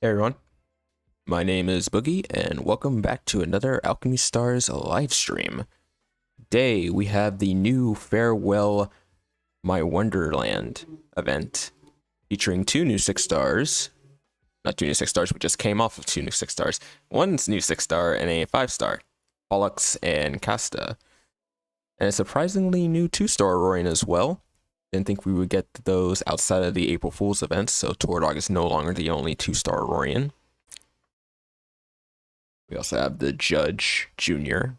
Hey everyone, my name is Boogie, and welcome back to another Alchemy Stars live stream. Today we have the new Farewell My Wonderland event, featuring two new 6-stars. Not two new 6-stars, we just came off of two new 6-stars. One's new 6-star and a 5-star, Pollux and Casta. And a surprisingly new 2-star Aurorian as well. Didn't think we would get those outside of the April Fool's event, so Tordog is no longer the only 2-star Aurorian. We also have the Judge Jr.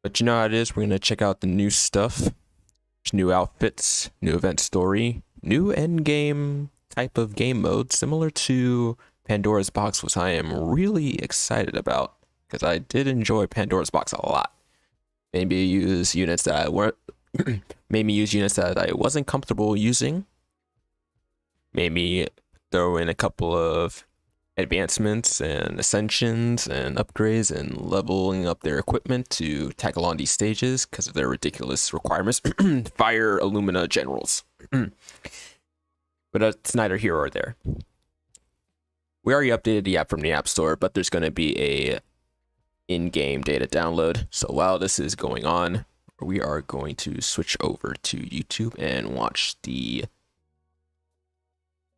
But you know how it is, we're going to check out the new stuff. There's new outfits, new event story, new endgame type of game mode, similar to Pandora's Box, which I am really excited about, because I did enjoy Pandora's Box a lot. Maybe use units that I weren't maybe use units that I wasn't comfortable using. Maybe throw in a couple of advancements and ascensions and upgrades and leveling up their equipment to tackle on these stages because of their ridiculous requirements. Fire Illumina generals. But it's neither here or there. We already updated the app from the App Store, but there's going to be a in-game data download. So while this is going on, we are going to switch over to YouTube and watch the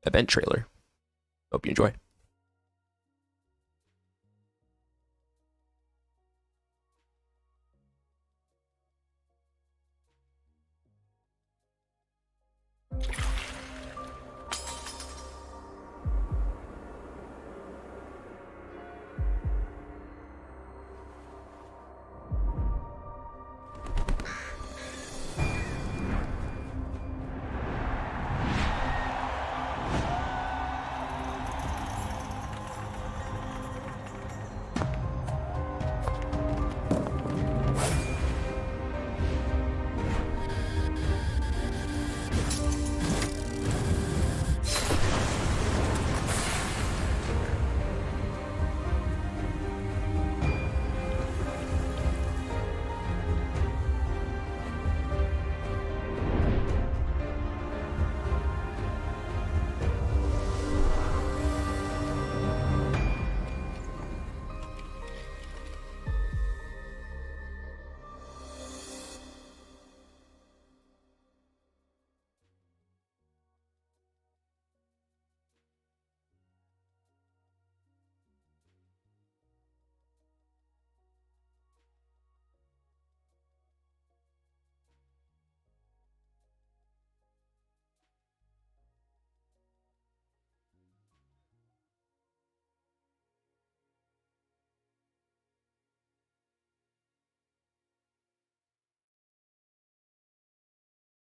event trailer. Hope you enjoy.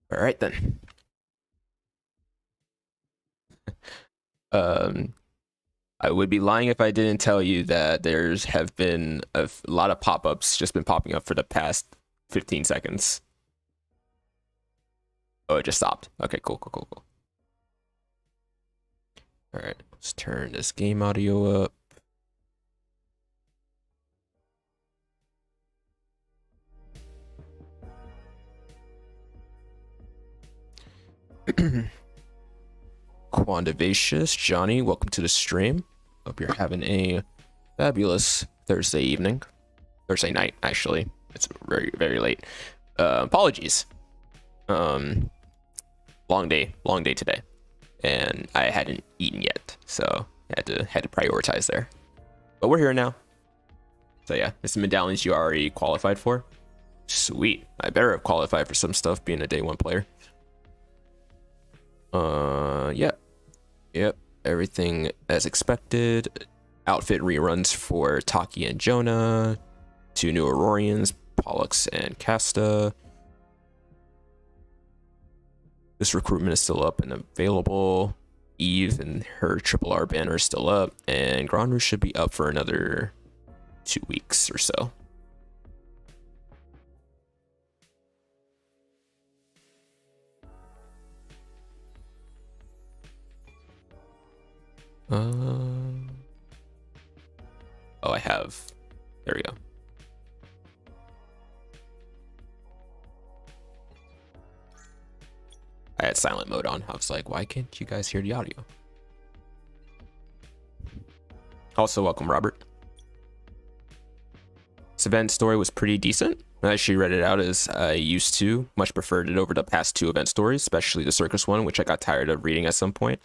All right then. I would be lying if I didn't tell you that there's have been a lot of pop-ups just been popping up for the past 15 seconds. Oh, it just stopped. Okay, cool. All right, let's turn this game audio up. Quandivacious, Johnny, welcome to the stream. Hope you're having a fabulous Thursday evening. Thursday night, actually. It's very, very late. Apologies. Long day today. And I hadn't eaten yet, so I had to prioritize there. But we're here now. So yeah, there's some medallions you already qualified for. Sweet. I better have qualified for some stuff being a day one player. Yep, everything as expected. Outfit reruns for Taki and Jonah, 2 new Aurorians, Pollux and Casta. This recruitment is still up and available. Eve and her Triple R banner is still up, and Granru should be up for another 2 weeks or so. Oh, I have. There we go. I had silent mode on. I was like, why can't you guys hear the audio? Also, welcome, Robert. This event story was pretty decent. I actually read it out as I used to. Much preferred it over the past 2 event stories, especially the circus one, which I got tired of reading at some point.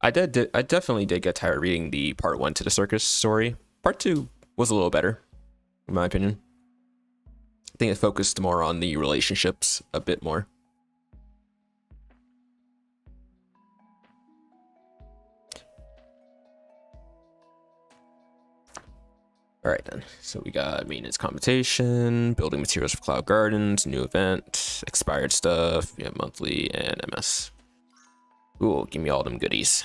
I definitely did get tired of reading the part 1 to the circus story. Part 2 was a little better, in my opinion. I think it focused more on the relationships a bit more. All right then, so we got maintenance commutation, building materials for cloud gardens, new event, expired stuff, we have monthly and MS. Ooh, give me all them goodies.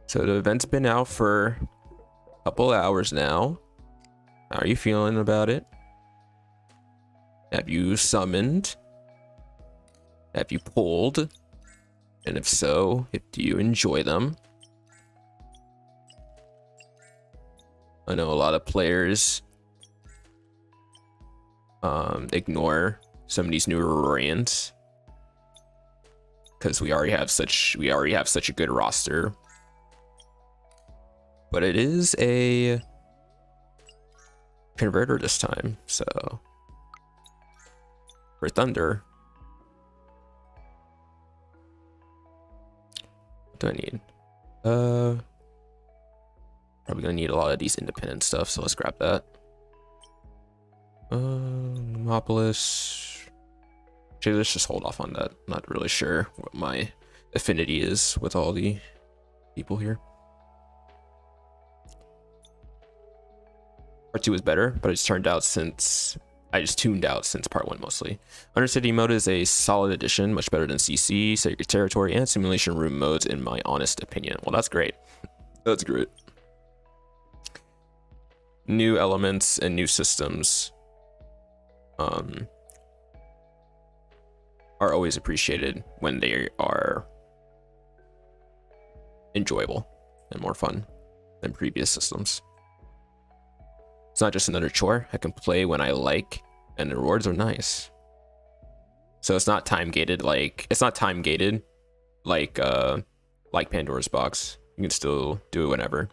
So the event's been out for a couple hours now. How are you feeling about it? Have you summoned? Have you pulled? And if so, do you enjoy them? I know a lot of players ignore some of these newer variants because we already have such a good roster. But it is a converter this time, so for Thunder. What do I need? Probably gonna need a lot of these independent stuff, so let's grab that. Monopolis. Actually, let's just hold off on that. I'm not really sure what my affinity is with all the people here. Part 2 is better, but I just tuned out since part 1 mostly. Undercity mode is a solid addition, much better than CC, Sacred Territory, and Simulation Room modes in my honest opinion. Well, that's great. That's great. New elements and new systems are always appreciated when they are enjoyable and more fun than previous systems. It's not just another chore. I can play when I like, and the rewards are nice. So it's not time gated like Pandora's Box. You can still do it whenever.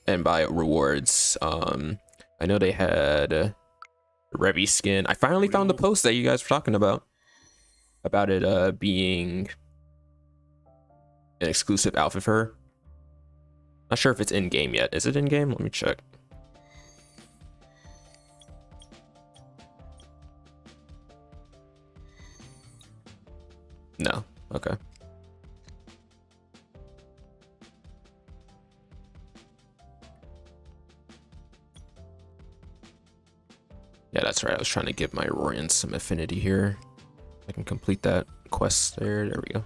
And by rewards, I know they had Revy skin. I finally found the post that you guys were talking about it being an exclusive outfit for her. Not sure if it's in game yet. Is it in game? Let me check. No. Okay. Yeah, that's right. I was trying to give my Rorian some affinity here. I can complete that quest there. There we go.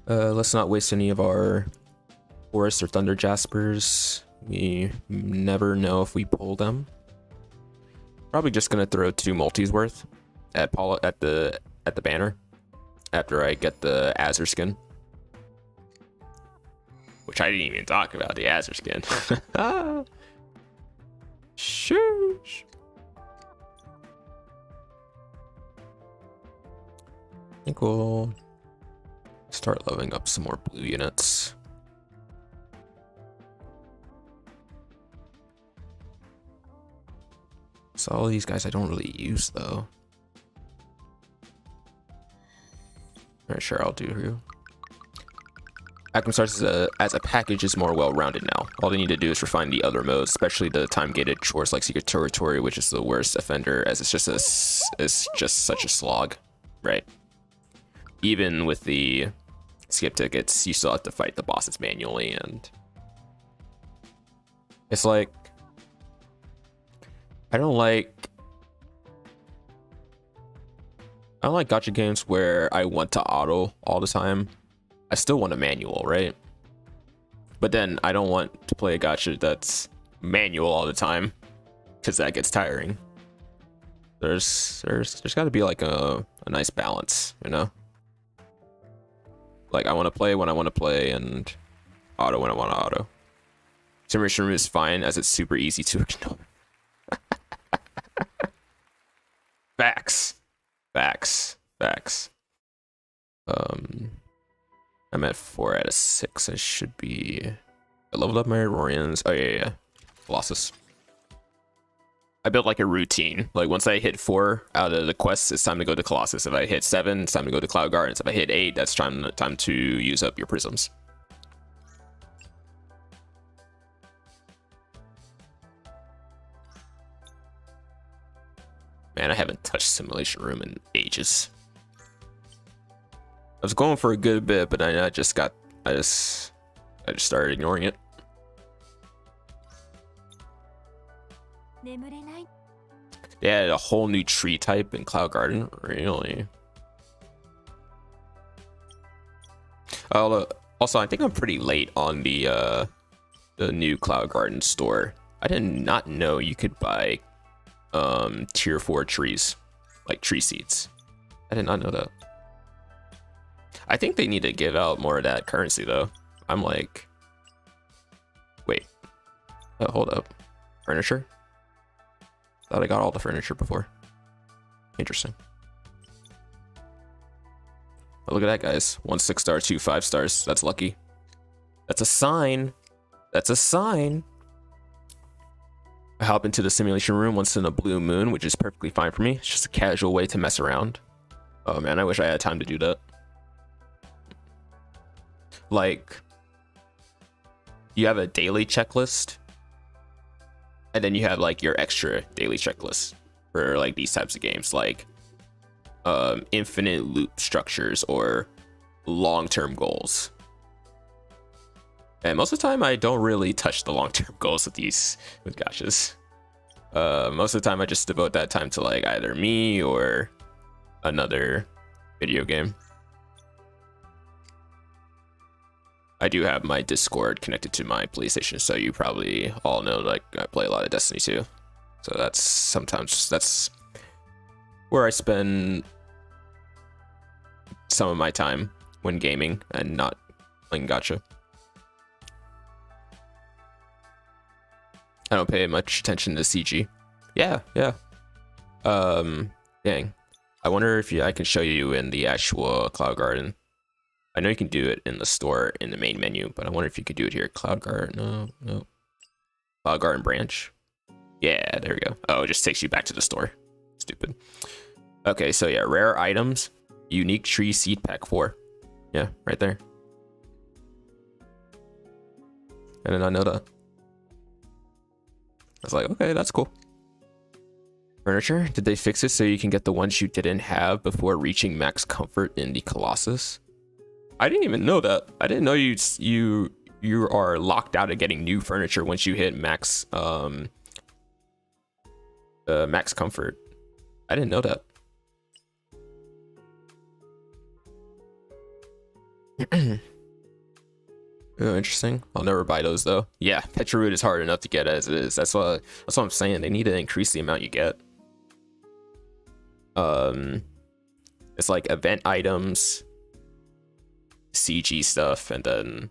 Let's not waste any of our Forest or Thunder Jaspers. We never know if we pull them. Probably just gonna throw 2 multis worth at the banner after I get the Azure skin, which I didn't even talk about the Azure skin. Shush. I think we'll start leveling up some more blue units. So all these guys I don't really use though. Alright, sure, I'll do you. Alchemy starts as a package is more well-rounded now. All they need to do is refine the other modes, especially the time-gated chores like Secret Territory, which is the worst offender, as it's just such a slog, right? Even with the skip tickets, you still have to fight the bosses manually, and it's like I don't like gacha games where I want to auto all the time. I still want a manual, right? But then I don't want to play a gacha that's manual all the time, because that gets tiring. There's got to be like a nice balance, you know? Like I want to play when I want to play and auto when I want to auto. Simulation room is fine as it's super easy to ignore. Facts. Facts. Facts. I'm at 4 out of 6. I should be. I leveled up my Aurorians. Oh yeah. Colossus. I built like a routine. Like once I hit 4 out of the quests, it's time to go to Colossus. If I hit 7, it's time to go to Cloud Gardens. If I hit 8, that's time to use up your prisms. Man, I haven't touched Simulation Room in ages. I was going for a good bit, but I just started ignoring it. They added a whole new tree type in Cloud Garden. Really? Also, I think I'm pretty late on the new Cloud Garden store. I did not know you could buy tier 4 trees, like tree seeds. I did not know that. I think they need to give out more of that currency though. I'm like, wait, oh, hold up, furniture? Thought I got all the furniture before. Interesting. Oh, look at that, guys. 1 6-star, 2 5-stars. That's lucky. That's a sign. That's a sign. I hop into the simulation room once in a blue moon, which is perfectly fine for me. It's just a casual way to mess around. Oh man, I wish I had time to do that. Like, you have a daily checklist, and then you have like your extra daily checklist for like these types of games, like infinite loop structures or long-term goals. And most of the time I don't really touch the long-term goals with gachas. Most of the time I just devote that time to like either me or another video game. I do have my Discord connected to my PlayStation, so you probably all know like I play a lot of Destiny 2. So that's where I spend some of my time when gaming and not playing gacha. I don't pay much attention to CG. Yeah. Dang. I wonder if I can show you in the actual Cloud Garden. I know you can do it in the store in the main menu, but I wonder if you could do it here. Cloud Garden, no. Cloud Garden branch. Yeah, there we go. Oh, it just takes you back to the store. Stupid. Okay, so yeah, rare items, unique tree seed pack 4. Yeah, right there. I did not know that. I was like, okay, that's cool. Furniture, did they fix it so you can get the ones you didn't have before reaching max comfort in the Colossus? I didn't even know that. I didn't know you are locked out of getting new furniture once you hit max max comfort. I didn't know that. Oh, interesting. I'll never buy those though. Yeah, Petroot is hard enough to get as it is. That's what I'm saying. They need to increase the amount you get. It's like event items, CG stuff, and then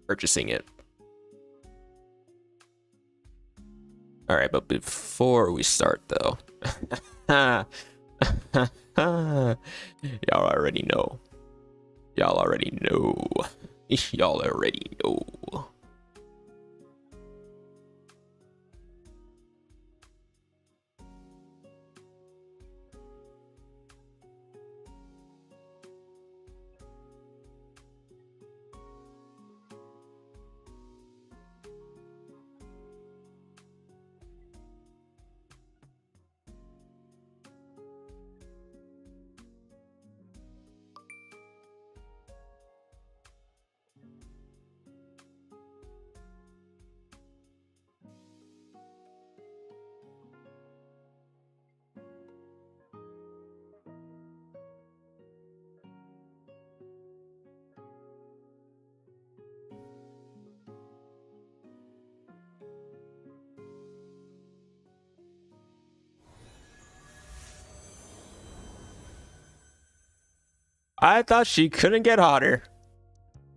purchasing it. All right, but before we start though, y'all already know. Y'all already know. Y'all already know. I thought she couldn't get hotter.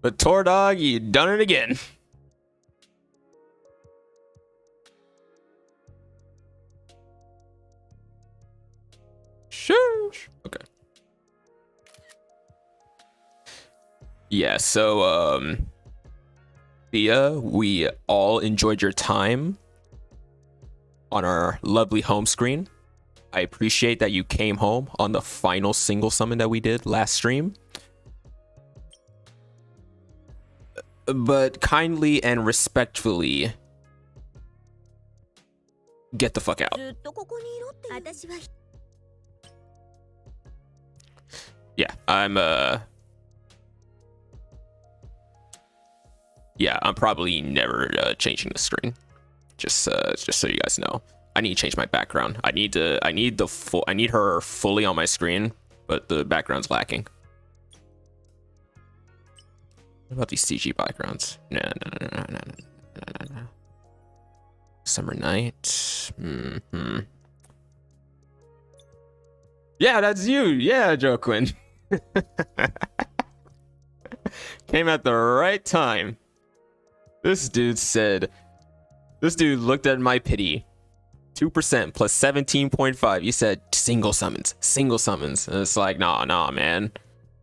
But Tor Dog, you done it again. Sure. Okay. Yeah, so Thea, we all enjoyed your time on our lovely home screen. I appreciate that you came home on the final single summon that we did last stream. But kindly and respectfully get the fuck out. Yeah, I'm probably never changing the screen. Just so you guys know. I need to change my background. I need her fully on my screen, but the background's lacking. What about these CG backgrounds? No. Summer night. Yeah, that's you. Yeah, Joe Quinn. Came at the right time. This dude looked at my pity. 2% plus 17.5. You said single summons. And it's like, nah, man.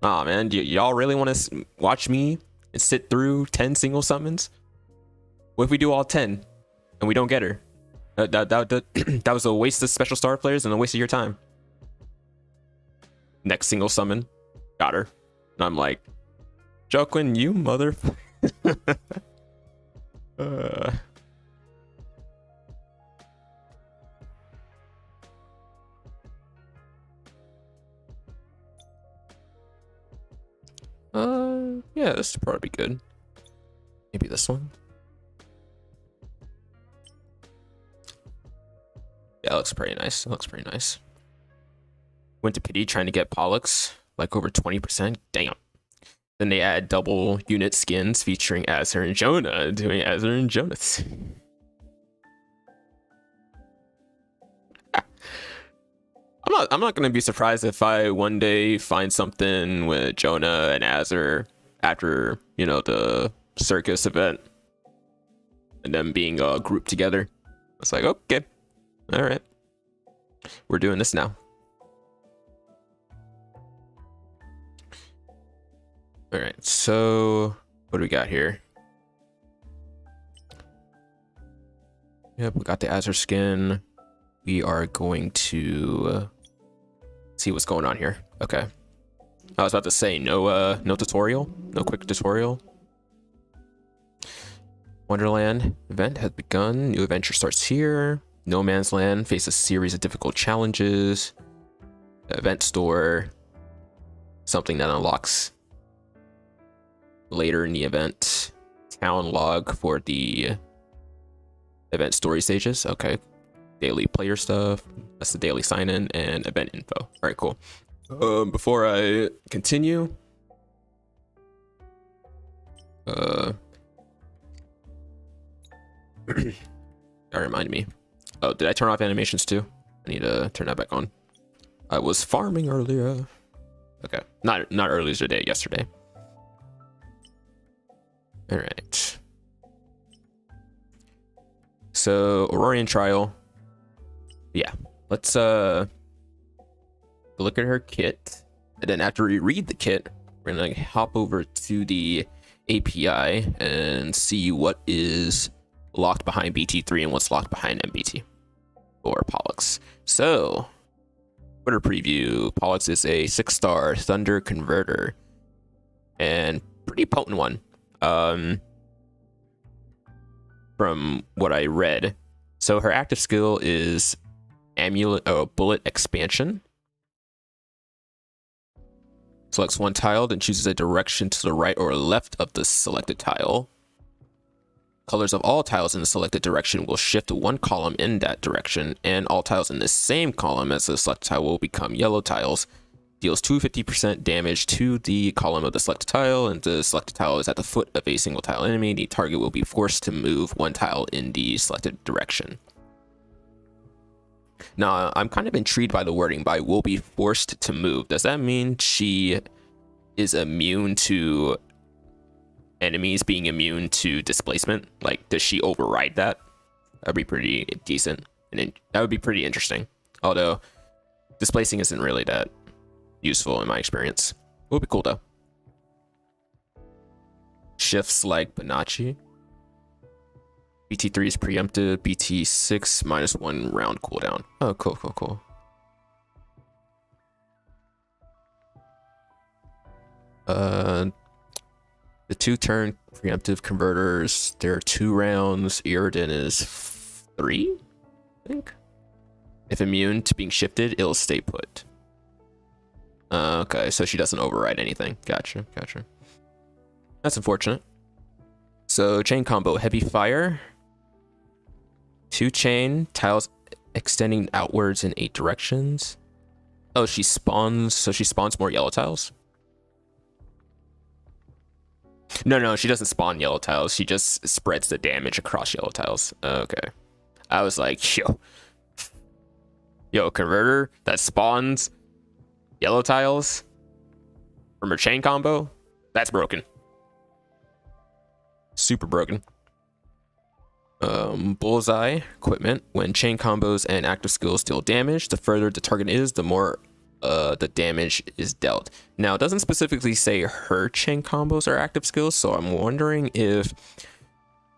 Y'all really want to watch me and sit through 10 single summons? What if we do all 10 and we don't get her? That was a waste of special star players and a waste of your time. Next single summon, got her. And I'm like, Joaquin, you mother. Yeah, this would probably be good. Maybe this one. Yeah, it looks pretty nice. Went to pity trying to get Pollux, like over 20%. Damn. Then they add double unit skins featuring Azure and Jonah, doing Azure and Jonas. I'm not gonna be surprised if I one day find something with Jonah and Azure after, you know, the circus event and them being grouped together. It's like, okay, all right, we're doing this now. All right, so what do we got here? Yep, we got the Azure skin. We are going to see what's going on here. Okay. I was about to say no tutorial, no quick tutorial. Wonderland event has begun. New adventure starts here. No Man's Land faces a series of difficult challenges. Event store, something that unlocks later in the event. Town log for the event story stages. Okay. Daily player stuff. That's the daily sign-in and event info. All right, cool. Before I continue, that reminded me. Oh, did I turn off animations too? I need to turn that back on. I was farming earlier. Okay, not earlier today, yesterday. All right. So Aurorian trial. Yeah, let's look at her kit, and then after we read the kit, we're gonna hop over to the API and see what is locked behind BT3 and what's locked behind MBT or Pollux. So, Twitter preview: Pollux is a 6-star Thunder converter and pretty potent one. From what I read, so her active skill is bullet expansion. Selects one tile, then chooses a direction to the right or left of the selected tile. Colors of all tiles in the selected direction will shift one column in that direction, and all tiles in the same column as the selected tile will become yellow tiles. Deals 250% damage to the column of the selected tile, and the selected tile is at the foot of a single tile enemy. The target will be forced to move one tile in the selected direction. Now, I'm kind of intrigued by the wording by will be forced to move. Does that mean she is immune to enemies being immune to displacement. Like, does she override that? That'd be pretty decent, and that would be pretty interesting. Although displacing isn't really that useful in my experience. It would be cool though. Shifts like Banachi. BT3 is preempted. BT6 -1 round cooldown. Oh, cool. The 2-turn preemptive converters, there are 2 rounds. Irridin is 3, I think. If immune to being shifted, it'll stay put. Okay, so she doesn't override anything. Gotcha. That's unfortunate. So chain combo, heavy fire. 2 chain tiles extending outwards in 8 directions. Oh, she spawns more yellow tiles. No, she doesn't spawn yellow tiles. She just spreads the damage across yellow tiles. Okay. I was like, yo, converter that spawns yellow tiles from her chain combo? That's broken. Super broken. Bullseye equipment. When chain combos and active skills deal damage, the further the target is, the more the damage is dealt. Now, it doesn't specifically say her chain combos are active skills, so I'm wondering if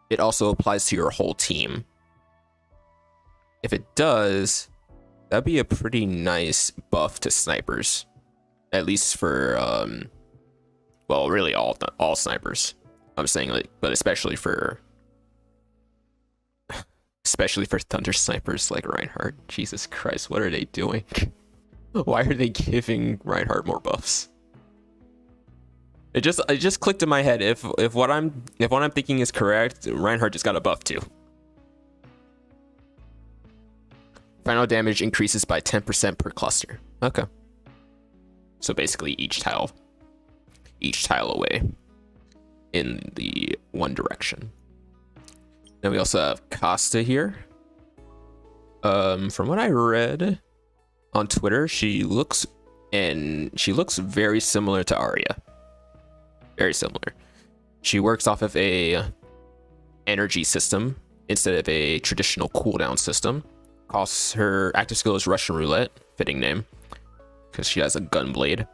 it also applies to your whole team. If it does, that'd be a pretty nice buff to snipers, at least for well, really all snipers. I'm saying, like, but especially for thunder snipers like Reinhardt. Jesus Christ, what are they doing? Why are they giving Reinhardt more buffs? It just clicked in my head. If what I'm thinking is correct, Reinhardt just got a buff too. Final damage increases by 10% per cluster. Okay. So basically each tile away in the one direction. Then we also have Casta here. From what I read on Twitter, she looks very similar to Arya. Very similar. She works off of a energy system instead of a traditional cooldown system. Costs her active skill is Russian Roulette, fitting name, because she has a Gunblade.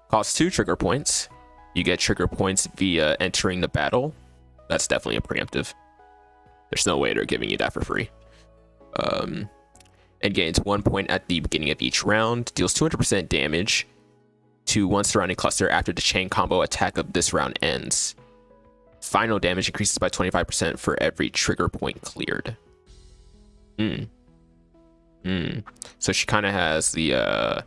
Costs 2 trigger points. You get trigger points via entering the battle. That's definitely a preemptive. There's no way they're giving you that for free. And gains 1 point at the beginning of each round. Deals 200% damage to one surrounding cluster after the chain combo attack of this round ends. Final damage increases by 25% for every trigger point cleared. So she kind of has the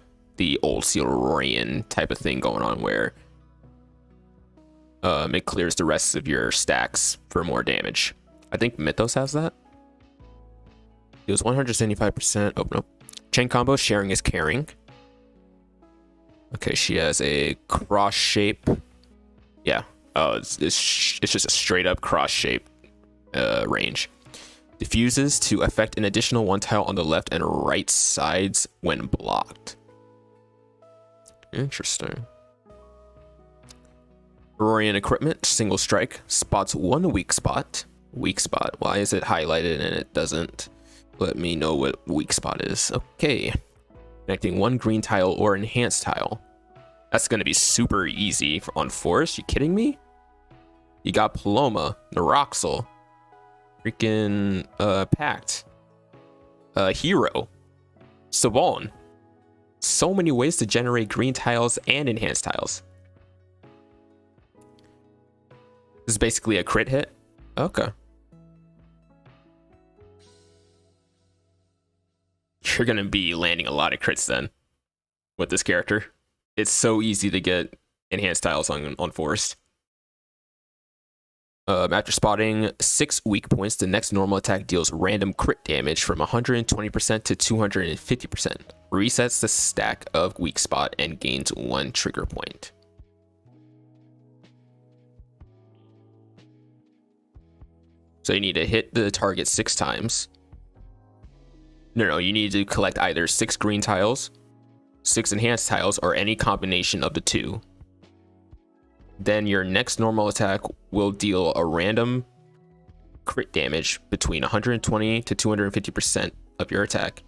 old Silurian type of thing going on, where it clears the rest of your stacks for more damage. I think Mythos has that. It was 175%. Oh no. Chain combo, sharing is caring. Okay, she has a cross shape. Yeah. Oh, it's just a straight up cross shape range. Diffuses to affect an additional 1 tile on the left and right sides when blocked. Interesting. Aurorian equipment, single strike, spots 1 weak spot. Weak spot. Why is it highlighted and it doesn't let me know what weak spot is? Okay. Connecting 1 green tile or enhanced tile. That's going to be super easy on Forest. You kidding me? You got Paloma, Naroxel, freaking Pact, Hero, Savon. So many ways to generate green tiles and enhanced tiles. This is basically a crit hit. Okay. You're gonna be landing a lot of crits then with this character. It's so easy to get enhanced tiles on Forest. After spotting 6 weak points, the next normal attack deals random crit damage from 120% to 250%. Resets the stack of weak spot and gains 1 trigger point. So you need to hit the target 6 times. No, you need to collect either 6 green tiles 6 enhanced tiles, or any combination of the two. Then your next normal attack will deal a random crit damage between 120 to 250% of your attack.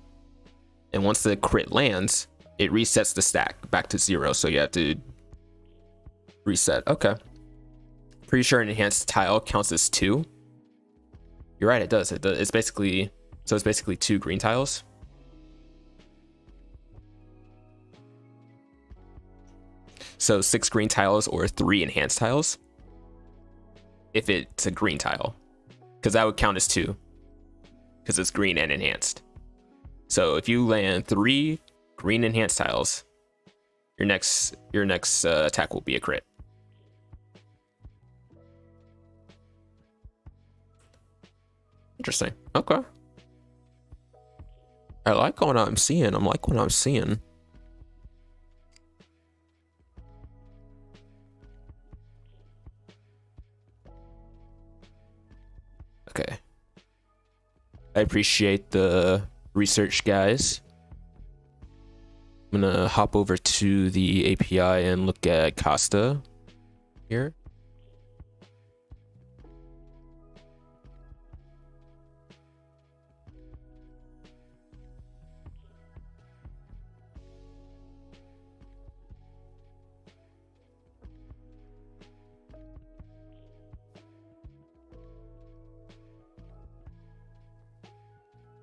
And once the crit lands, it resets the stack back to 0. So you have to reset. Okay. Pretty sure an enhanced tile counts as 2. You're right, it does. It's basically 2 green tiles. So 6 green tiles or 3 enhanced tiles if it's a green tile, because that would count as 2 because it's green and enhanced. So if you land 3 green enhanced tiles, your next attack will be a crit. Interesting. Okay. I like what I'm seeing. Okay. I appreciate the research, guys. I'm gonna hop over to the API and look at Casta here.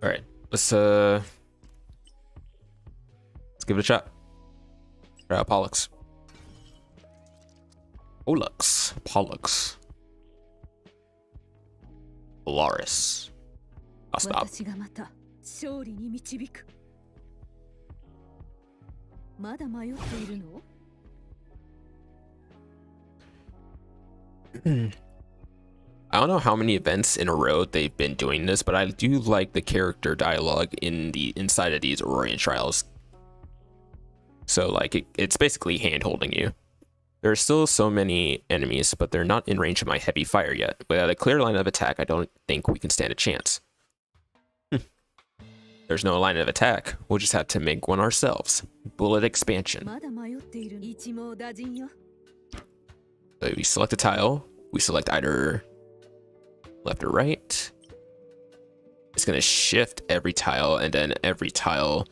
All right, let's give it a shot. Try out Pollux. Pollux. Polaris. I'll stop. I don't know how many events in a row they've been doing this, but I do like the character dialogue inside of these Aurorian trials. So like it's basically hand holding you. There are still so many enemies, but they're not in range of my heavy fire yet. Without a clear line of attack, I don't think we can stand a chance. There's no line of attack. We'll just have to make one ourselves. Bullet expansion. So we select a tile. We select either left or right. It's going to shift every tile, and then every tile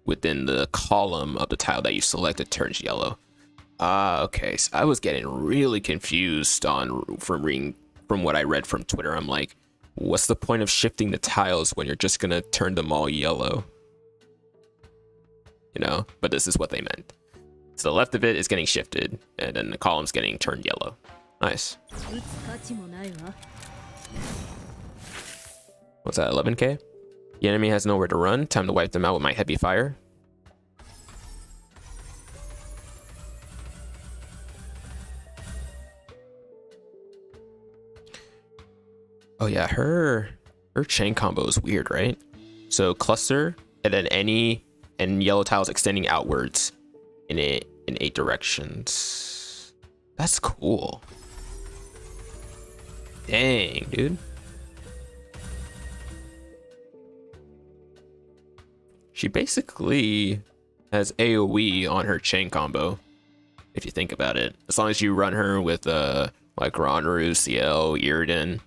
within the column of the tile that you selected turns yellow. Okay. So I was getting really confused from what I read from Twitter. I'm like, what's the point of shifting the tiles when you're just going to turn them all yellow? You know, but this is what they meant. So the left of it is getting shifted, and then the column's getting turned yellow. Nice. What's that, 11k? The enemy has nowhere to run. Time to wipe them out with my heavy fire. Oh yeah, her chain combo is weird, right? So cluster, and then and yellow tiles extending outwards in 8 directions. That's cool. Dang, dude. She basically has AoE on her chain combo, if you think about it. As long as you run her with like Ronru, CL, Iriden.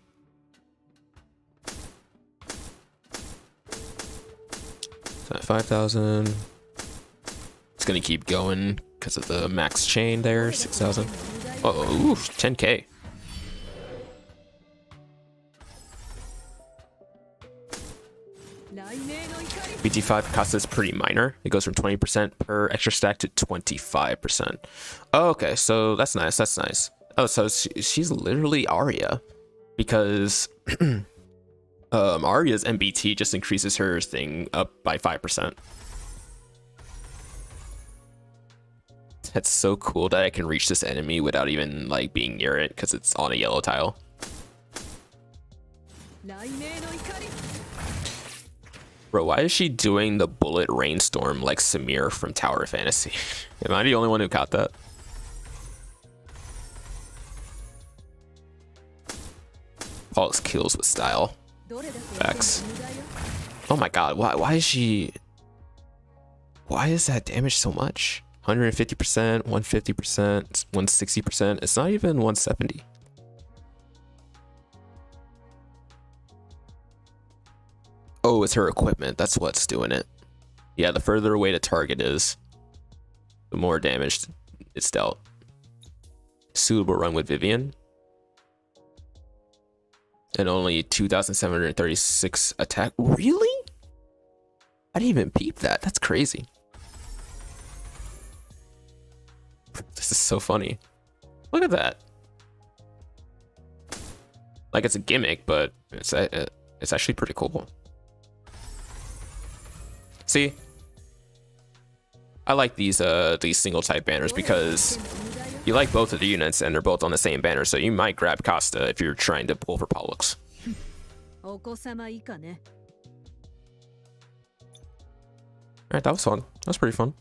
So at 5,000. It's gonna keep going because of the max chain there, 6,000. Oh, 10k. BT5 Casta is pretty minor. It goes from 20% per extra stack to 25%. Oh, okay, so that's nice. That's nice. Oh, so she's literally Arya, because Arya's MBT just increases her thing up by 5%. That's so cool that I can reach this enemy without even like being near it because it's on a yellow tile. Bro, why is she doing the bullet rainstorm like Samir from Tower of Fantasy? Am I the only one who caught that? Pollux kills with style. Facts. Oh my god, why is she... Why is that damage so much? 150%, 150%, 160%. It's not even 170. Oh, it's her equipment. That's what's doing it. Yeah, the further away the target is, the more damage it's dealt. Suitable run with Vivian. And only 2,736 attack. Really? I didn't even peep that. That's crazy. This is so funny. Look at that. Like, it's a gimmick, but it's actually pretty cool. See, I like these single type banners because you like both of the units and they're both on the same banner, so you might grab Casta if you're trying to pull for Pollux. Alright, that was fun. That was pretty fun.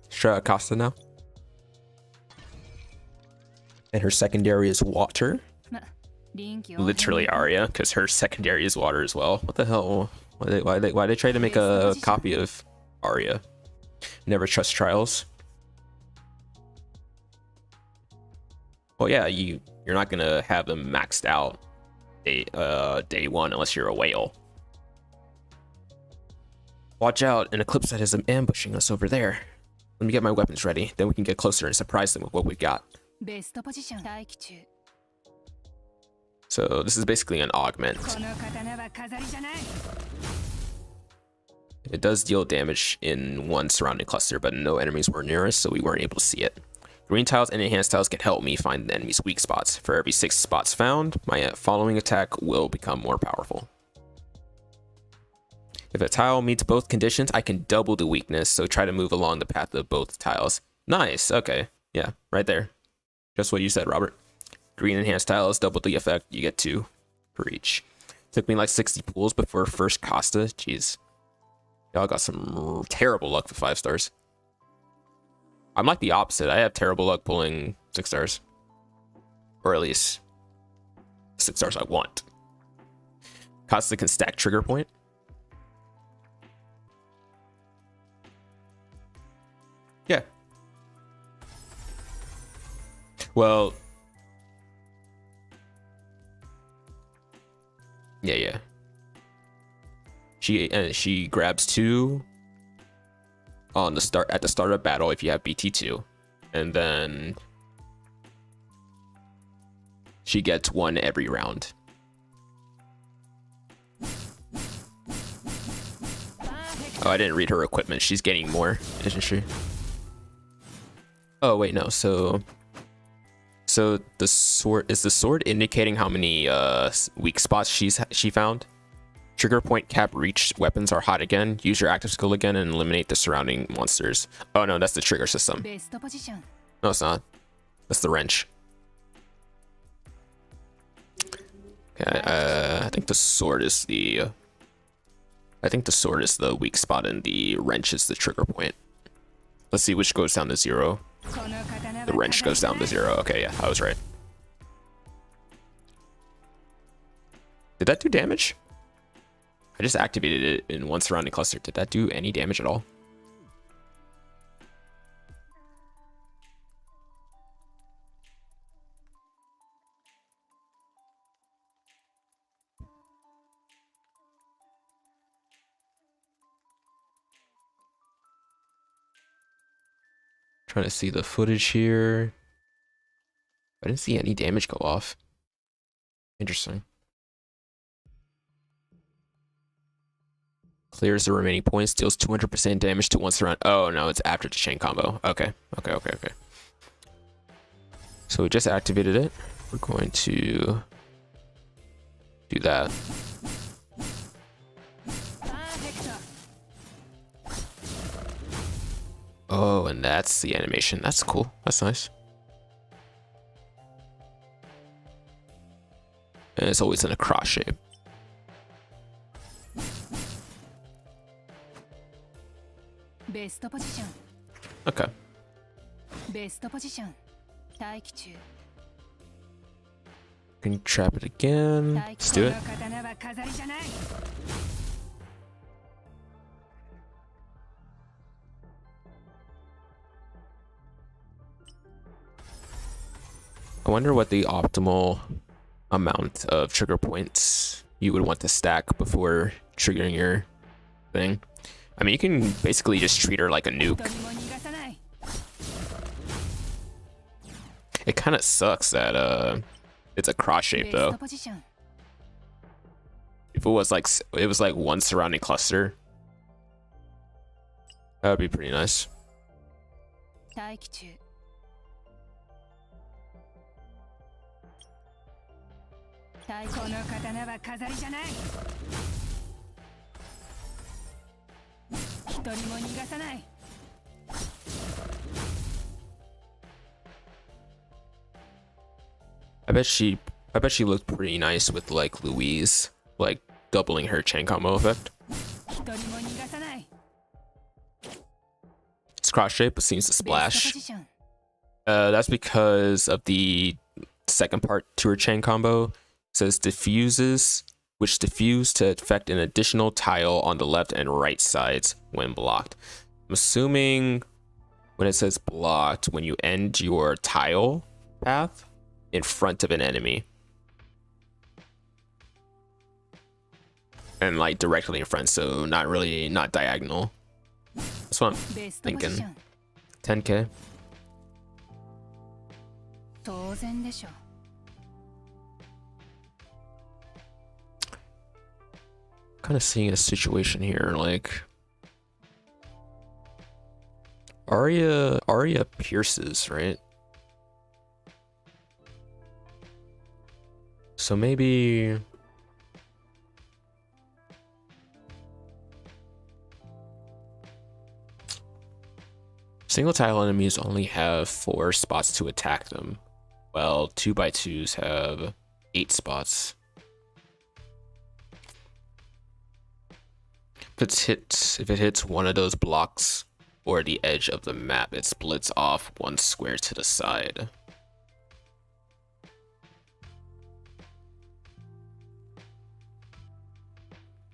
Let's try Casta now. And her secondary is water. Literally Arya, because her secondary is water as well. What the hell? Why they try to make a copy of Arya? Never trust trials. Well, yeah, you're not gonna have them maxed out day one unless you're a whale. Watch out, an eclipse that is ambushing us over there. Let me get my weapons ready, then we can get closer and surprise them with what we've got. So this is basically an augment. It does deal damage in one surrounding cluster, but no enemies were near us, so we weren't able to see it. Green tiles and enhanced tiles can help me find the enemy's weak spots. For every 6 spots found, my following attack will become more powerful. If a tile meets both conditions, I can double the weakness, so try to move along the path of both tiles. Nice, okay. Yeah, right there. Just what you said, Robert. Green enhanced tiles, double the effect, you get 2 for each. Took me like 60 pulls before first Casta. Jeez. Y'all got some terrible luck for 5 stars. I'm like the opposite. I have terrible luck pulling 6 stars. Or at least 6 stars I want. Casta can stack trigger point. Yeah. Well, yeah. She grabs 2 on the start at the start of battle if you have BT2, and then she gets 1 every round. Oh, I didn't read her equipment. She's getting more, isn't she? Oh wait, no. So the sword, is the sword indicating how many weak spots she found? Trigger point cap reach weapons are hot again. Use your active skill again and eliminate the surrounding monsters. Oh no, that's the trigger system. No, it's not. That's the wrench. Okay, I think the sword is the. I think the sword is the weak spot and the wrench is the trigger point. Let's see which goes down to 0. The wrench goes down to 0. Okay, yeah, I was right. Did that do damage? I just activated it in one surrounding cluster. Did that do any damage at all? Trying to see the footage here. I didn't see any damage go off. Interesting. Clears the remaining points, deals 200% damage to one surround. Oh no, it's after the chain combo. Okay. So we just activated it. We're going to do that. Oh, and that's the animation. That's cool. That's nice. And it's always in a cross shape. Okay. Can you trap it again? Let's do it. I wonder what the optimal amount of trigger points you would want to stack before triggering your thing. I mean, you can basically just treat her like a nuke. It kind of sucks that it's a cross shape though. If it was like one surrounding cluster, that would be pretty nice. I bet she looked pretty nice with like Louise, like doubling her chain combo effect. It's cross shape, but seems to splash. That's because of the second part to her chain combo. It says diffuses, which diffuse to affect an additional tile on the left and right sides when blocked. I'm assuming when it says blocked, when you end your tile path in front of an enemy. And like directly in front, so not diagonal. That's what I'm thinking. 10k. Kind of seeing a situation here, like Arya pierces, right? So maybe single tile enemies only have 4 spots to attack them, while 2x2s have 8 spots. If it hits one of those blocks or the edge of the map, it splits off 1 square to the side.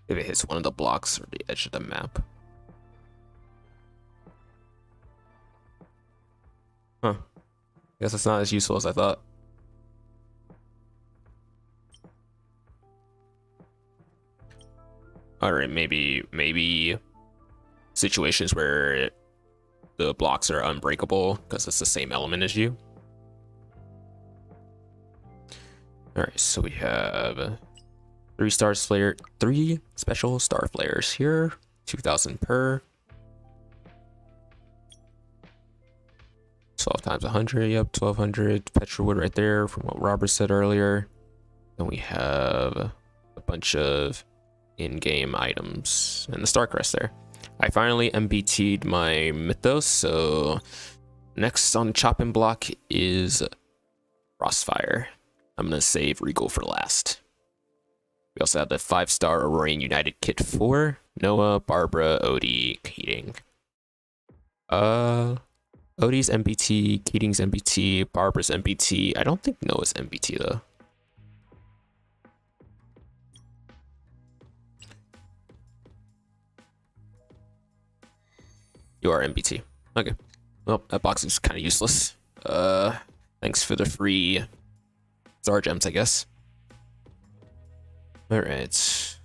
If it hits one of the blocks or the edge of the map. Huh. Guess it's not as useful as I thought. Alright, maybe situations where the blocks are unbreakable because it's the same element as you. Alright, so we have 3 special star flares here, 2,000 per. 12 times 100, yep, 1,200 petrol right there from what Robert said earlier. Then we have a bunch of in-game items and the star crest there. I finally MBT'd my Mythos, so next on the chopping block is Frostfire. I'm gonna save Regal for last. We also have the 5-star Aurorian United Kit 4, Noah, Barbara, Odie, Keating. Odie's MBT, Keating's MBT, Barbara's MBT. I don't think Noah's MBT though. You are MBT. Okay. Well, that box is kind of useless. Thanks for the free Zar gems, I guess. All right.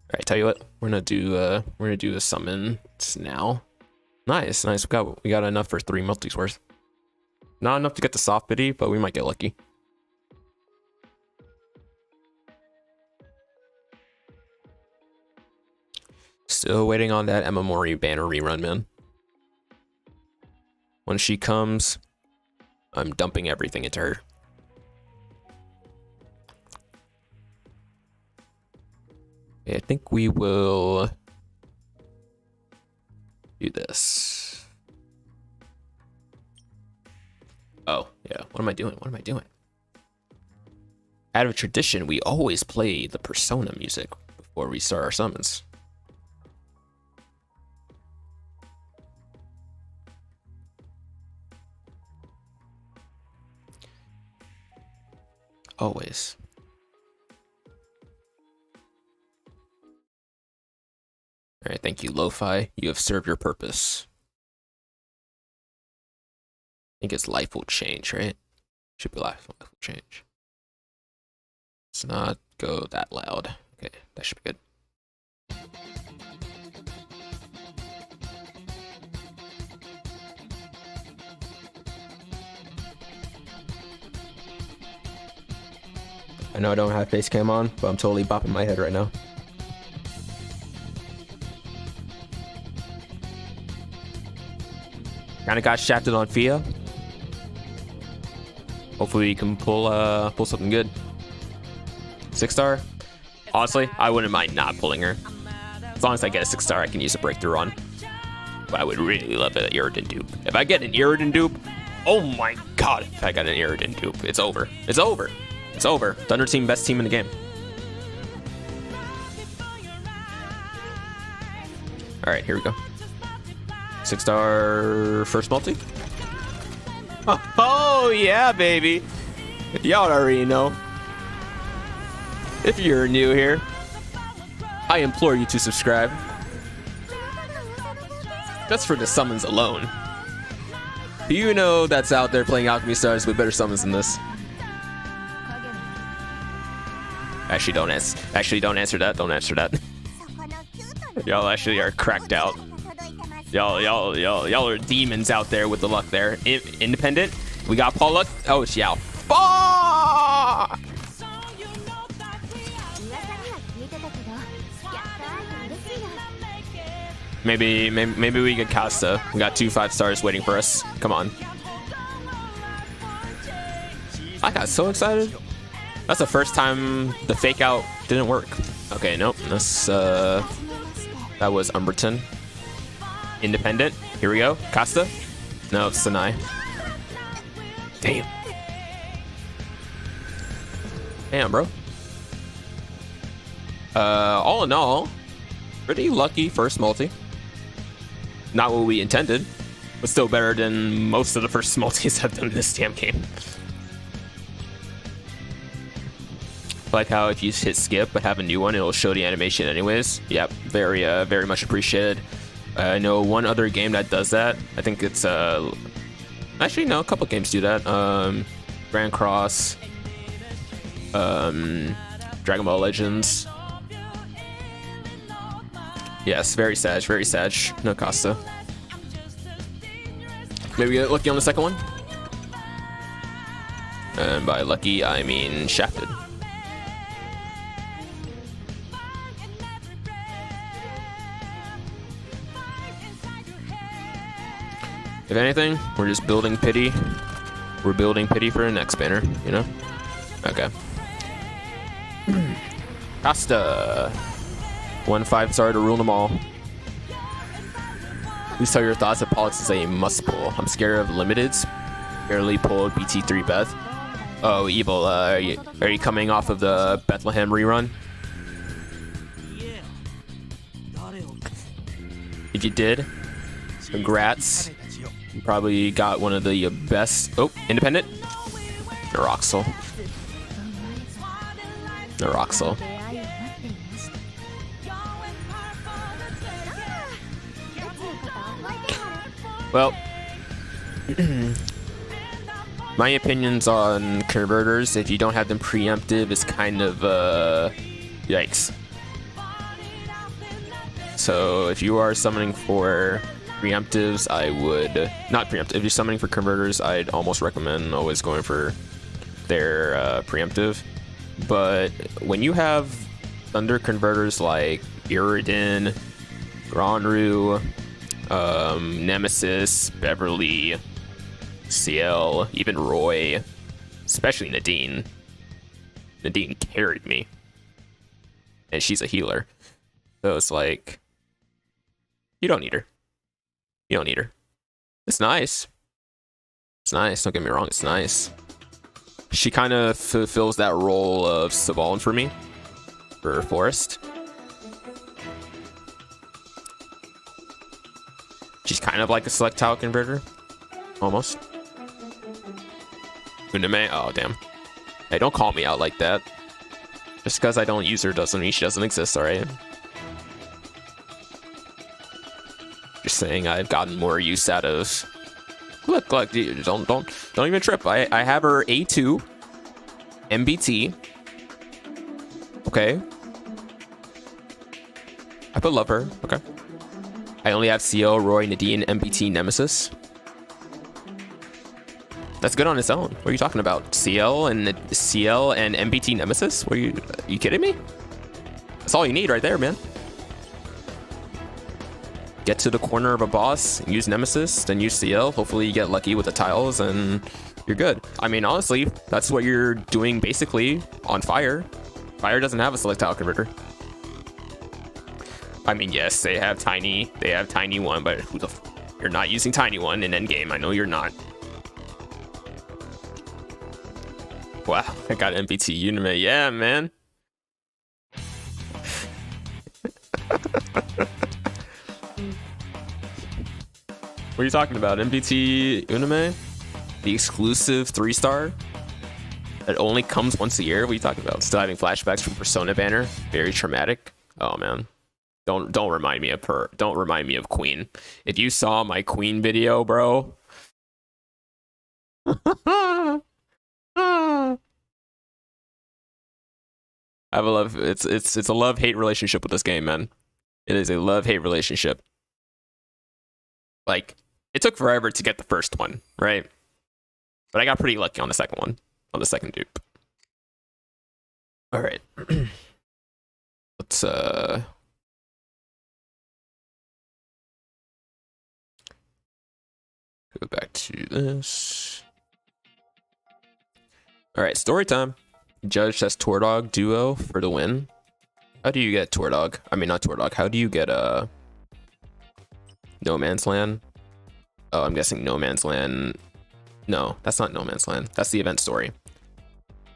All right. Tell you what, we're gonna do the summons now. Nice. We got enough for 3 multis worth. Not enough to get the soft biddy, but we might get lucky. Still waiting on that Emma Mori banner rerun, man. When she comes, I'm dumping everything into her. Okay, I think we will do this. Oh, yeah. What am I doing? Out of tradition, we always play the Persona music before we start our summons. Always. All Alright, thank you, Lo-Fi. You have served your purpose. I think his life will change, right? Should be life will change. Let's not go that loud. Okay, that should be good. I know I don't have face cam on, but I'm totally bopping my head right now. Kinda got shafted on Fia. Hopefully we can pull something good. 6-star? Honestly, I wouldn't mind not pulling her. As long as I get a 6-star, I can use a breakthrough on. But I would really love an Irridan dupe. If I get an Irridan dupe, oh my god, if I got an Irridan dupe, it's over. It's over. It's over. Thunder team, best team in the game. Alright, here we go. 6-star first multi. Oh yeah, baby. Y'all already know. If you're new here, I implore you to subscribe. Just for the summons alone. Do you know that's out there playing Alchemy stars with better summons than this? Actually, don't answer that. Don't answer that. Y'all actually are cracked out. Y'all are demons out there with the luck there. Independent. We got Pollux. Oh, Xiao. Fuck! Maybe we get Casta. We got 2 5-stars waiting for us. Come on. I got so excited. That's the first time the fake out didn't work. Okay, nope. That's that was Umberton. Independent. Here we go. Casta. No, it's Sanai. Damn. Damn, bro. All in all, pretty lucky first multi. Not what we intended, but still better than most of the first multis I've done in this damn game. Like how if you hit skip but have a new one, it'll show the animation anyways. Yep, very much appreciated. I know one other game that does that. I think it's actually no, a couple games do that. Grand Cross, Dragon Ball Legends. Yes, very sad, very sad. No Casta. Maybe get lucky on the second one. And by lucky, I mean shafted. If anything, we're just building pity. We're building pity for the next banner, you know? Okay. Casta. 1 5-star to rule them all. Please tell your thoughts that Pollux is a must pull. I'm scared of limiteds. Barely pulled BT3 Beth. Oh, Evil, are you coming off of the Bethlehem rerun? If you did, congrats. You probably got one of the best. Oh, independent. Neroxel. Neroxel. Well, my opinions on converters, if you don't have them preemptive, is kind of yikes. So if you are summoning for preemptives, I would not preemptive. If you're summoning for converters, I'd almost recommend always going for their preemptive. But when you have thunder converters like Irridan, Granru, Nemesis, Beverly, CL, even Roy, especially Nadine. Nadine carried me, and she's a healer, so it's like you don't need her. You don't need her. It's nice. It's nice. Don't get me wrong. It's nice. She kind of fulfills that role of Savalin for me, for Forest. She's kind of like a select tile converter, almost. Uname, oh damn. Hey, don't call me out like that. Just because I don't use her doesn't mean she doesn't exist, alright? Just saying I've gotten more use out of. Look, dude, don't even trip. I have her A2 MBT. Okay. I put love her. Okay. I only have CL, Roy, Nadine, MBT, Nemesis. That's good on its own. What are you talking about? CL and MBT Nemesis? Are you kidding me? That's all you need right there, man. Get to the corner of a boss, use Nemesis, then use CL. Hopefully you get lucky with the tiles and you're good. I mean, honestly, that's what you're doing basically on Fire. Fire doesn't have a select tile converter. I mean, yes, they have Tiny 1, but you're not using Tiny 1 in endgame. I know you're not. Wow, I got MBT Unime. Yeah, man. What are you talking about? MBT Unime? The exclusive 3-star? That only comes once a year? What are you talking about? Still having flashbacks from Persona banner? Very traumatic. Oh man. Don't remind me of her. Don't remind me of Queen. If you saw my Queen video, bro. I have a love. It's a love-hate relationship with this game, man. It is a love-hate relationship. Like, it took forever to get the first one, right? But I got pretty lucky on the second one, on the second dupe. All right. Let's go back to this. All right, story time. Judge says Tordog duo for the win. How do you get Tordog? I mean, not Tordog. How do you get No Man's Land? Oh, I'm guessing No Man's Land. No, that's not No Man's Land. That's the event story.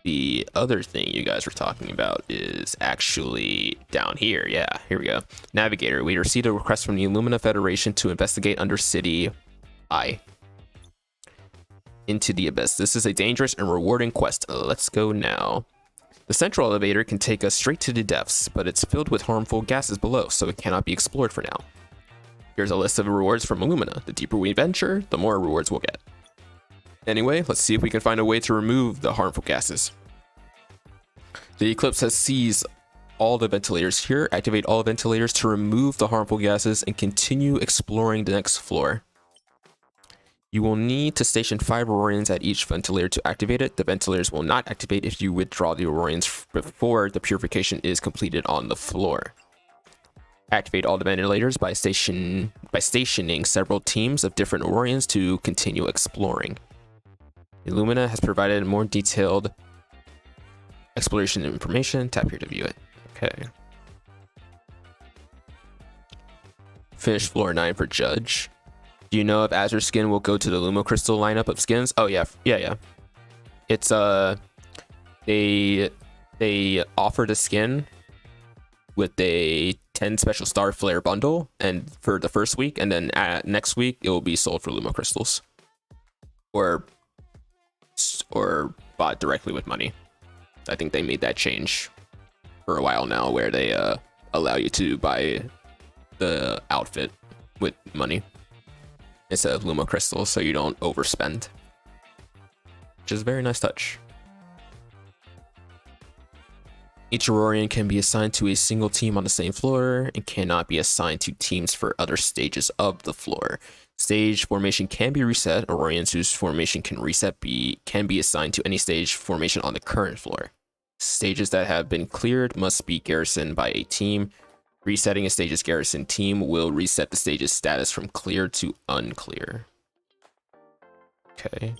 The other thing you guys were talking about is actually down here. Yeah, here we go. Navigator. We received a request from the Illumina Federation to investigate Undercity I. Into the Abyss. This is a dangerous and rewarding quest. Let's go now. The central elevator can take us straight to the depths, but it's filled with harmful gases below, so it cannot be explored for now. Here's a list of rewards from Illumina. The deeper we venture, the more rewards we'll get. Anyway, let's see if we can find a way to remove the harmful gases. The Eclipse has seized all the ventilators here. Activate all ventilators to remove the harmful gases and continue exploring the next floor. You will need to station 5 Aurorians at each ventilator to activate it. The ventilators will not activate if you withdraw the Aurorians before the purification is completed on the floor. Activate all the ventilators by stationing several teams of different Aurorians to continue exploring. Illumina has provided more detailed exploration information. Tap here to view it. Okay. Finish floor 9 for Judge. Do you know if Azure skin will go to the Lumo Crystal lineup of skins? Oh yeah. It's they offered a skin with a 10 special star flare bundle, and for the first week, and then next week it will be sold for Lumo crystals, or bought directly with money. I think they made that change for a while now, where they allow you to buy the outfit with money instead of Lumo crystals, so you don't overspend, which is a very nice touch. Each Aurorian can be assigned to a single team on the same floor and cannot be assigned to teams for other stages of the floor. Stage formation can be reset. Aurorians whose formation can reset can be assigned to any stage formation on the current floor. Stages that have been cleared must be garrisoned by a team. Resetting a stage's garrison team will reset the stage's status from clear to unclear. Okay.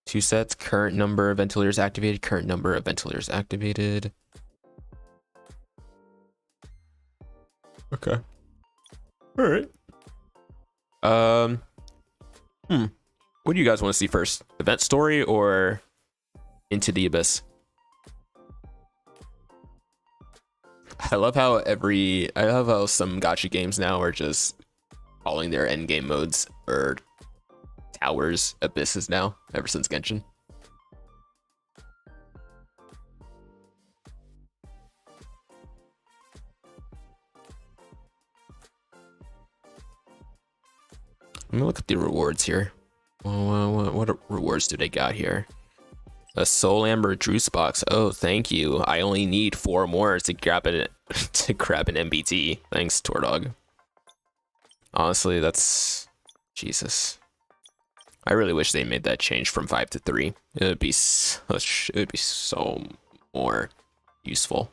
2 sets, current number of ventilators activated, current number of ventilators activated. Okay. All right. What do you guys want to see first? Event story or Into the Abyss? I love how some gacha games now are just calling their endgame modes or towers abysses now, ever since Genshin. Let me look at the rewards here. What rewards do they got here? A Soul Amber Juice box. Oh, thank you. I only need 4 more to grab it to grab an MBT. Thanks, Tordog. Honestly, that's Jesus. I really wish they made that change from 5 to 3. It would be so more useful.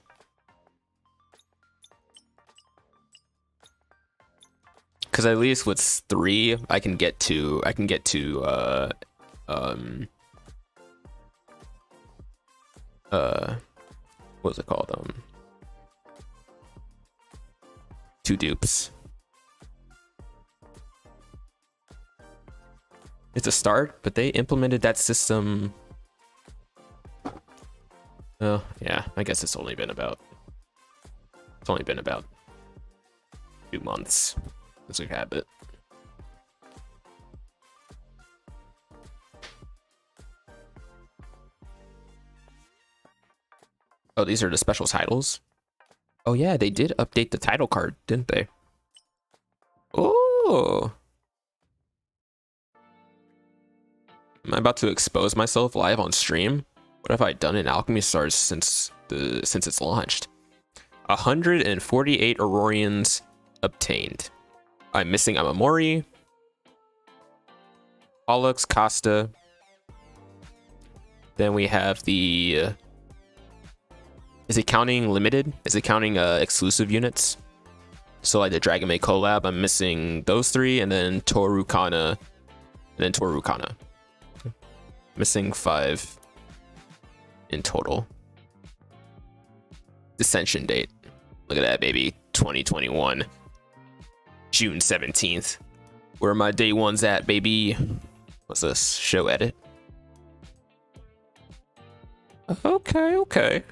Because at least with 3, I can get to what's it called? 2 dupes. It's a start, but they implemented that system. Oh yeah, I guess it's only been about 2 months since we've had it. Oh, these are the special titles. Oh yeah, they did update the title card, didn't they? Oh. Am I about to expose myself live on stream? What have I done in Alchemy Stars since it's launched? 148 Aurorians obtained. I'm missing Amamori, Pollux, Casta. Then we have the is it counting limited? Is it counting exclusive units? So like the Dragon Maid collab, I'm missing those 3, and then Torukana, Missing 5 in total. Dissension date. Look at that, baby. 2021. June 17th. Where are my day ones at, baby? What's this? Show edit. Okay.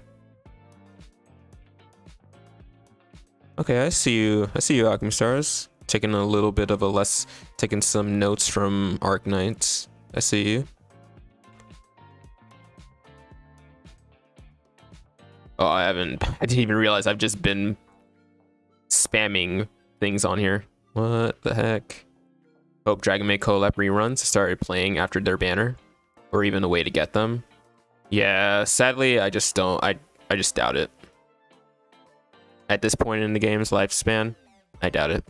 Okay, I see you, Alchemy Stars. Taking a little bit of taking some notes from Arc Knights. I see you. Oh, I didn't even realize I've just been spamming things on here. What the heck? Hope Dragon Maid collab reruns started playing after their banner, or even a way to get them. Yeah, sadly, I just doubt it. At this point in the game's lifespan, I doubt it.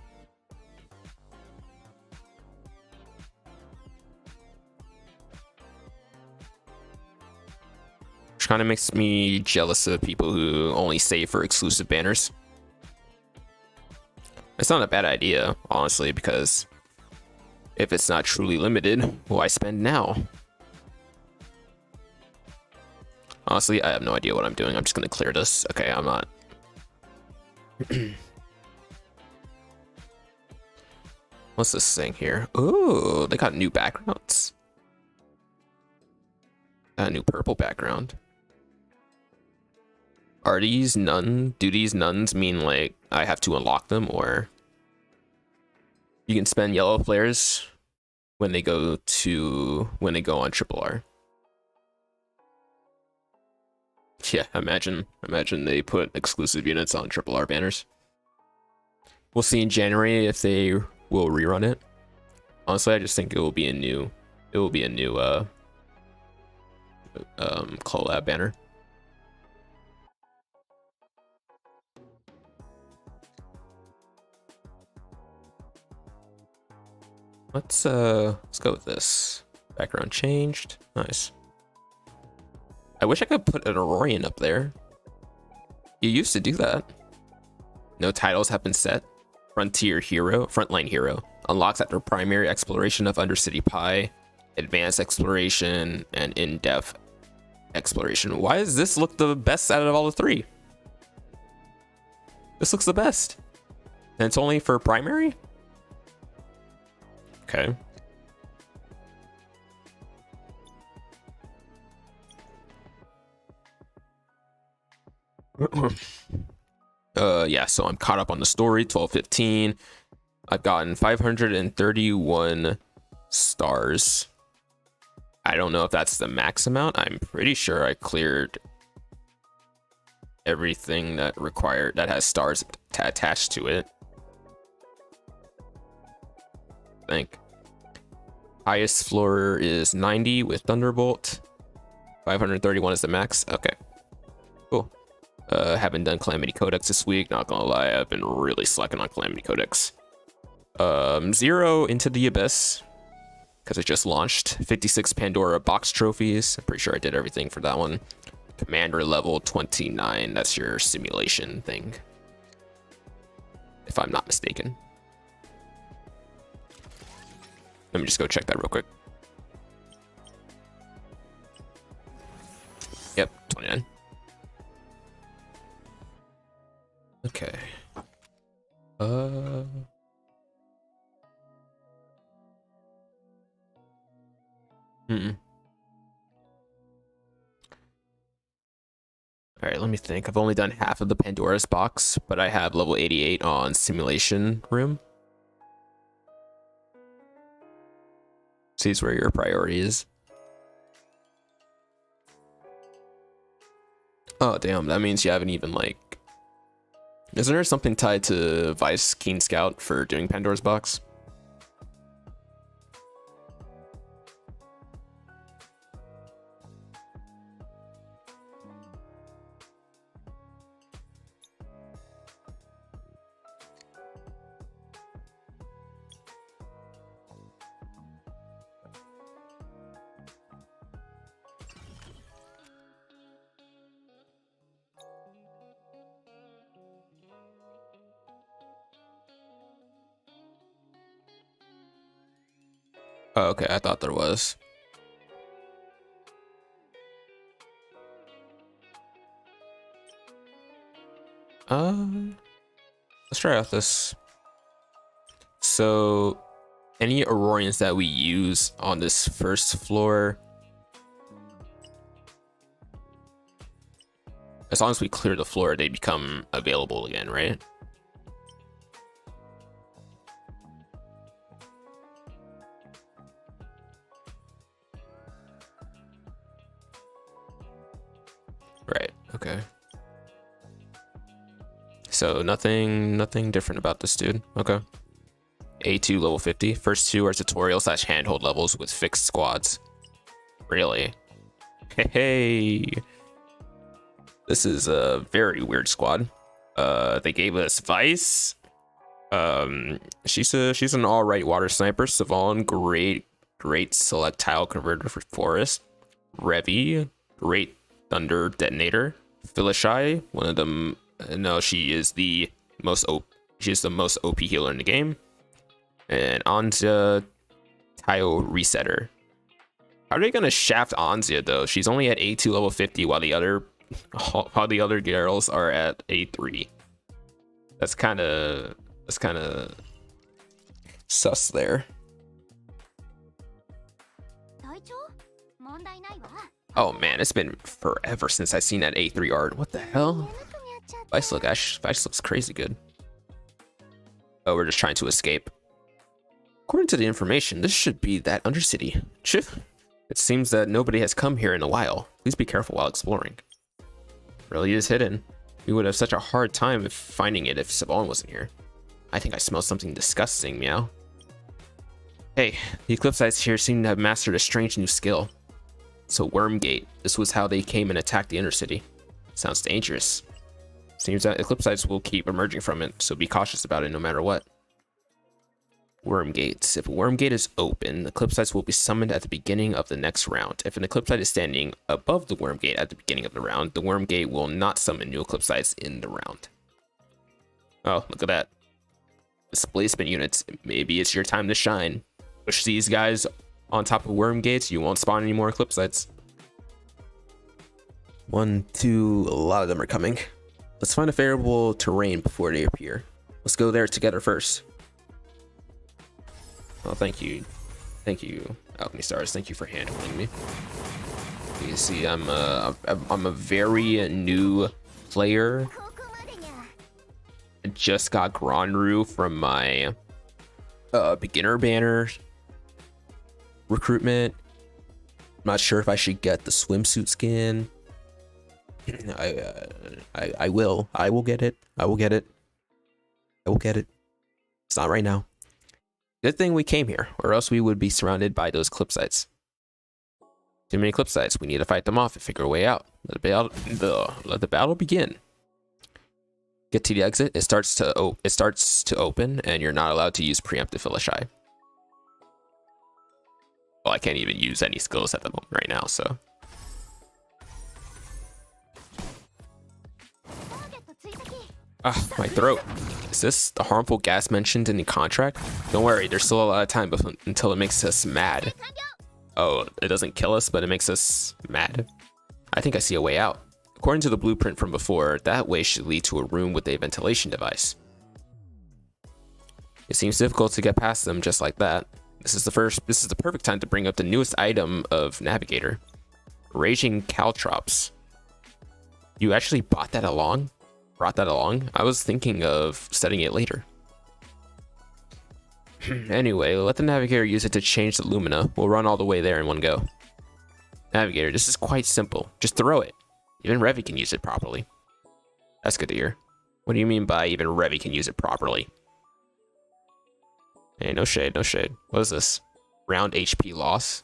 Which kind of makes me jealous of people who only save for exclusive banners. It's not a bad idea, honestly, because if it's not truly limited, why spend now? Honestly, I have no idea what I'm doing. I'm just gonna clear this. Okay, I'm not. What's this thing here? Ooh, they got new backgrounds. A new purple background. Are these none? Do these nuns mean like I have to unlock them, or you can spend yellow flares when they go on triple R? Yeah, imagine they put exclusive units on triple R banners. We'll see in January if they will rerun it. Honestly, I just think it will be a new collab banner. Let's go with this. Background changed. Nice. I wish I could put an Aurorian up there. You used to do that. No titles have been set. Frontline hero. Unlocks after primary exploration of Undercity Pie, advanced exploration, and in-depth exploration. Why does this look the best out of all the 3? This looks the best. And it's only for primary? Okay. Yeah, so I'm caught up on the story. 12:15. I've gotten 531 stars. I don't know if that's the max amount. I'm pretty sure I cleared everything that has stars attached to it. I think. Highest floor is 90 with Thunderbolt. 531 is the max. Okay, cool. Haven't done Calamity Codex this week. Not gonna lie, I've been really slacking on Calamity Codex. 0 Into the Abyss, because it just launched. 56 Pandora box trophies. I'm pretty sure I did everything for that one. Commander level 29. That's your simulation thing, if I'm not mistaken. Let me just go check that real quick. Yep, 29. Okay. All right, let me think. I've only done half of the Pandora's box, but I have level 88 on simulation room. Sees where your priority is. Oh, damn. That means you haven't even, like... Isn't there something tied to Vice Keen Scout for doing Pandora's box? Oh, okay, I thought there was. Let's try out this. So, any Aurorians that we use on this first floor, as long as we clear the floor, they become available again, right? Right, okay. So nothing different about this dude. Okay. A2 level 50. First two are tutorial / handhold levels with fixed squads. Really? Hey. This is a very weird squad. They gave us Vice. She's an alright water sniper. Savon, great selectile converter for forest. Revi, great thunder detonator. Phylishai, one of them. No, she is the most OP healer in the game. And Anzia, Taio resetter. How are they gonna shaft Anzia though? She's only at A2 level 50 while the other girls are at A3. That's kind of sus there. Oh man, it's been forever since I've seen that A3 art. What the hell? Vice looks crazy good. Oh, we're just trying to escape. According to the information, this should be that Undercity. It seems that nobody has come here in a while. Please be careful while exploring. Really is hidden. We would have such a hard time finding it if Savon wasn't here. I think I smell something disgusting, meow. Hey, the Eclipsites here seem to have mastered a strange new skill. So Wormgate. This was how they came and attacked the Undercity. Sounds dangerous. Seems that Eclipsites will keep emerging from it, so be cautious about it no matter what. Wormgates. If a Wormgate is open, the Eclipsites will be summoned at the beginning of the next round. If an Eclipsite is standing above the Wormgate at the beginning of the round, the Wormgate will not summon new Eclipsites in the round. Oh, look at that. Displacement units. Maybe it's your time to shine. Push these guys on top of Wormgates, you won't spawn any more Eclipsites. 1, 2, a lot of them are coming. Let's find a favorable terrain before they appear. Let's go there together first. Oh, thank you, Alchemy Stars. Thank you for handling me. You see, I'm a very new player. I just got Granru from my beginner banner recruitment. I'm not sure if I should get the swimsuit skin. I will get it. It's not right now. Good thing we came here, or else we would be surrounded by those clip sites. Too many clip sites. We need to fight them off and figure a way out. Let the battle begin. Get to the exit. It starts to open, and you're not allowed to use preemptive Phyllishy. Well, I can't even use any skills at the moment right now, so. Ah, my throat. Is this the harmful gas mentioned in the contract? Don't worry, there's still a lot of time until it makes us mad. Oh, it doesn't kill us, but it makes us mad? I think I see a way out. According to the blueprint from before, that way should lead to a room with a ventilation device. It seems difficult to get past them just like that. This is the perfect time to bring up the newest item of Navigator. Raging Caltrops. You actually brought that along? I was thinking of setting it later. Anyway, let the Navigator use it to change the Lumina. We'll run all the way there in one go. Navigator, this is quite simple. Just throw it. Even Revy can use it properly. That's good to hear. What do you mean by even Revy can use it properly? Hey, no shade, no shade. What is this? Round HP loss.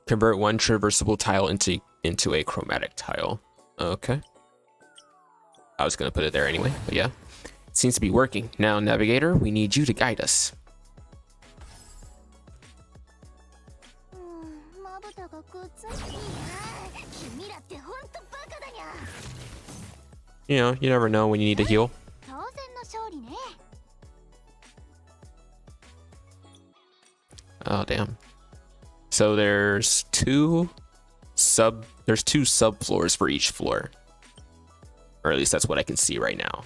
Convert one traversable tile into a chromatic tile. Okay. I was gonna put it there anyway, but yeah. It seems to be working. Now, Navigator, we need you to guide us. You know, you never know when you need to heal. Oh, damn. So there's two subfloors for each floor. Or at least that's what I can see right now.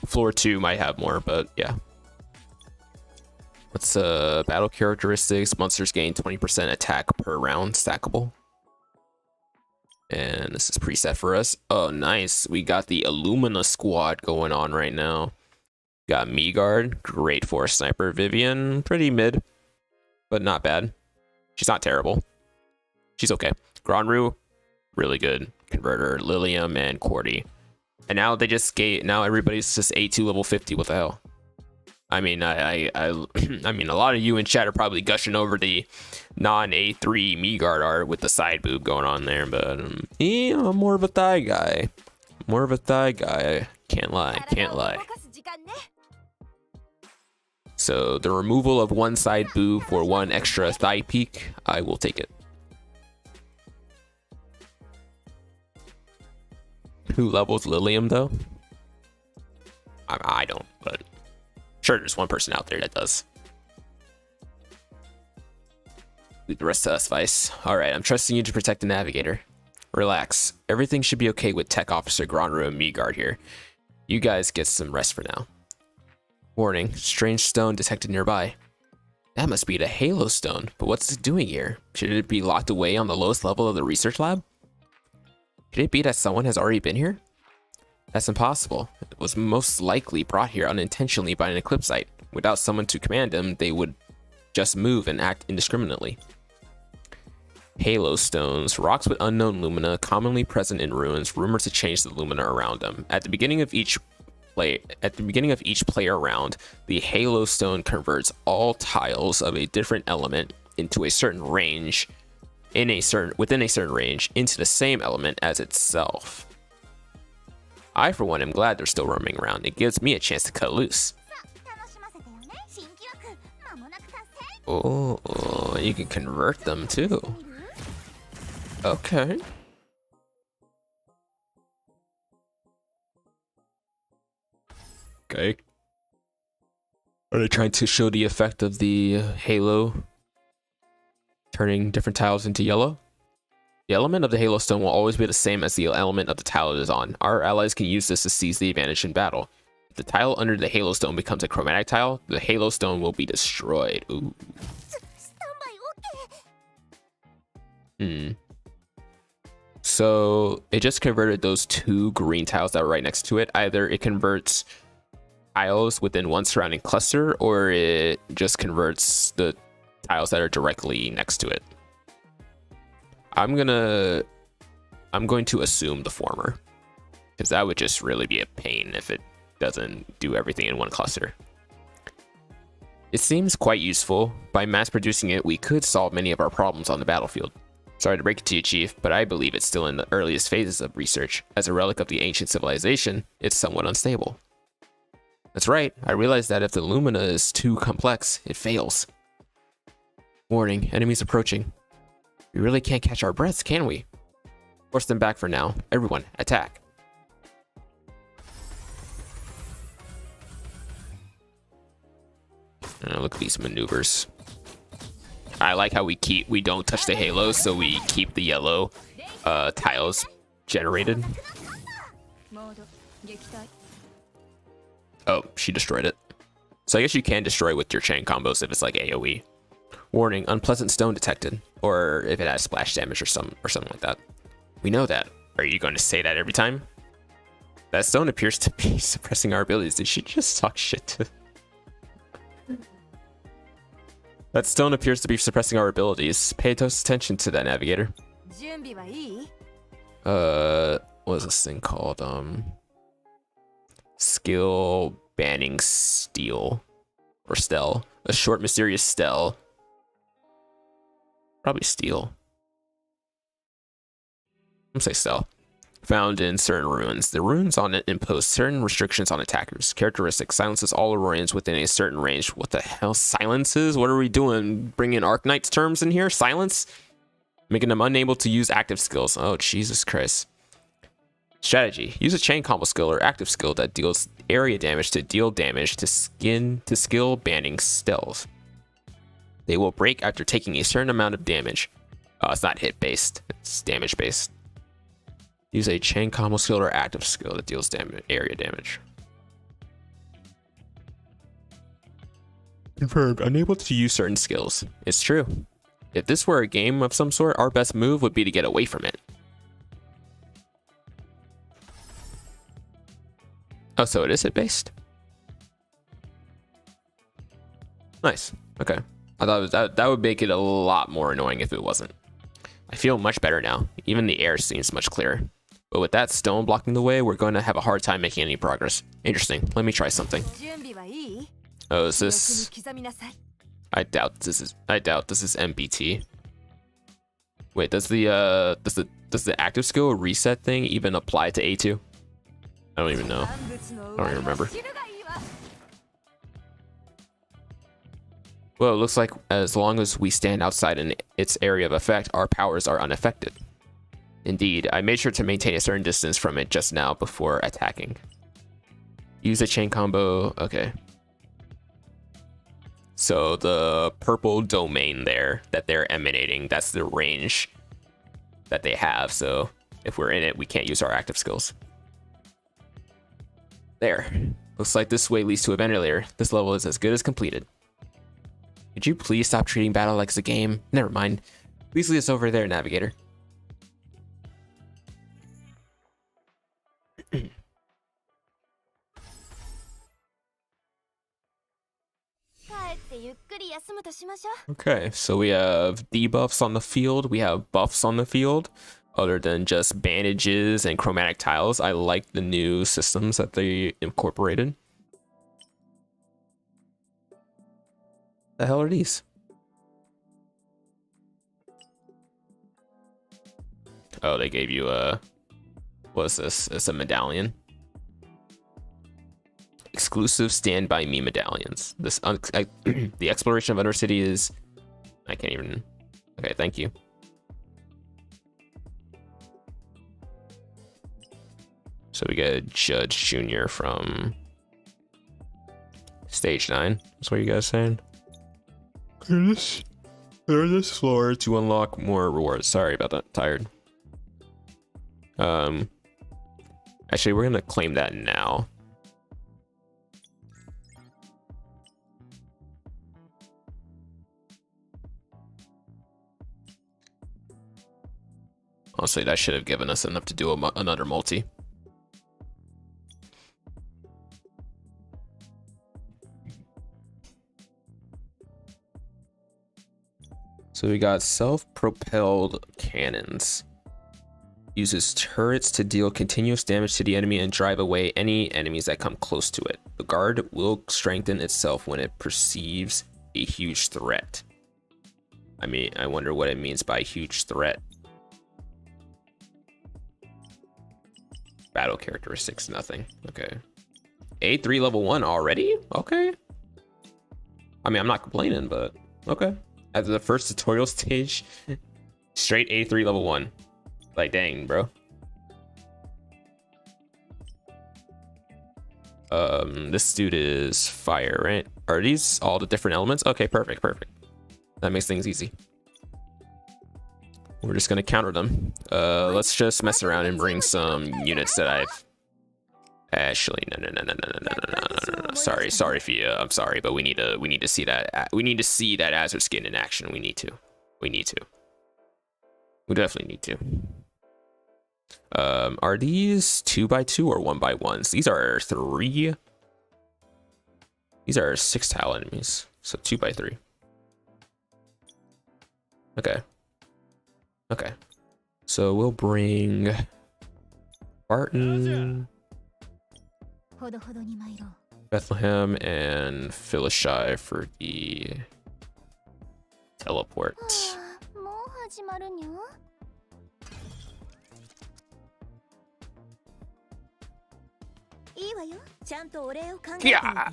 Floor 2 might have more, but yeah. What's battle characteristics? Monsters gain 20% attack per round, stackable. And this is preset for us. Oh, nice. We got the Illumina squad going on right now. Got Meguard, great force sniper. Vivian, pretty mid, but not bad. She's not terrible. She's okay. Granru, really good. Converter, Lilium, and Cordy. And now they just now everybody's just A2 level 50. What the hell? I mean, I mean, a lot of you in chat are probably gushing over the non-A3 Meguard art with the side boob going on there, but yeah, I'm more of a thigh guy. More of a thigh guy. Can't lie. Can't lie. So the removal of one side boob for one extra thigh peak, I will take it. Who levels Lilium though? I don't, but sure, there's one person out there that does. Leave the rest to us, Vice. Alright, I'm trusting you to protect the Navigator. Relax. Everything should be okay with Tech Officer Granru and Meguard here. You guys get some rest for now. Warning, strange stone detected nearby. That must be the Halo Stone, but what's it doing here? Should it be locked away on the lowest level of the research lab? Could it be that someone has already been here? That's impossible. It was most likely brought here unintentionally by an Eclipsite. Without someone to command them, they would just move and act indiscriminately. Halo stones, rocks with unknown lumina, commonly present in ruins, rumored to change the lumina around them. At the beginning of each player round, the Halo stone converts all tiles of a different element into a certain range. Within a certain range into the same element as itself. I for one am glad they're still roaming around. It gives me a chance to cut loose. Oh, you can convert them too. Okay. Okay. Are they trying to show the effect of the Halo turning different tiles into yellow? The element of the Halo Stone will always be the same as the element of the tile it is on. Our allies can use this to seize the advantage in battle. If the tile under the Halo Stone becomes a chromatic tile, the Halo Stone will be destroyed. Ooh. So it just converted those two green tiles that were right next to it. Either it converts tiles within one surrounding cluster, or it just converts the tiles that are directly next to it. I'm going to assume the former, because that would just really be a pain if it doesn't do everything in one cluster. It seems quite useful. By mass producing it, we could solve many of our problems on the battlefield. Sorry to break it to you, Chief, but I believe it's still in the earliest phases of research. As a relic of the ancient civilization, it's somewhat unstable. That's right, I realize that if the Lumina is too complex, it fails. Warning, enemies approaching. We really can't catch our breaths, can we? Force them back for now. Everyone, attack. Look at these maneuvers. I like how we don't touch the halos, so we keep the yellow tiles generated. Oh, she destroyed it. So I guess you can destroy with your chain combos if it's like AoE. Warning, unpleasant stone detected. Or if it has splash damage or something like that. We know that. Are you going to say that every time? That stone appears to be suppressing our abilities. Did she just talk shit to... That stone appears to be suppressing our abilities. Pay close attention to that, Navigator. What is this thing called? Skill banning steel. Or stell. A short mysterious stell. Probably steel. I'm gonna say stell. Found in certain ruins. The runes on it impose certain restrictions on attackers. Characteristic silences all Aurorians within a certain range. What the hell? Silences? What are we doing? Bringing Arknight's terms in here? Silence? Making them unable to use active skills. Oh, Jesus Christ. Strategy. Use a chain combo skill or active skill that deals area damage to deal damage to skill banning spells. They will break after taking a certain amount of damage. It's not hit based, it's damage based. Use a chain combo skill or active skill that deals area damage. Confirmed. Unable to use certain skills. It's true. If this were a game of some sort, our best move would be to get away from it. Oh, so it is hit based? Nice. Okay. I thought that would make it a lot more annoying if it wasn't. I feel much better now. Even the air seems much clearer. But with that stone blocking the way, we're going to have a hard time making any progress. Interesting. Let me try something. Oh, is this? I doubt this is MBT. Wait, does the active skill reset thing even apply to A2? I don't even know. I don't even remember. Well, it looks like as long as we stand outside in its area of effect, our powers are unaffected. Indeed, I made sure to maintain a certain distance from it just now before attacking. Use a chain combo. Okay. So the purple domain there that they're emanating, that's the range that they have. So if we're in it, we can't use our active skills. There. Looks like this way leads to a ventilator. This level is as good as completed. Could you please stop treating battle like it's a game? Never mind. Please lead us over there, Navigator. Okay, so we have debuffs on the field. We have buffs on the field. Other than just bandages and chromatic tiles, I like the new systems that they incorporated. The hell are these? Oh, they gave you a... What is this? It's a medallion. Exclusive Stand By Me medallions. This the exploration of Undercity is... I can't even... Okay, thank you. So we get Judge Jr. from Stage 9. That's what you guys saying? Clear this floor to unlock more rewards. Sorry about that. Tired. Actually, we're gonna claim that now. Honestly, that should have given us enough to do another multi. So we got self-propelled cannons. Uses turrets to deal continuous damage to the enemy and drive away any enemies that come close to it. The guard will strengthen itself when it perceives a huge threat. I mean, I wonder what it means by huge threat. Battle characteristics, nothing. Okay. A3 level 1 already? Okay. I mean, I'm not complaining, but okay. At the first tutorial stage, straight A3 level 1. Like, dang, bro. This dude is fire, right? Are these all the different elements? Okay, perfect, perfect. That makes things easy. We're just gonna counter them. Let's just mess around and bring some units that I've... Actually, no. Sorry, Fia. I'm sorry, but we need to see that. We need to see that Azure skin in action. We need to. We definitely need to. Are these 2x2 or 1x1s? These are 3. These are 6 tile enemies, so 2x3. Okay. So we'll bring Barton, Bethlehem, and Philishai for the teleport. Yeah.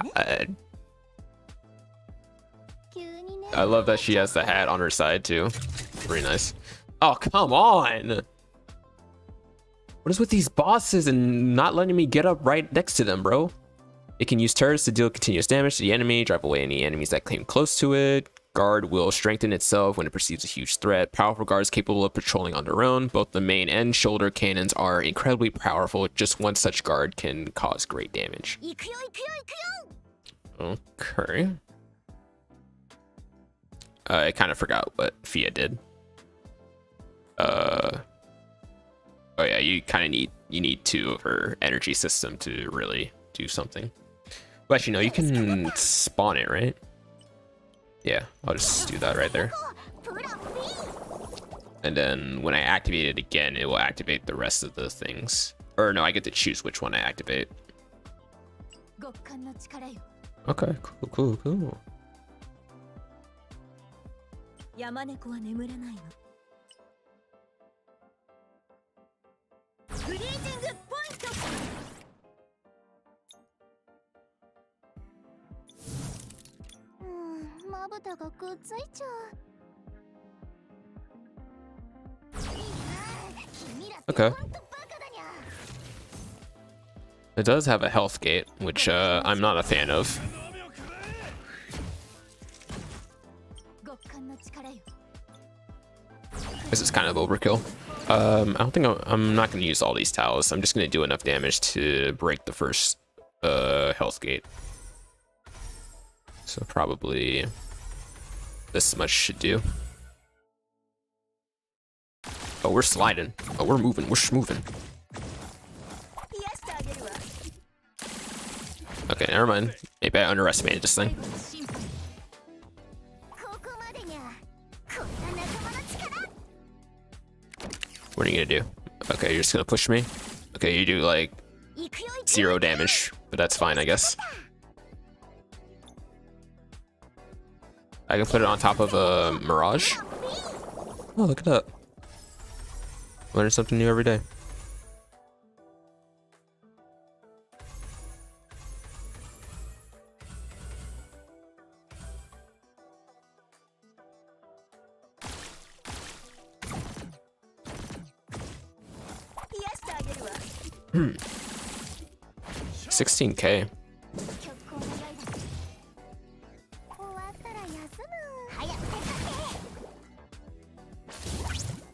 I love that she has the hat on her side too. Very nice. Oh, come on. What is with these bosses and not letting me get up right next to them, bro? It can use turrets to deal continuous damage to the enemy, drive away any enemies that came close to it. Guard will strengthen itself when it perceives a huge threat. Powerful guards capable of patrolling on their own. Both the main and shoulder cannons are incredibly powerful. Just one such guard can cause great damage. Okay. I kind of forgot what Fia did. Oh yeah, you kind of need 2 of her energy system to really do something. Well, actually, no, you can spawn it, right? Yeah, I'll just do that right there. And then when I activate it again, it will activate the rest of the things. Or no, I get to choose which one I activate. Okay, cool. Okay. It does have a health gate, which I'm not a fan of. This is kind of overkill. I don't think I'm not going to use all these tiles. I'm just going to do enough damage to break the first health gate. So probably this much should do. Oh, we're sliding. Oh, we're moving. We're moving. Okay, never mind. Maybe I underestimated this thing. What are you gonna do? Okay, you're just gonna push me? Okay, you do like 0 damage, but that's fine, I guess. I can put it on top of a Mirage. Oh, look at that. Learn something new every day. Hmm. 16K.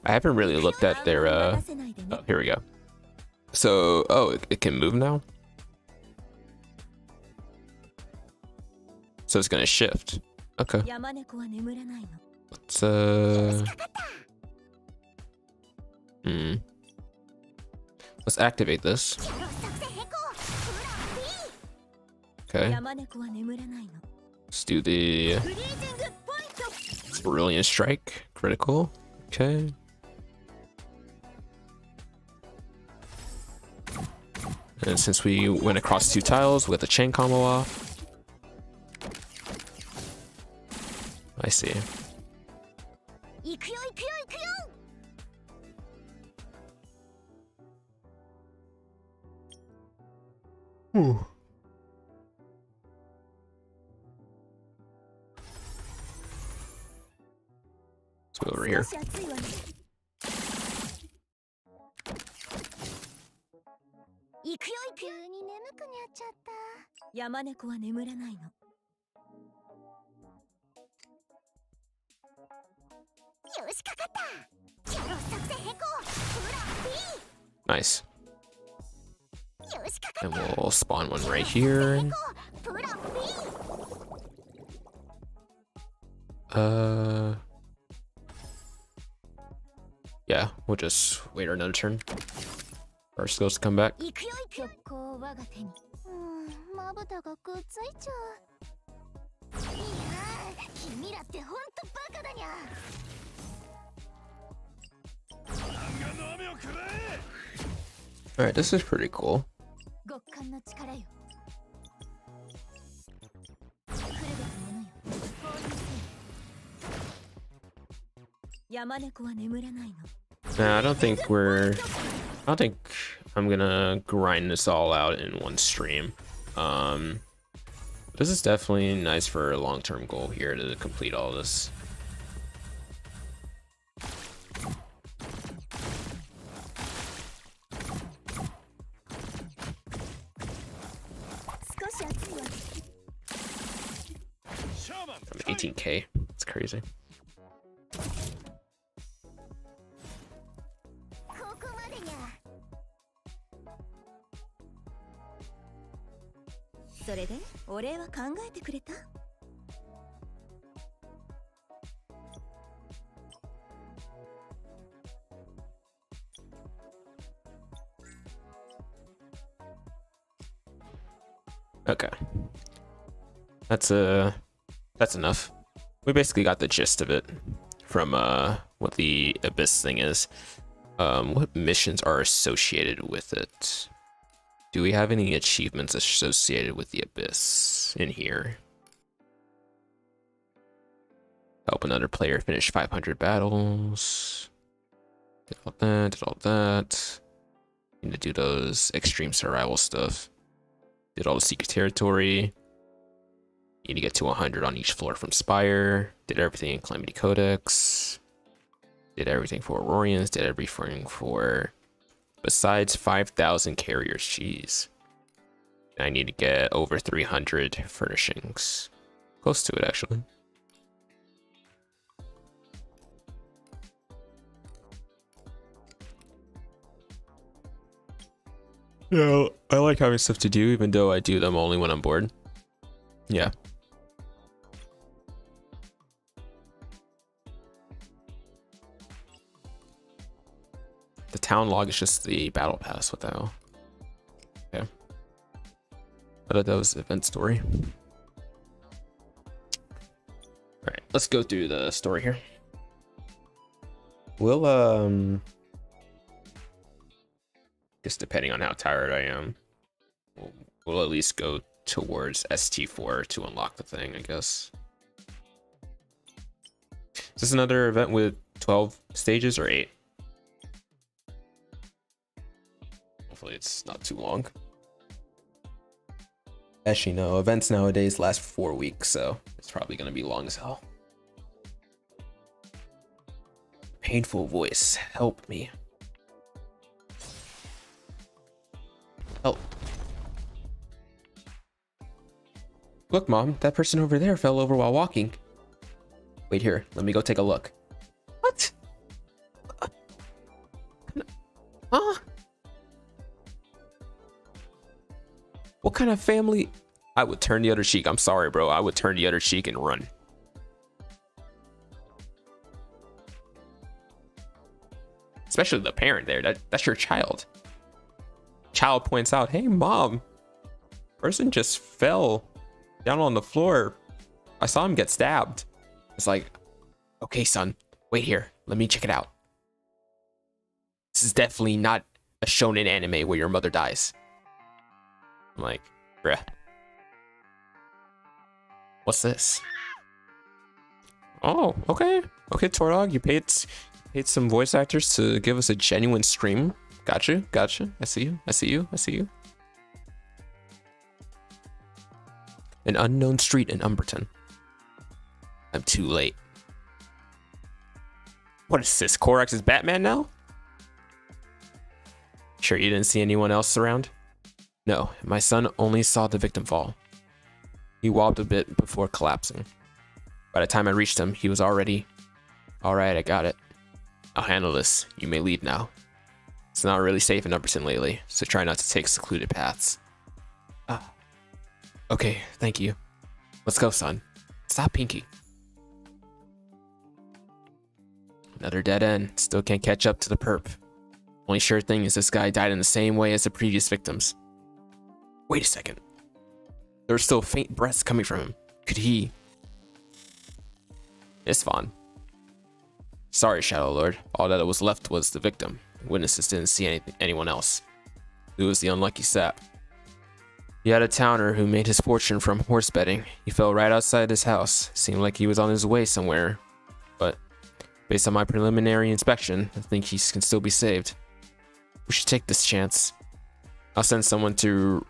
I haven't really looked at their oh, here we go. So, oh, it can move now? So it's gonna shift. Okay. Let's let's activate this. Okay. Let's do the Brilliant Strike. Critical. Okay. And since we went across 2 tiles with a chain combo off. I see. Ooh. Let's go over here. Nice. And we'll spawn one right here. Yeah, we'll just wait another turn. Our skills to come back. Alright, this is pretty cool. Nah, I don't think I'm gonna grind this all out in one stream. This is definitely nice for a long-term goal here to complete all this. I'm 18k. That's crazy. Okay. That's enough. We basically got the gist of it from what the Abyss thing is. What missions are associated with it? Do we have any achievements associated with the Abyss in here? Help another player finish 500 battles. Did all that, did all that. Need to do those extreme survival stuff. Did all the secret territory. Need to get to 100 on each floor from Spire. Did everything in Calamity Codex. Did everything for Aurorians. Did everything for... Besides 5,000 carriers. Jeez. I need to get over 300 furnishings. Close to it, actually. Yeah, I like having stuff to do, even though I do them only when I'm bored. Yeah. The town log is just the battle pass. What the hell? Okay. I thought that was the event story. Alright, let's go through the story here. We'll, just depending on how tired I am, we'll at least go towards ST4 to unlock the thing, I guess. Is this another event with 12 stages or 8? Hopefully it's not too long. Actually, no. Events nowadays last 4 weeks, so it's probably going to be long as hell. Painful voice, help me. Help. Look, Mom, that person over there fell over while walking. Wait here, let me go take a look. What? Huh? What kind of family? I would turn the other cheek. I'm sorry, bro. I would turn the other cheek and run. Especially the parent there. That's your child. Child points out, hey, Mom, person just fell down on the floor. I saw him get stabbed. It's like, okay, son, wait here. Let me check it out. This is definitely not a shonen anime where your mother dies. I'm like, bruh. What's this? Oh, okay. Okay, Tordog, you paid some voice actors to give us a genuine stream. Gotcha. I see you. An unknown street in Umberton. I'm too late. What is this? Korax is Batman now? Sure you didn't see anyone else around? No, my son only saw the victim fall. He wobbled a bit before collapsing. By the time I reached him, he was already... Alright, I got it. I'll handle this. You may leave now. It's not really safe in Umberton lately, so try not to take secluded paths. Okay, thank you. Let's go, son. Stop, Pinky. Another dead end. Still can't catch up to the perp. Only sure thing is this guy died in the same way as the previous victims. Wait a second. There were still faint breaths coming from him. Could he... Isfan. Sorry, Shadow Lord. All that was left was the victim. Witnesses didn't see anyone else. It was the unlucky sap. He had a towner who made his fortune from horse betting. He fell right outside his house. Seemed like he was on his way somewhere. But based on my preliminary inspection, I think he can still be saved. We should take this chance. I'll send someone to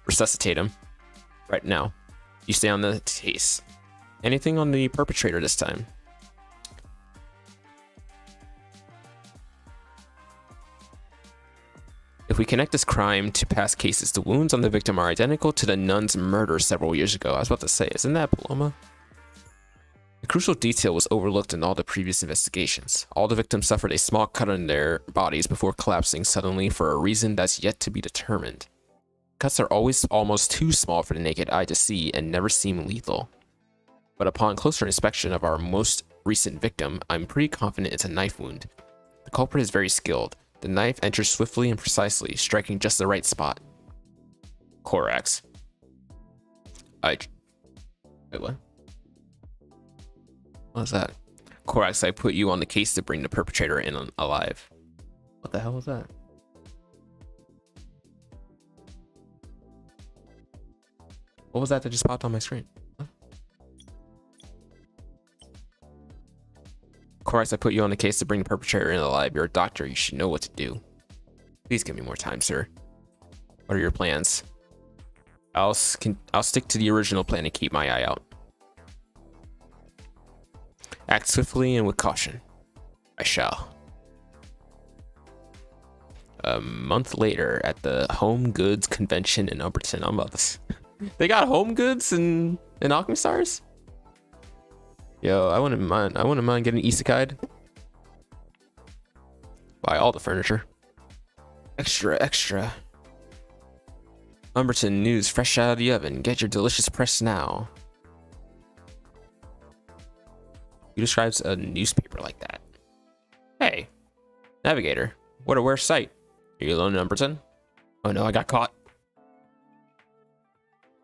resuscitate him right now. You stay on the case. Anything on the perpetrator this time? If we connect this crime to past cases, the wounds on the victim are identical to the nun's murder several years ago. I was about to say, isn't that Paloma? A crucial detail was overlooked in all the previous investigations. All the victims suffered a small cut on their bodies before collapsing suddenly for a reason that's yet to be determined. Cuts are always almost too small for the naked eye to see and never seem lethal. But upon closer inspection of our most recent victim, I'm pretty confident it's a knife wound. The culprit is very skilled. The knife enters swiftly and precisely, striking just the right spot. Korax. Wait, what? What was that? Korax, I put you on the case to bring the perpetrator in alive. What the hell was that? What was that just popped on my screen? What? Korax, I put you on the case to bring the perpetrator in alive. You're a doctor. You should know what to do. Please give me more time, sir. What are your plans? I'll stick to the original plan and keep my eye out. Act swiftly and with caution. I shall. A month later, at the Home Goods Convention in Umberton. I'm about this. They got home goods in Alchemy Stars? Yo, I wouldn't mind getting isekai'd. Buy all the furniture. Extra. Umberton news fresh out of the oven. Get your delicious press now. Who describes a newspaper like that? Hey, Navigator. What a worse sight. Are you alone in Umberton? Oh no, I got caught.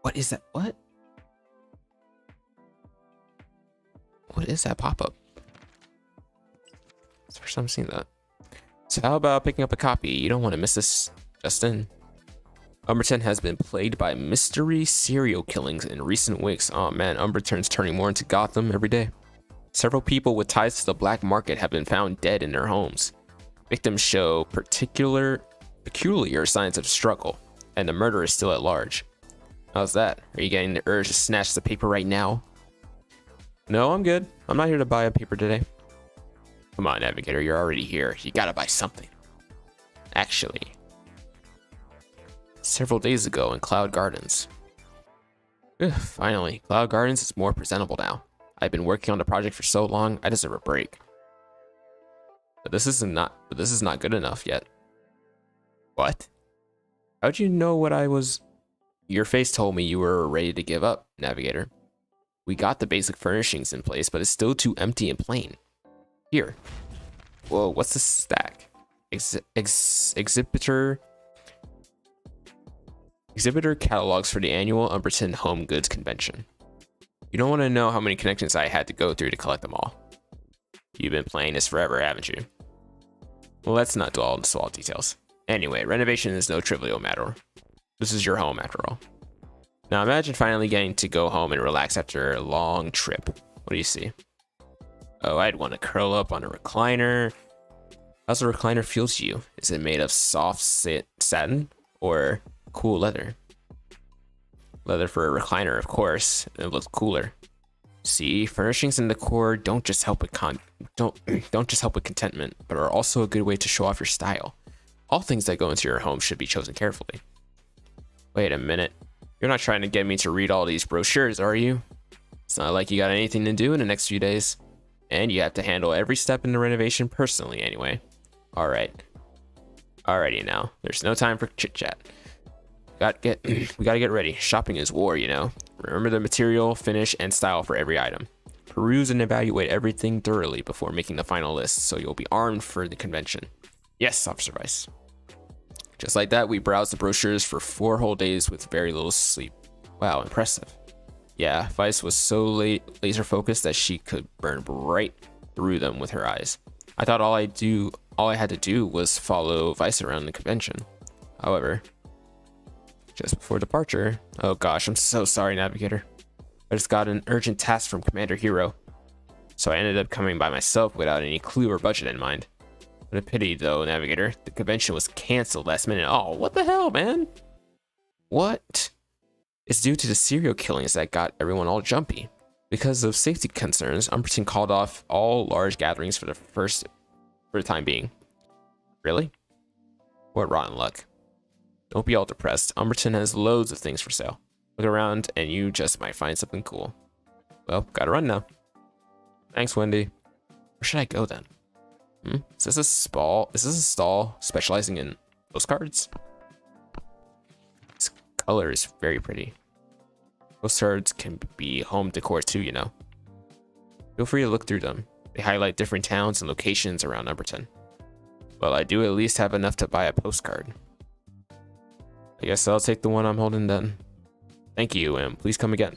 What is that? What? What is that pop-up? It's the first time I've seen that. So how about picking up a copy? You don't want to miss this, Justin. Umberton has been plagued by mystery serial killings in recent weeks. Oh man, Umberton's turning more into Gotham every day. Several people with ties to the black market have been found dead in their homes. Victims show peculiar signs of struggle, and the murder is still at large. How's that? Are you getting the urge to snatch the paper right now? No, I'm good. I'm not here to buy a paper today. Come on, Navigator, you're already here. You gotta buy something. Actually, several days ago in Cloud Gardens. Finally, Cloud Gardens is more presentable now. I've been working on the project for so long, I deserve a break. But this is not good enough yet. What? How'd you know what I was? Your face told me you were ready to give up, Navigator. We got the basic furnishings in place, but it's still too empty and plain. Here. Whoa, what's this stack? Exhibitor catalogs for the annual Umberton Home Goods Convention. You don't want to know how many connections I had to go through to collect them all. You've been playing this forever, haven't you? Well, let's not dwell on the small details. Anyway, renovation is no trivial matter. This is your home after all. Now imagine finally getting to go home and relax after a long trip. What do you see? Oh, I'd want to curl up on a recliner. How's the recliner feel to you? Is it made of soft satin or cool leather? Leather for a recliner, of course. It looks cooler. See, furnishings and decor don't just help with don't just help with contentment, but are also a good way to show off your style. All things that go into your home should be chosen carefully. Wait a minute. You're not trying to get me to read all these brochures, are you? It's not like you got anything to do in the next few days. And you have to handle every step in the renovation personally anyway. Alright. Alrighty now. There's no time for chit-chat. We gotta get ready. Shopping is war, you know. Remember the material, finish, and style for every item. Peruse and evaluate everything thoroughly before making the final list, so you'll be armed for the convention. Yes, Officer Vice. Just like that, we browsed the brochures for 4 whole days with very little sleep. Wow, impressive. Yeah, Vice was so laser focused that she could burn right through them with her eyes. I thought all I had to do was follow Vice around the convention. However, just before departure, oh gosh, I'm so sorry, Navigator. I just got an urgent task from Commander Hero, so I ended up coming by myself without any clue or budget in mind. What a pity though, Navigator. The convention was canceled last minute. Oh, what the hell, man? What? It's due to the serial killings that got everyone all jumpy. Because of safety concerns, Umberton called off all large gatherings for the time being. Really? What rotten luck. Don't be all depressed. Umberton has loads of things for sale. Look around and you just might find something cool. Well, gotta run now. Thanks, Wendy. Where should I go then? Is this a stall specializing in postcards? This color is very pretty. Postcards can be home decor too, you know. Feel free to look through them. They highlight different towns and locations around Umberton. Well, I do at least have enough to buy a postcard. I guess I'll take the one I'm holding then. Thank you, and please come again.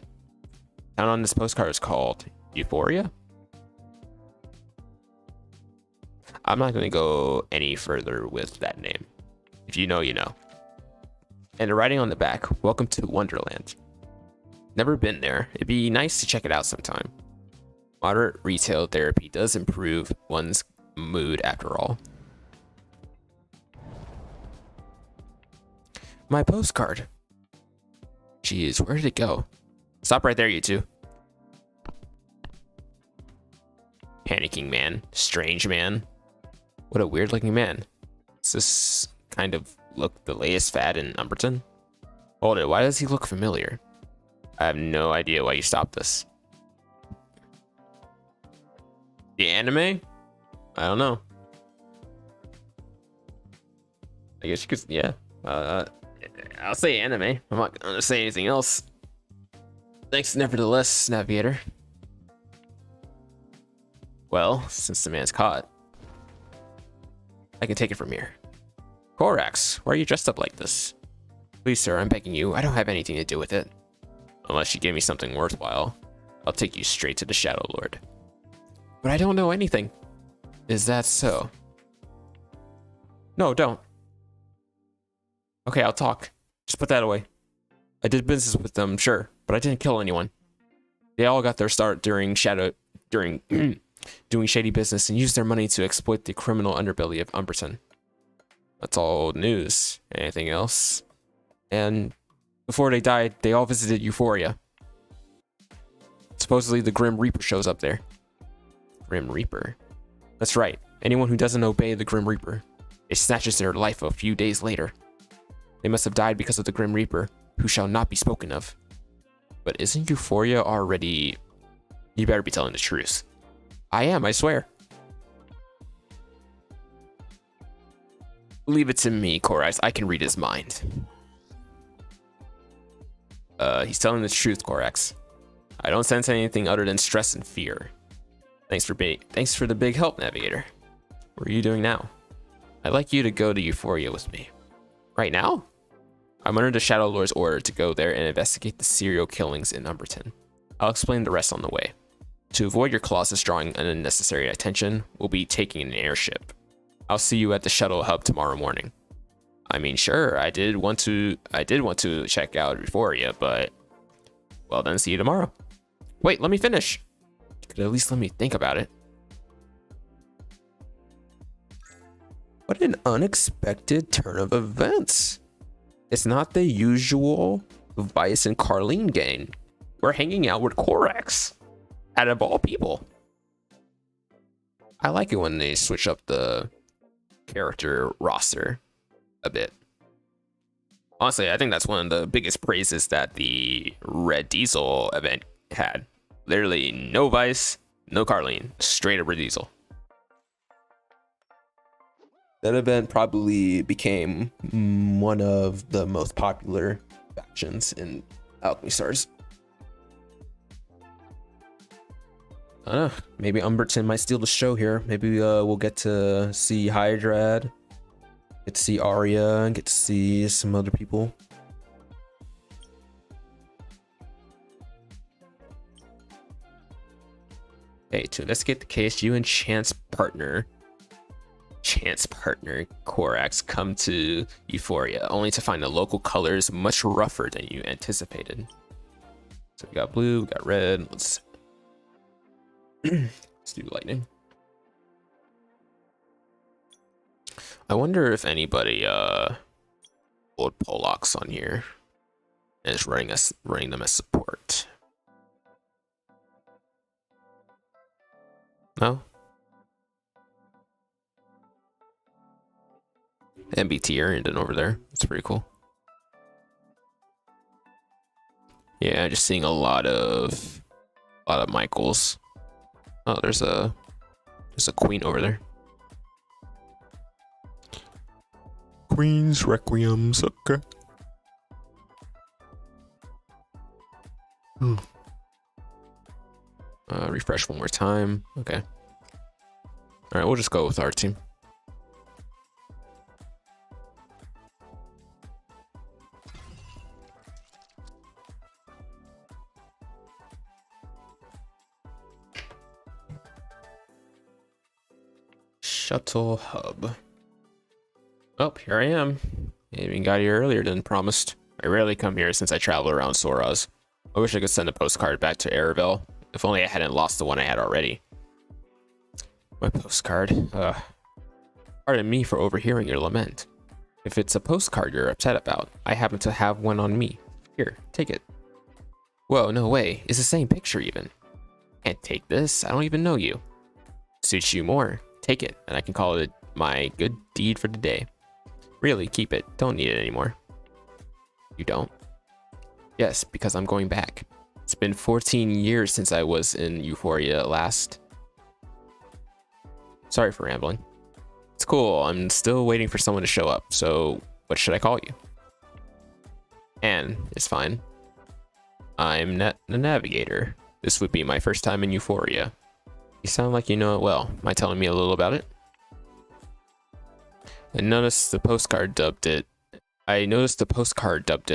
The town on this postcard is called Euphoria? I'm not going to go any further with that name. If you know, you know. And the writing on the back, welcome to Wonderland. Never been there. It'd be nice to check it out sometime. Moderate retail therapy does improve one's mood after all. My postcard. Jeez, where did it go? Stop right there, you two. Panicking man. Strange man. What a weird looking man. Does this kind of look the latest fad in Umberton? Hold it, why does he look familiar? I have no idea why you stopped this. The anime? I don't know. I guess you could, yeah. I'll say anime. I'm not gonna say anything else. Thanks nevertheless, Navigator. Well, since the man's caught, I can take it from here. Korax, why are you dressed up like this? Please, sir, I'm begging you. I don't have anything to do with it. Unless you give me something worthwhile, I'll take you straight to the Shadow Lord. But I don't know anything. Is that so? No, don't. Okay, I'll talk. Just put that away. I did business with them, sure, but I didn't kill anyone. They all got their start during doing shady business and used their money to exploit the criminal underbelly of Umberton. That's all old news. Anything else? And before they died, they all visited Euphoria. Supposedly the Grim Reaper shows up there. Grim Reaper? That's right. Anyone who doesn't obey the Grim Reaper, it snatches their life a few days later. They must have died because of the Grim Reaper, who shall not be spoken of. But isn't Euphoria already... You better be telling the truth. I am, I swear. Leave it to me, Korax. I can read his mind. He's telling the truth, Korax. I don't sense anything other than stress and fear. Thanks for the big help, Navigator. What are you doing now? I'd like you to go to Euphoria with me. Right now? I'm under the Shadow Lord's order to go there and investigate the serial killings in Umberton. I'll explain the rest on the way. To avoid your Colossus drawing unnecessary attention, we'll be taking an airship. I'll see you at the shuttle hub tomorrow morning. I mean, sure, I did want to check out Euphoria, but well, then see you tomorrow. Wait, let me finish. You could at least let me think about it. What an unexpected turn of events. It's not the usual Vice and Carlene gang. We're hanging out with Korax. Out of all people. I like it when they switch up the character roster a bit. Honestly, I think that's one of the biggest praises that the Red Diesel event had. Literally no Vice, no Carlene, straight up Red Diesel. That event probably became one of the most popular factions in Alchemy Stars. I don't know, maybe Umberton might steal the show here. Maybe we'll get to see Hydrad, get to see Arya, and get to see some other people. Okay, to investigate the case, you and Chance partner Korax come to Euphoria, only to find the local colors much rougher than you anticipated. So we got blue, we got red. Let's do lightning. I wonder if anybody pulled Pollux on here and is running them as support. No. MBT Arrington over there. That's pretty cool. Yeah, just seeing a lot of Michaels. Oh, there's a queen over there. Queen's Requiems, okay. Refresh one more time. Okay. All right, we'll just go with our team. Shuttle hub. Oh, here I am. I even got here earlier than promised. I rarely come here since I travel around Soraz. I wish I could send a postcard back to Aravel. If only I hadn't lost the one I had already. My postcard. Pardon me for overhearing your lament. If it's a postcard you're upset about, I happen to have one on me. Here, take it. Whoa, no way. It's the same picture even. Can't take this. I don't even know you. Suits you more. Take it, and I can call it my good deed for the day. Really, keep it. Don't need it anymore. You don't? Yes, because I'm going back. It's been 14 years since I was in Euphoria last. Sorry for rambling. It's cool. I'm still waiting for someone to show up, so what should I call you? Anne is fine. I'm the navigator. This would be my first time in Euphoria. You sound like you know it well. Mind telling me a little about it? I noticed the postcard dubbed it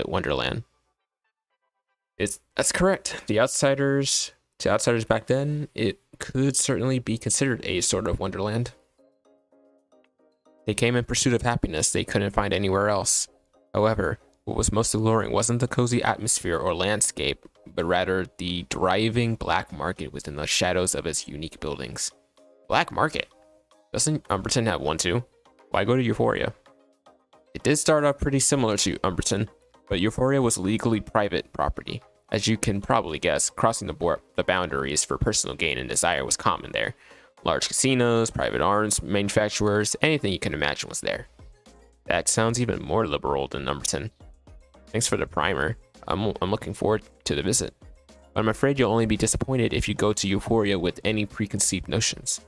Wonderland. That's correct. To outsiders back then, it could certainly be considered a sort of Wonderland. They came in pursuit of happiness they couldn't find anywhere else. However, what was most alluring wasn't the cozy atmosphere or landscape, but rather the thriving black market within the shadows of its unique buildings. Black market? Doesn't Umberton have one too? Why go to Euphoria? It did start off pretty similar to Umberton, but Euphoria was legally private property. As you can probably guess, crossing the boundaries for personal gain and desire was common there. Large casinos, private arms manufacturers, anything you can imagine was there. That sounds even more liberal than Umberton. Thanks for the primer. I'm looking forward to the visit. But I'm afraid you'll only be disappointed if you go to Euphoria with any preconceived notions.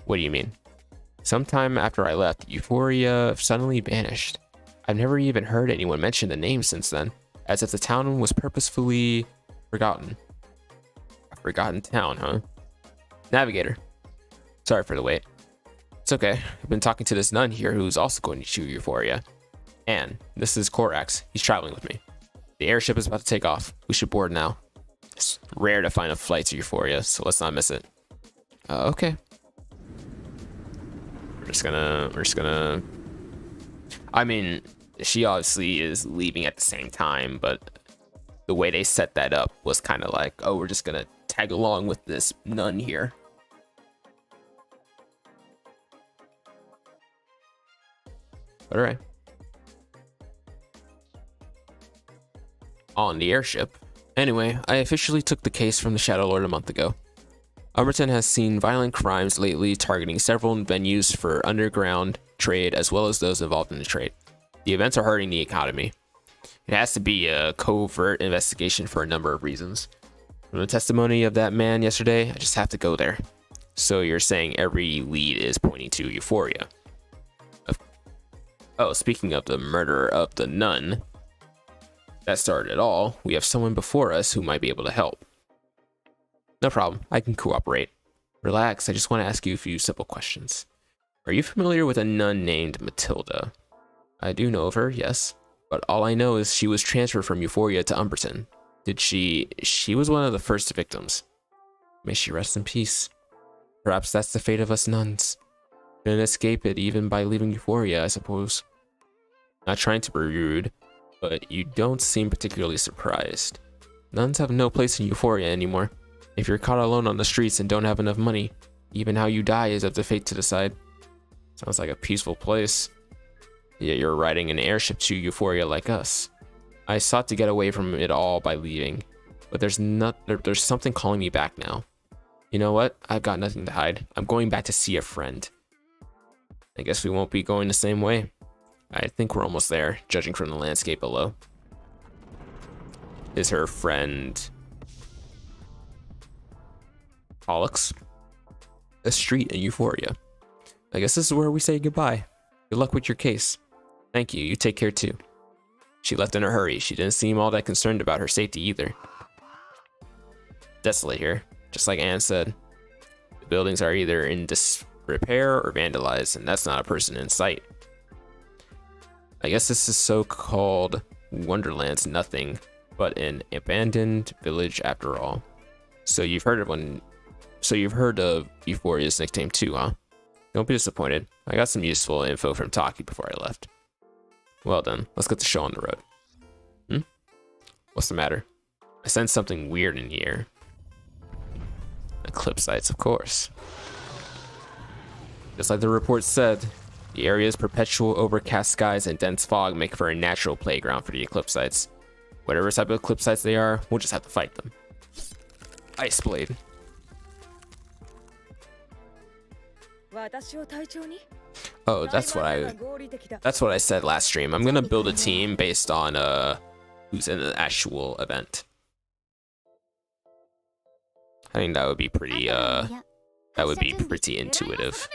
What do you mean? Sometime after I left, Euphoria suddenly vanished. I've never even heard anyone mention the name since then, as if the town was purposefully forgotten. A forgotten town, huh? Navigator. Sorry for the wait. It's okay. I've been talking to this nun here who's also going to Euphoria. And this is Korax. He's traveling with me. The airship is about to take off. We should board now. It's rare to find a flight to Euphoria, so let's not miss it. Okay. We're just gonna. I mean, she obviously is leaving at the same time, but the way they set that up was kind of like, oh, we're just gonna tag along with this nun here. But all right. On the airship. Anyway, I officially took the case from the Shadow Lord a month ago. Umberton has seen violent crimes lately targeting several venues for underground trade as well as those involved in the trade. The events are hurting the economy. It has to be a covert investigation for a number of reasons. From the testimony of that man yesterday, I just have to go there. So you're saying every lead is pointing to Euphoria. Oh, speaking of the murder of the nun that started it all, we have someone before us who might be able to help. No problem, I can cooperate. Relax, I just want to ask you a few simple questions. Are you familiar with a nun named Matilda? I do know of her, yes. But all I know is she was transferred from Euphoria to Umberton. She was one of the first victims. May she rest in peace. Perhaps that's the fate of us nuns. Couldn't escape it even by leaving Euphoria, I suppose. Not trying to be rude, but you don't seem particularly surprised. Nuns have no place in Euphoria anymore. If you're caught alone on the streets and don't have enough money, even how you die is up to fate to decide. Sounds like a peaceful place. Yet you're riding an airship to Euphoria like us. I sought to get away from it all by leaving, but there's something calling me back now. You know what? I've got nothing to hide. I'm going back to see a friend. I guess we won't be going the same way. I think we're almost there, judging from the landscape below. Is her friend Pollux? A street in Euphoria. I guess this is where we say goodbye. Good luck with your case. Thank you, you take care too. She left in a hurry. She didn't seem all that concerned about her safety either. Desolate here, just like Anne said. The buildings are either in disrepair or vandalized, and that's not a person in sight. I guess this is so-called Wonderland's nothing but an abandoned village after all. So you've heard of Euphoria's nickname too, huh? Don't be disappointed. I got some useful info from Taki before I left. Well then, let's get the show on the road. What's the matter? I sense something weird in the air. Eclipse sites, of course. Just like the report said, the area's perpetual overcast skies and dense fog make for a natural playground for the eclipse sites. Whatever type of eclipse sites they are, we'll just have to fight them. Ice Blade. Oh, that's what I said last stream. I'm gonna build a team based on who's in the actual event. I think that would be pretty intuitive.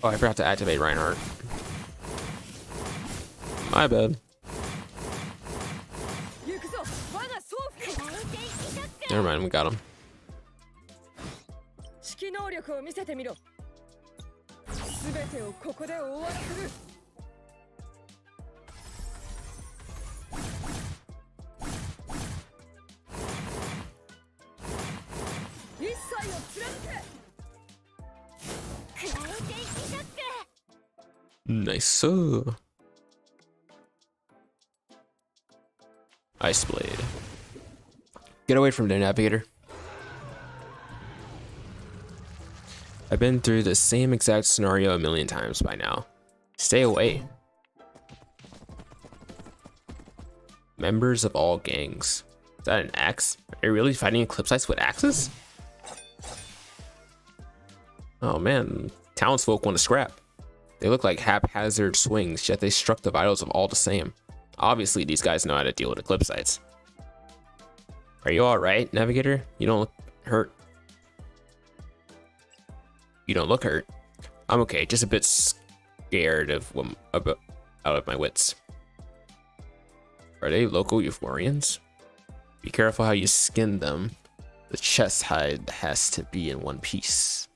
Oh, I forgot to activate Reinhardt. My bad. Never mind, we got him. Nice. Ice Blade. Get away from the navigator. I've been through the same exact scenario a million times by now. Stay away. Members of all gangs. Is that an axe? Are you really fighting eclipse sites with axes? Oh man, townsfolk want to scrap. They look like haphazard swings, yet they struck the vitals of all the same. Obviously, these guys know how to deal with eclipse sites. Are you alright, Navigator? You don't look hurt. You don't look hurt. I'm okay, just a bit scared out of my wits. Are they local Euphorians? Be careful how you skin them. The chest hide has to be in one piece.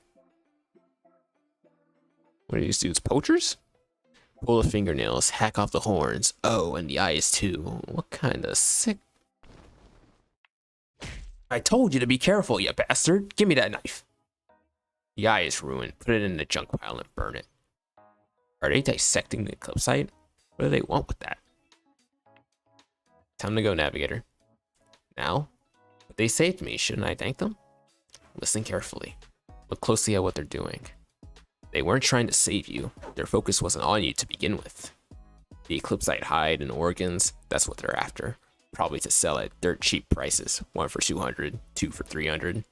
What are these dudes? Poachers? Pull the fingernails, hack off the horns. Oh, and the eyes too. What kind of sick... I told you to be careful, you bastard. Give me that knife. The eye is ruined. Put it in the junk pile and burn it. Are they dissecting the club site? What do they want with that? Time to go, Navigator. Now? But they saved me. Shouldn't I thank them? Listen carefully. Look closely at what they're doing. They weren't trying to save you. Their focus wasn't on you to begin with. The Eclipsite hide and organs, that's what they're after. Probably to sell at dirt cheap prices. 1 for 200, 2 for 300.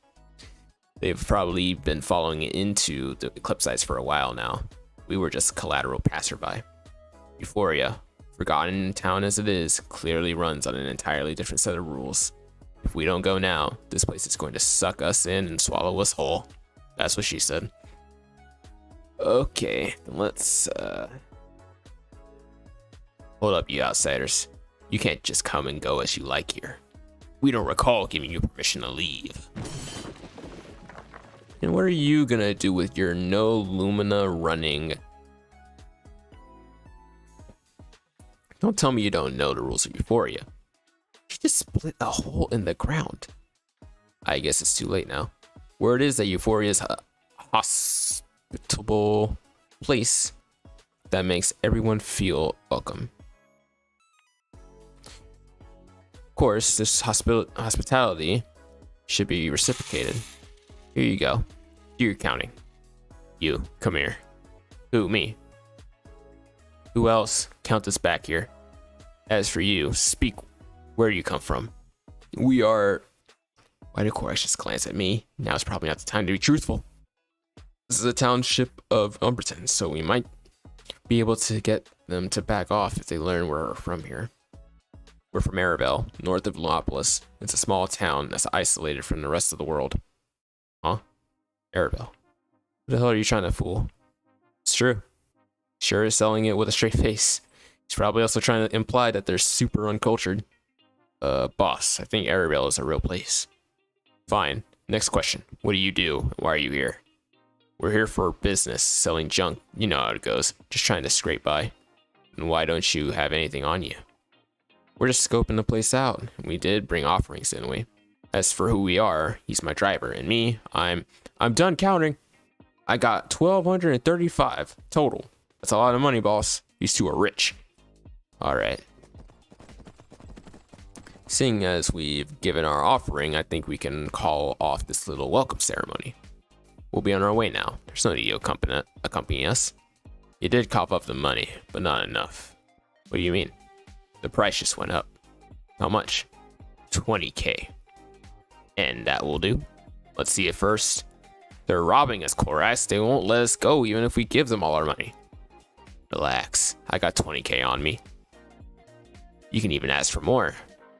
They've probably been following into the Eclipsites for a while now. We were just collateral passerby. Euphoria, forgotten town as it is, clearly runs on an entirely different set of rules. If we don't go now, this place is going to suck us in and swallow us whole. That's what she said. Okay, let's hold up, you outsiders. You can't just come and go as you like here. We don't recall giving you permission to leave. And what are you gonna do with your no Lumina running? Don't tell me you don't know the rules of Euphoria. She just split a hole in the ground. I guess it's too late now. Word is that Euphoria is a hospitable place that makes everyone feel welcome. Of course, this hospitality should be reciprocated. Here you go. Do your counting. You, come here. Who, me? Who else? Count us back here. As for you, speak. Where do you come from? We are... Why did Korax just glance at me? Now is probably not the time to be truthful. This is a township of Umberton, so we might be able to get them to back off if they learn we're from here. We're from Arabelle, north of Luopolis. It's a small town that's isolated from the rest of the world. Huh? Arabelle. What the hell are you trying to fool? It's true. Sure is selling it with a straight face. He's probably also trying to imply that they're super uncultured. Boss, I think Arabelle is a real place. Fine. Next question. What do you do? Why are you here? We're here for business, selling junk. You know how it goes. Just trying to scrape by. And why don't you have anything on you? We're just scoping the place out. We did bring offerings, didn't we? As for who we are, he's my driver. And me, I'm done counting. I got 1,235 total. That's a lot of money, boss. These two are rich. Alright. Seeing as we've given our offering, I think we can call off this little welcome ceremony. We'll be on our way now. There's no need to accompany us. You did cough up the money, but not enough. What do you mean? The price just went up. How much? 20k. And that will do. Let's see it first. They're robbing us, Korax. They won't let us go even if we give them all our money. Relax. I got 20k on me. You can even ask for more,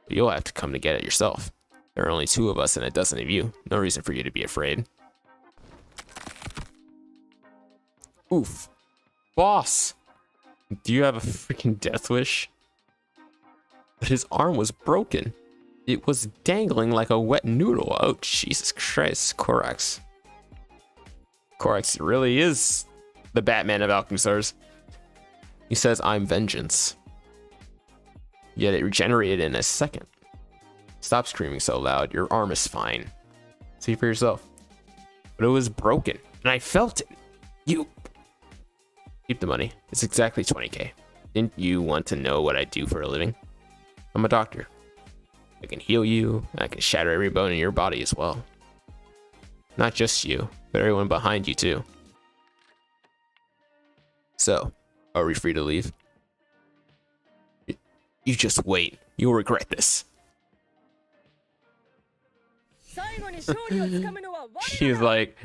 but you'll have to come to get it yourself. There are only 2 of us and a dozen of you. No reason for you to be afraid. Oof. Boss! Do you have a freaking death wish? But his arm was broken. It was dangling like a wet noodle. Oh, Jesus Christ, Korax. Korax really is the Batman of Alchemy Stars. He says, I'm vengeance. Yet it regenerated in a second. Stop screaming so loud. Your arm is fine. See for yourself. But it was broken, and I felt it. You... Keep the money. It's exactly 20k. Didn't you want to know what I do for a living? I'm a doctor. I can heal you. I can shatter every bone in your body as well. Not just you, but everyone behind you too. So, are we free to leave? You just wait. You'll regret this. She's like,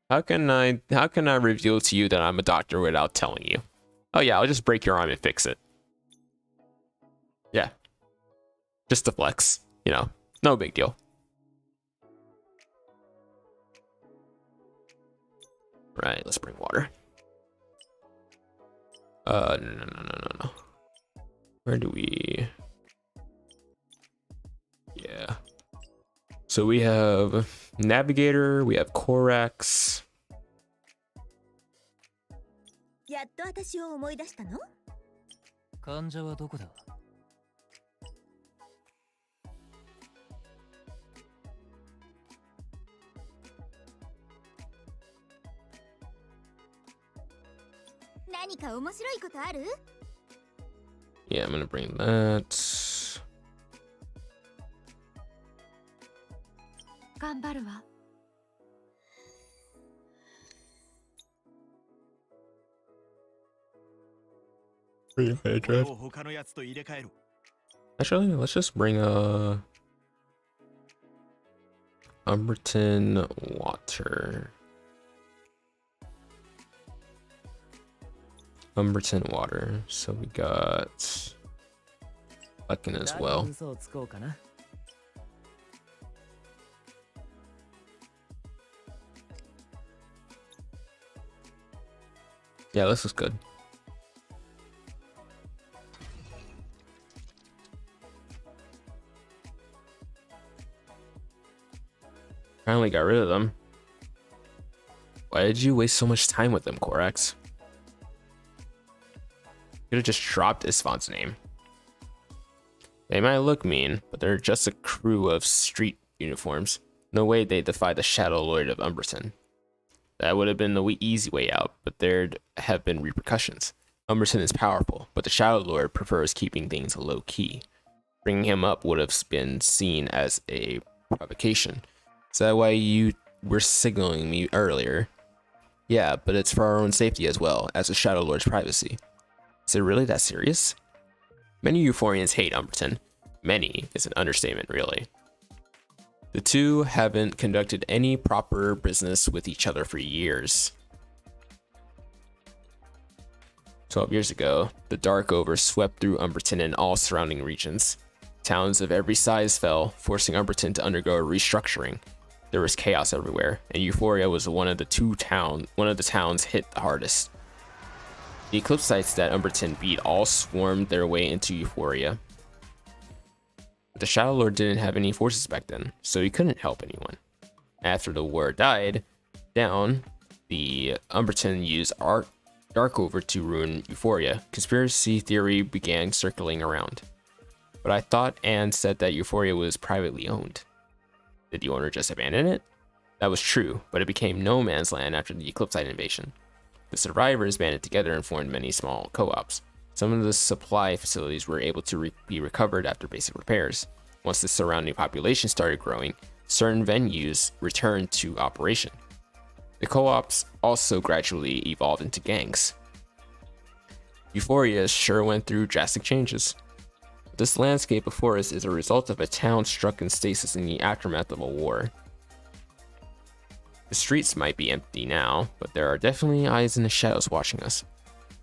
how can I reveal to you that I'm a doctor without telling you? Oh yeah, I'll just break your arm and fix it. Yeah. Just a flex, you know, no big deal. Right, let's bring water. No. Where do we... Yeah. So we have Navigator, we have Corax. やっと私を思い出したの？患者はどこだ？何か面白いことある？ Yeah, I'm gonna bring that. 頑張るわ。Actually, let's just bring Umberton water. Umberton water. So we got Bucking as well. Yeah, this is good. Finally got rid of them. Why did you waste so much time with them, Corax? Could have just dropped Isfan's name. They might look mean, but they're just a crew of street uniforms. No way they defy the Shadow Lord of Umberton. That would have been the easy way out, but there'd have been repercussions. Umberton is powerful, but the Shadow Lord prefers keeping things low key. Bringing him up would have been seen as a provocation. Is that why you were signaling me earlier? Yeah, but it's for our own safety as well as the Shadow Lord's privacy. Is it really that serious? Many Euphorians hate Umberton. Many is an understatement, really. The two haven't conducted any proper business with each other for years. 12 years ago, the Dark Over swept through Umberton and all surrounding regions. Towns of every size fell, forcing Umberton to undergo a restructuring. There was chaos everywhere, and Euphoria was one of the towns hit the hardest. The Eclipse sites that Umberton beat all swarmed their way into Euphoria. But the Shadow Lord didn't have any forces back then, so he couldn't help anyone. After the war died down, the Umberton used Darkover to ruin Euphoria. Conspiracy theory began circling around. But I thought Anne said that Euphoria was privately owned. Did the owner just abandon it? That was true, but it became no man's land after the Eclipsite invasion. The survivors banded together and formed many small co-ops. Some of the supply facilities were able to be recovered after basic repairs. Once the surrounding population started growing, certain venues returned to operation. The co-ops also gradually evolved into gangs. Euphoria sure went through drastic changes. This landscape before us is a result of a town struck in stasis in the aftermath of a war. The streets might be empty now, but there are definitely eyes in the shadows watching us.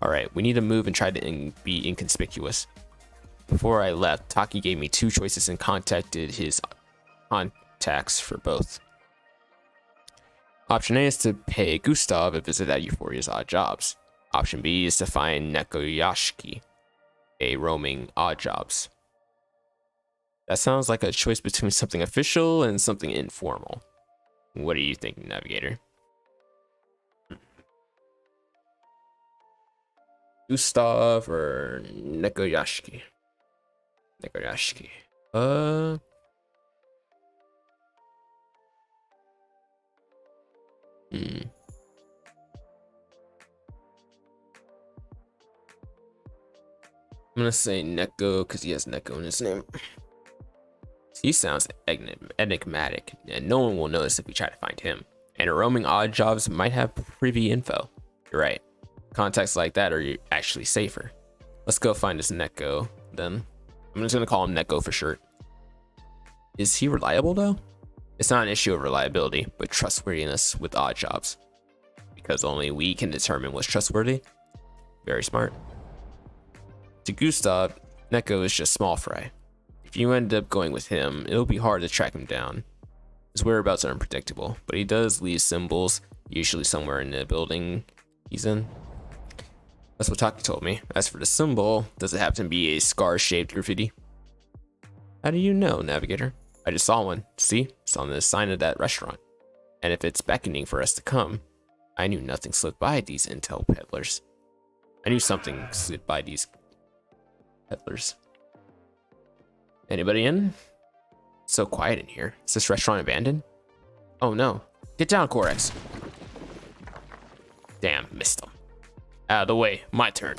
Alright, we need to move and try to be inconspicuous. Before I left, Taki gave me two choices and contacted his contacts for both. Option A is to pay Gustav a visit at Euphoria's odd jobs. Option B is to find Nekoyashiki, a roaming odd jobs. That sounds like a choice between something official and something informal. What are you thinking, Navigator? Gustav or Nekoyashiki? Nekoyashiki. I'm gonna say Neko because he has Neko in his name. He sounds enigmatic, and no one will notice if we try to find him. And roaming odd jobs might have privy info. You're right. Contacts like that are actually safer. Let's go find this Neko, then. I'm just gonna call him Neko for short. Is he reliable, though? It's not an issue of reliability, but trustworthiness with odd jobs. Because only we can determine what's trustworthy. Very smart. To Gustav, Neko is just small fry. If you end up going with him, it'll be hard to track him down. His whereabouts are unpredictable, but he does leave symbols, usually somewhere in the building he's in. That's what Taki told me. As for the symbol, does it happen to be a scar-shaped graffiti? How do you know, Navigator? I just saw one. See? It's on the sign of that restaurant. And if it's beckoning for us to come, I knew nothing slipped by these intel peddlers. I knew something slipped by these peddlers. Anybody in? It's so quiet in here. Is this restaurant abandoned? Oh no. Get down, Corax. Damn, missed him. Out of the way. My turn.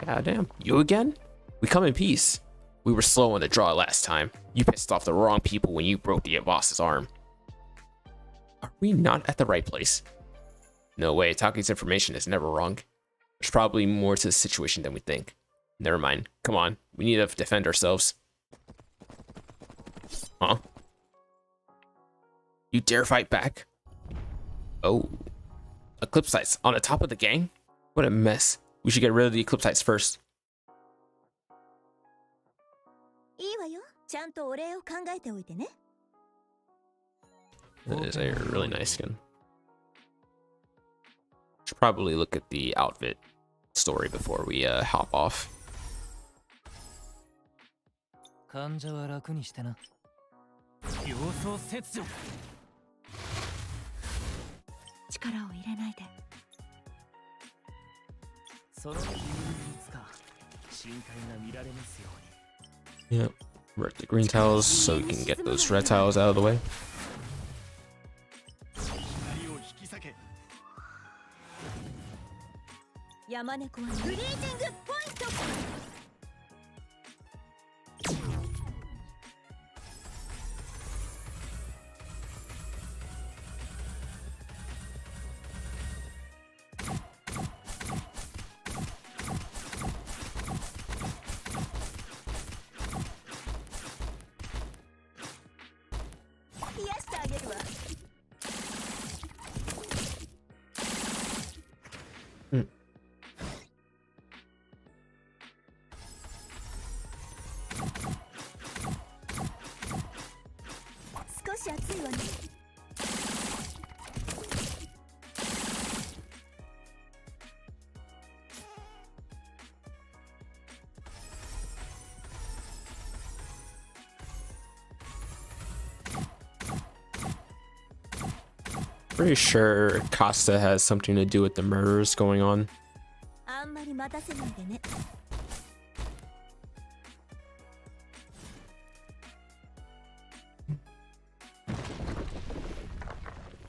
God damn. You again? We come in peace. We were slow on the draw last time. You pissed off the wrong people when you broke the boss's arm. Are we not at the right place? No way. Taki's information is never wrong. There's probably more to the situation than we think. Never mind. Come on. We need to defend ourselves. Huh? You dare fight back? Oh. Eclipsites on the top of the gang? What a mess. We should get rid of the Eclipsites first. いいわよ。ちゃんとお礼を考えておいてね。 That is a really nice skin. Should probably look at the outfit story before we hop off. 患者は楽にしてな。様子を切除。力を入れないで。その理由にいつか深海が見られますように。 Yep. We're at the green tiles so we can get those red tiles out of the way. 山猫はグリーティングポイント。 癒してあげるわ。少し暑いわね。 Pretty sure Casta has something to do with the murders going on. あんまり待たせないでね。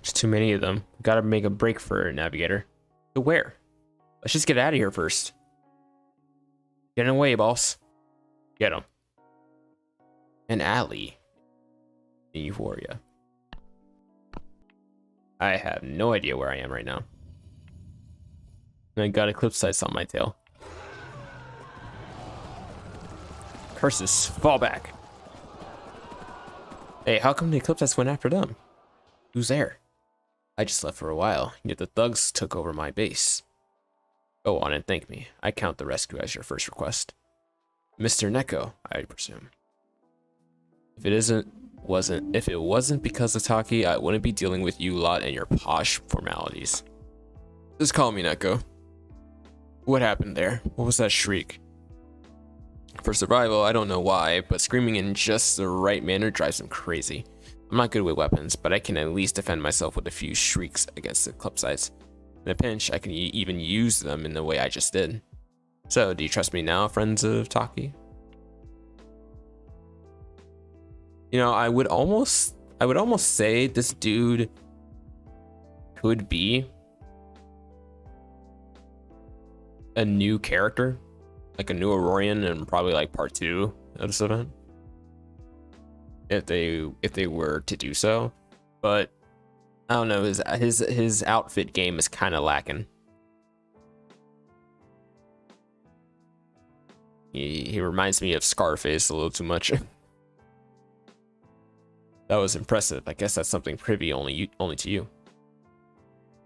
There's too many of them. Gotta make a break for it, Navigator. To where? Let's just get out of here first. Get away, boss. Get him. An alley in Euphoria. I have no idea where I am right now. And I got eclipse sights on my tail. Curses, fall back. Hey, how come the eclipse sights went after them? Who's there? I just left for a while, yet the thugs took over my base. Go on and thank me. I count the rescue as your first request. Mr. Neko, I presume. If it wasn't because of Taki, I wouldn't be dealing with you lot and your posh formalities. Just call me Neko. What happened there? What was that shriek? For survival, I don't know why, but screaming in just the right manner drives him crazy. I'm not good with weapons, but I can at least defend myself with a few shrieks against the Eclipsites. In a pinch, I can even use them in the way I just did. So, do you trust me now, friends of Taki? You know, I would almost say this dude could be a new character, like a new Aurorian, and probably like part 2 of this event, if they were to do so. But I don't know, his outfit game is kind of lacking. He reminds me of Scarface a little too much. That was impressive. I guess that's something privy only to you.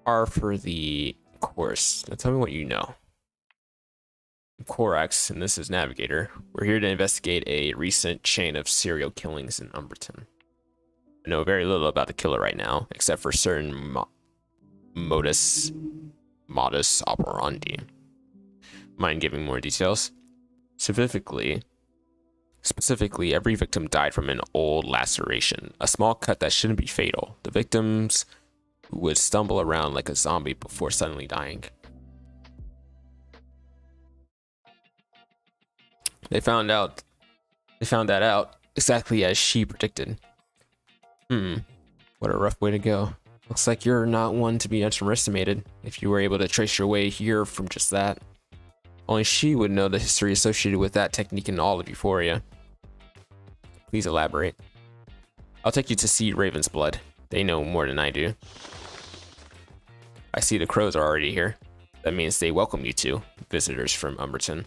R for the course. Now tell me what you know. I'm Korax, and this is Navigator. We're here to investigate a recent chain of serial killings in Umberton. I know very little about the killer right now, except for certain modus operandi. Mind giving more details? Specifically, Specifically, every victim died from an old laceration, a small cut that shouldn't be fatal. The victims would stumble around like a zombie before suddenly dying. They found that out exactly as she predicted. What a rough way to go. Looks like you're not one to be underestimated if you were able to trace your way here from just that. Only she would know the history associated with that technique in all of Euphoria. Please elaborate. I'll take you to see Raven's Blood. They know more than I do. I see the crows are already here. That means they welcome you two, visitors from Umberton.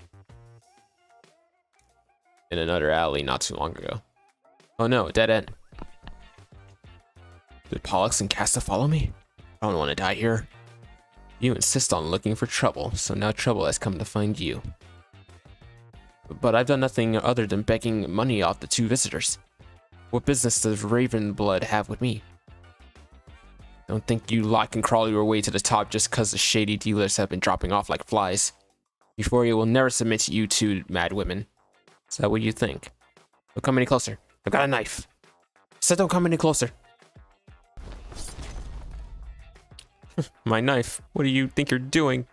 In another alley not too long ago. Oh no, dead end. Did Pollux and Casta follow me? I don't want to die here. You insist on looking for trouble, so now trouble has come to find you. But I've done nothing other than begging money off the two visitors. What business does Raven Blood have with me? Don't think you lock and crawl your way to the top just because the shady dealers have been dropping off like flies. Euphoria will never submit to you two mad women. Is that what you think? Don't come any closer. I've got a knife. I said don't come any closer. My knife. What do you think you're doing?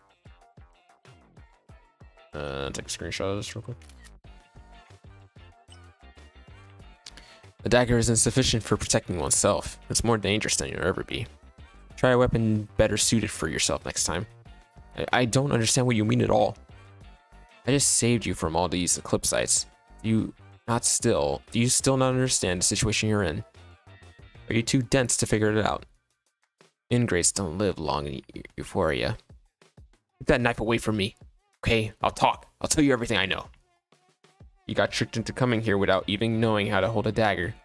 Take a screenshot of this real quick. A dagger is insufficient for protecting oneself. It's more dangerous than you'll ever be. Try a weapon better suited for yourself next time. I don't understand what you mean at all. I just saved you from all these eclipse sites. Do you still not understand the situation you're in? Are you too dense to figure it out? Ingrates don't live long in Euphoria. Keep that knife away from me. Okay, I'll talk. I'll tell you everything I know. You got tricked into coming here without even knowing how to hold a dagger.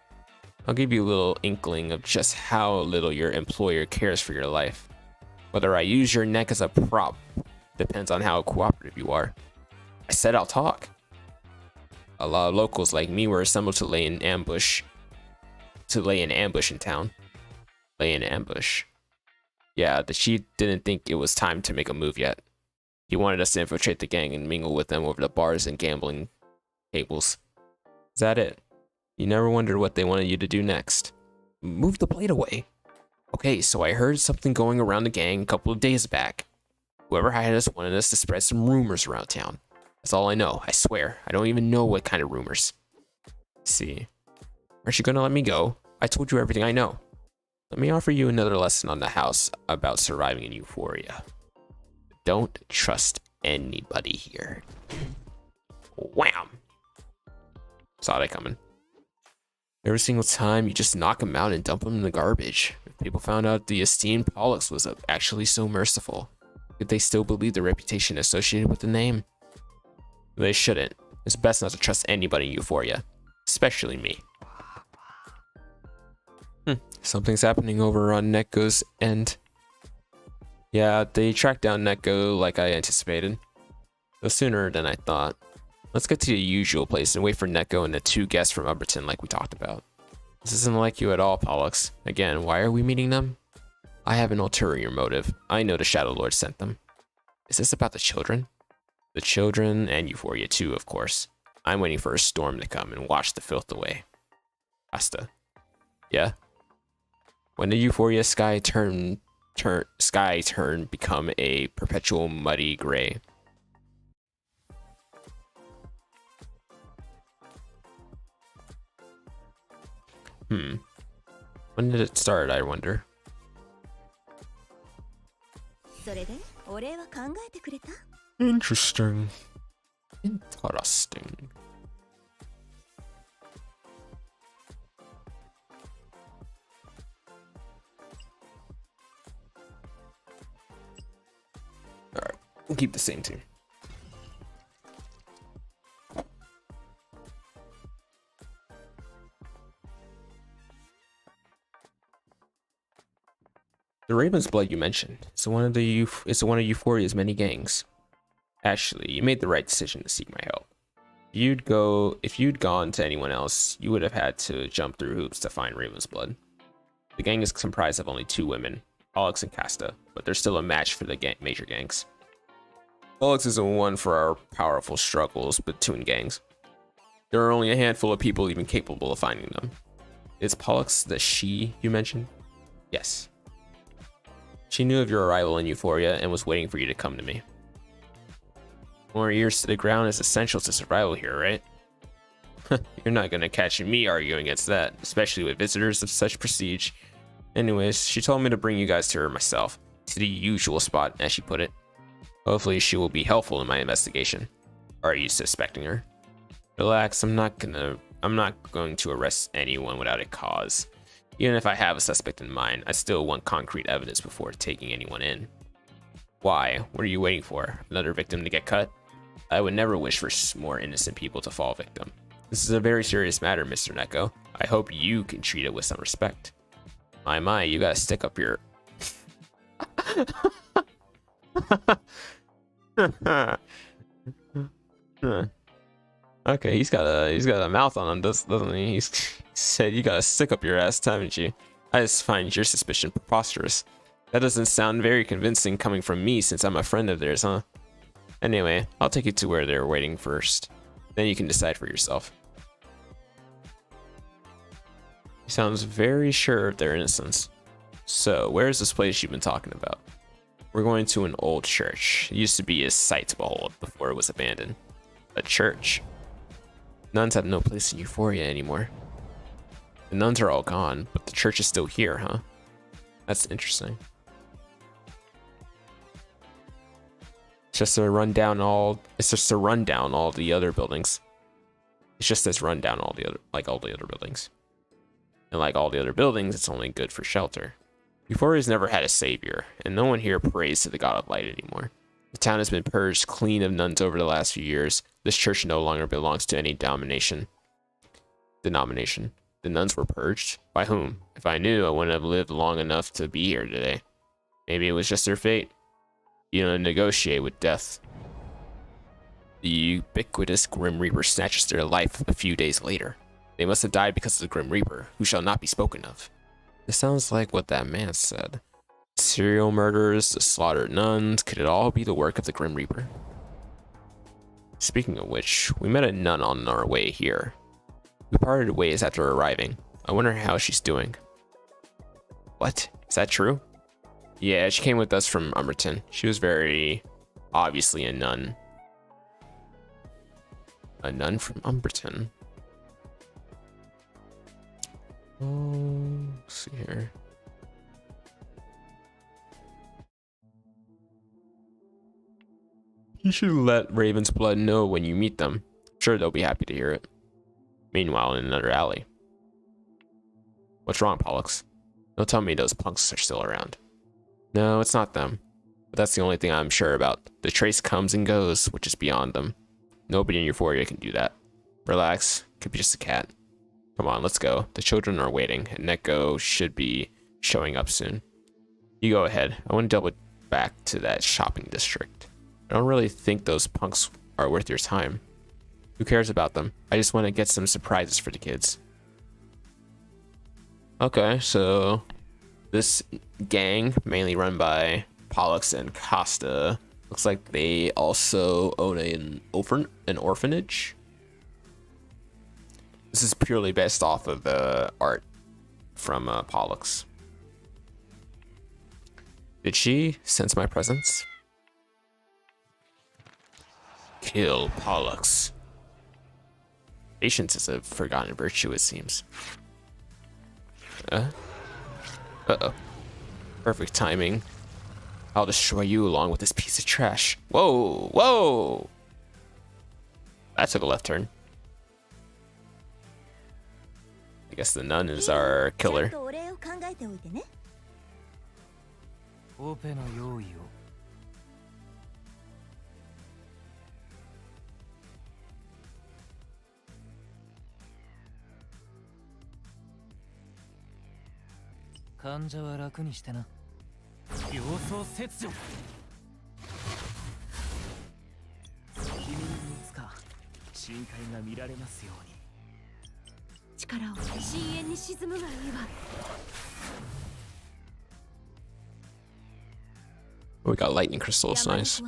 I'll give you a little inkling of just how little your employer cares for your life. Whether I use your neck as a prop depends on how cooperative you are. I said I'll talk. A lot of locals like me were assembled to lay in ambush. In town. Lay in ambush. Yeah, the chief didn't think it was time to make a move yet. He wanted us to infiltrate the gang and mingle with them over the bars and gambling tables. Is that it? You never wondered what they wanted you to do next. Move the blade away. Okay, so I heard something going around the gang a couple of days back. Whoever hired us wanted us to spread some rumors around town. That's all I know, I swear. I don't even know what kind of rumors. See. Aren't you gonna let me go? I told you everything I know. Let me offer you another lesson on the house about surviving in Euphoria. Don't trust anybody here. Wham! Saw that coming. Every single time you just knock them out and dump them in the garbage. If people found out the esteemed Pollux was actually so merciful, could they still believe the reputation associated with the name? They shouldn't. It's best not to trust anybody in Euphoria, especially me. Something's happening over on Netgo's end. Yeah, they tracked down Netgo like I anticipated. Though sooner than I thought. Let's get to the usual place and wait for Netgo and the two guests from Umberton like we talked about. This isn't like you at all, Pollux. Again, why are we meeting them? I have an ulterior motive. I know the Shadow Lord sent them. Is this about the children? The children and Euphoria too, of course. I'm waiting for a storm to come and wash the filth away. Casta. Yeah? When the Euphoria sky turn become a perpetual muddy gray. When did it start, I wonder? Interesting. Interesting. Alright, we'll keep the same team. The Raven's Blood you mentioned is one of Euphoria's many gangs. Actually, you made the right decision to seek my help. If you'd gone to anyone else, you would have had to jump through hoops to find Raven's Blood. The gang is comprised of only 2 women, Pollux and Casta, but they're still a match for the major gangs. Pollux isn't one for our powerful struggles between gangs. There are only a handful of people even capable of finding them. Is Pollux the she you mentioned? Yes. She knew of your arrival in Euphoria and was waiting for you to come to me. More ears to the ground is essential to survival here, right? You're not gonna catch me arguing against that, especially with visitors of such prestige. Anyways, she told me to bring you guys to her myself, to the usual spot, as she put it. Hopefully she will be helpful in my investigation. Are you suspecting her? Relax, I'm not going to arrest anyone without a cause. Even if I have a suspect in mind, I still want concrete evidence before taking anyone in. Why? What are you waiting for? Another victim to get cut? I would never wish for more innocent people to fall victim. This is a very serious matter, Mr. Neko. I hope you can treat it with some respect. My, you gotta stick up your... Okay, he's got a mouth on him, doesn't he? He said you gotta stick up your ass, haven't you? I just find your suspicion preposterous. That doesn't sound very convincing coming from me since I'm a friend of theirs, huh? Anyway, I'll take you to where they're waiting first. Then you can decide for yourself. He sounds very sure of their innocence. So, where's this place you've been talking about? We're going to an old church. It used to be a sight to behold before it was abandoned. A church. Nuns have no place in Euphoria anymore. The nuns are all gone, but the church is still here, huh? That's interesting. It's just to run down all the other buildings. It's just this run down all the other buildings. And like all the other buildings, it's only good for shelter. Euphoria's never had a savior, and no one here prays to the god of light anymore. The town has been purged clean of nuns over the last few years. This church no longer belongs to any denomination. The nuns were purged? By whom? If I knew, I wouldn't have lived long enough to be here today. Maybe it was just their fate. You don't negotiate with death. The ubiquitous Grim Reaper snatches their life a few days later. They must have died because of the Grim Reaper, who shall not be spoken of. This sounds like what that man said. Serial murders, the slaughtered nuns, could it all be the work of the Grim Reaper? Speaking of which, we met a nun on our way here. We parted ways after arriving. I wonder how she's doing. What? Is that true? Yeah, she came with us from Umberton. She was very obviously a nun. A nun from Umberton. Oh, let's see here. You should let Raven's Blood know when you meet them. I'm sure they'll be happy to hear it. Meanwhile, in another alley. What's wrong, Pollux? Don't tell me those punks are still around. No, it's not them. But that's the only thing I'm sure about. The trace comes and goes, which is beyond them. Nobody in Euphoria can do that. Relax. Could be just a cat. Come on, let's go. The children are waiting, and Neko should be showing up soon. You go ahead. I want to double back to that shopping district. I don't really think those punks are worth your time. Who cares about them? I just want to get some surprises for the kids. Okay, so this gang, mainly run by Pollux and Casta, looks like they also own an orphanage. This is purely based off of the art from Pollux. Did she sense my presence? Kill Pollux. Patience is a forgotten virtue, it seems. Uh-oh. Perfect timing. I'll destroy you along with this piece of trash. Whoa, whoa! That took a left turn. I guess the nun is our killer. We got lightning crystals, nice.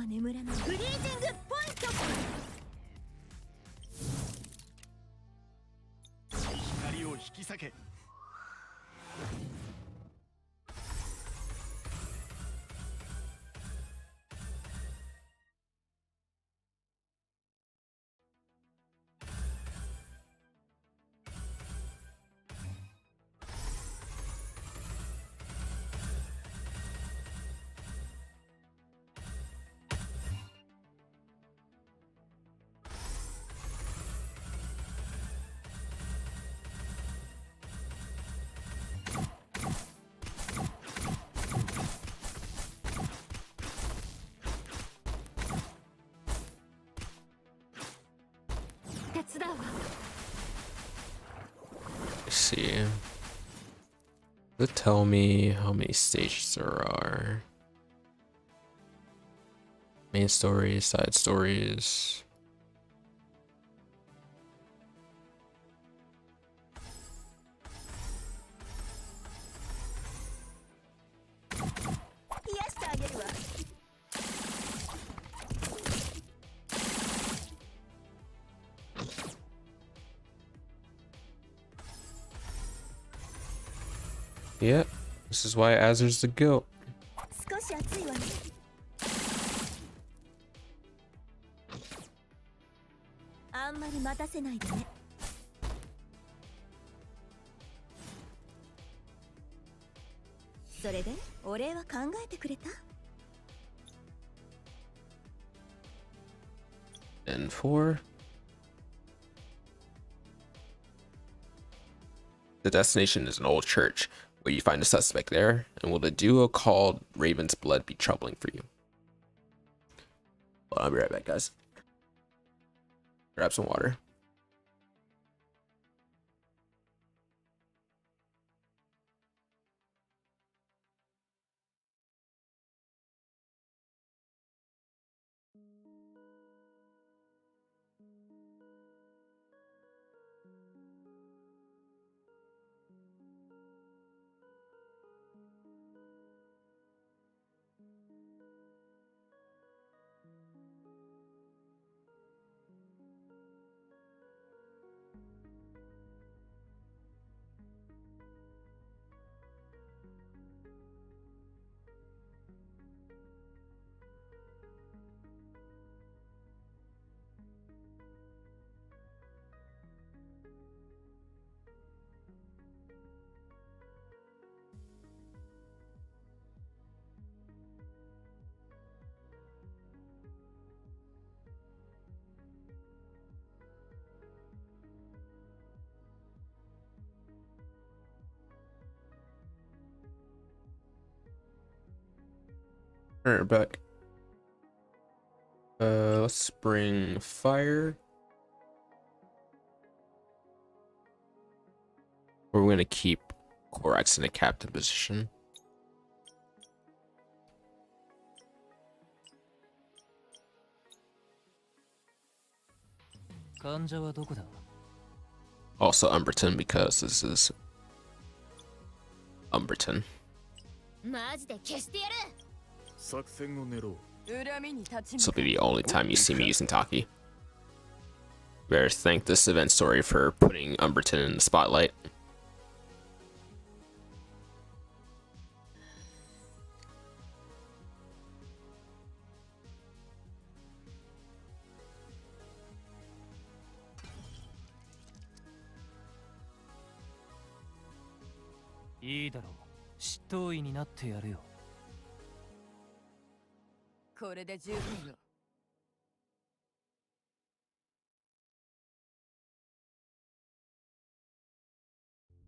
き裂け。 Let's see. Does it tell me how many stages there are? Main stories, side stories. Yep, this is why Azure's the GOAT. 少し暑いわね。あんまり待たせないでね。それでお礼は考えてくれた？ And 4. The destination is an old church. Will you find a suspect there? And will the duo called Raven's Blood be troubling for you? Well, I'll be right back, guys. Grab some water. Alright, back. Let's bring fire. We're gonna keep Korax in a captain position. Also Umberton, because this is Umberton. マジで消してやる。 作戦を練ろう。 This will be the only time you see me using Taki. Better thank this event story for putting Umberton in the spotlight.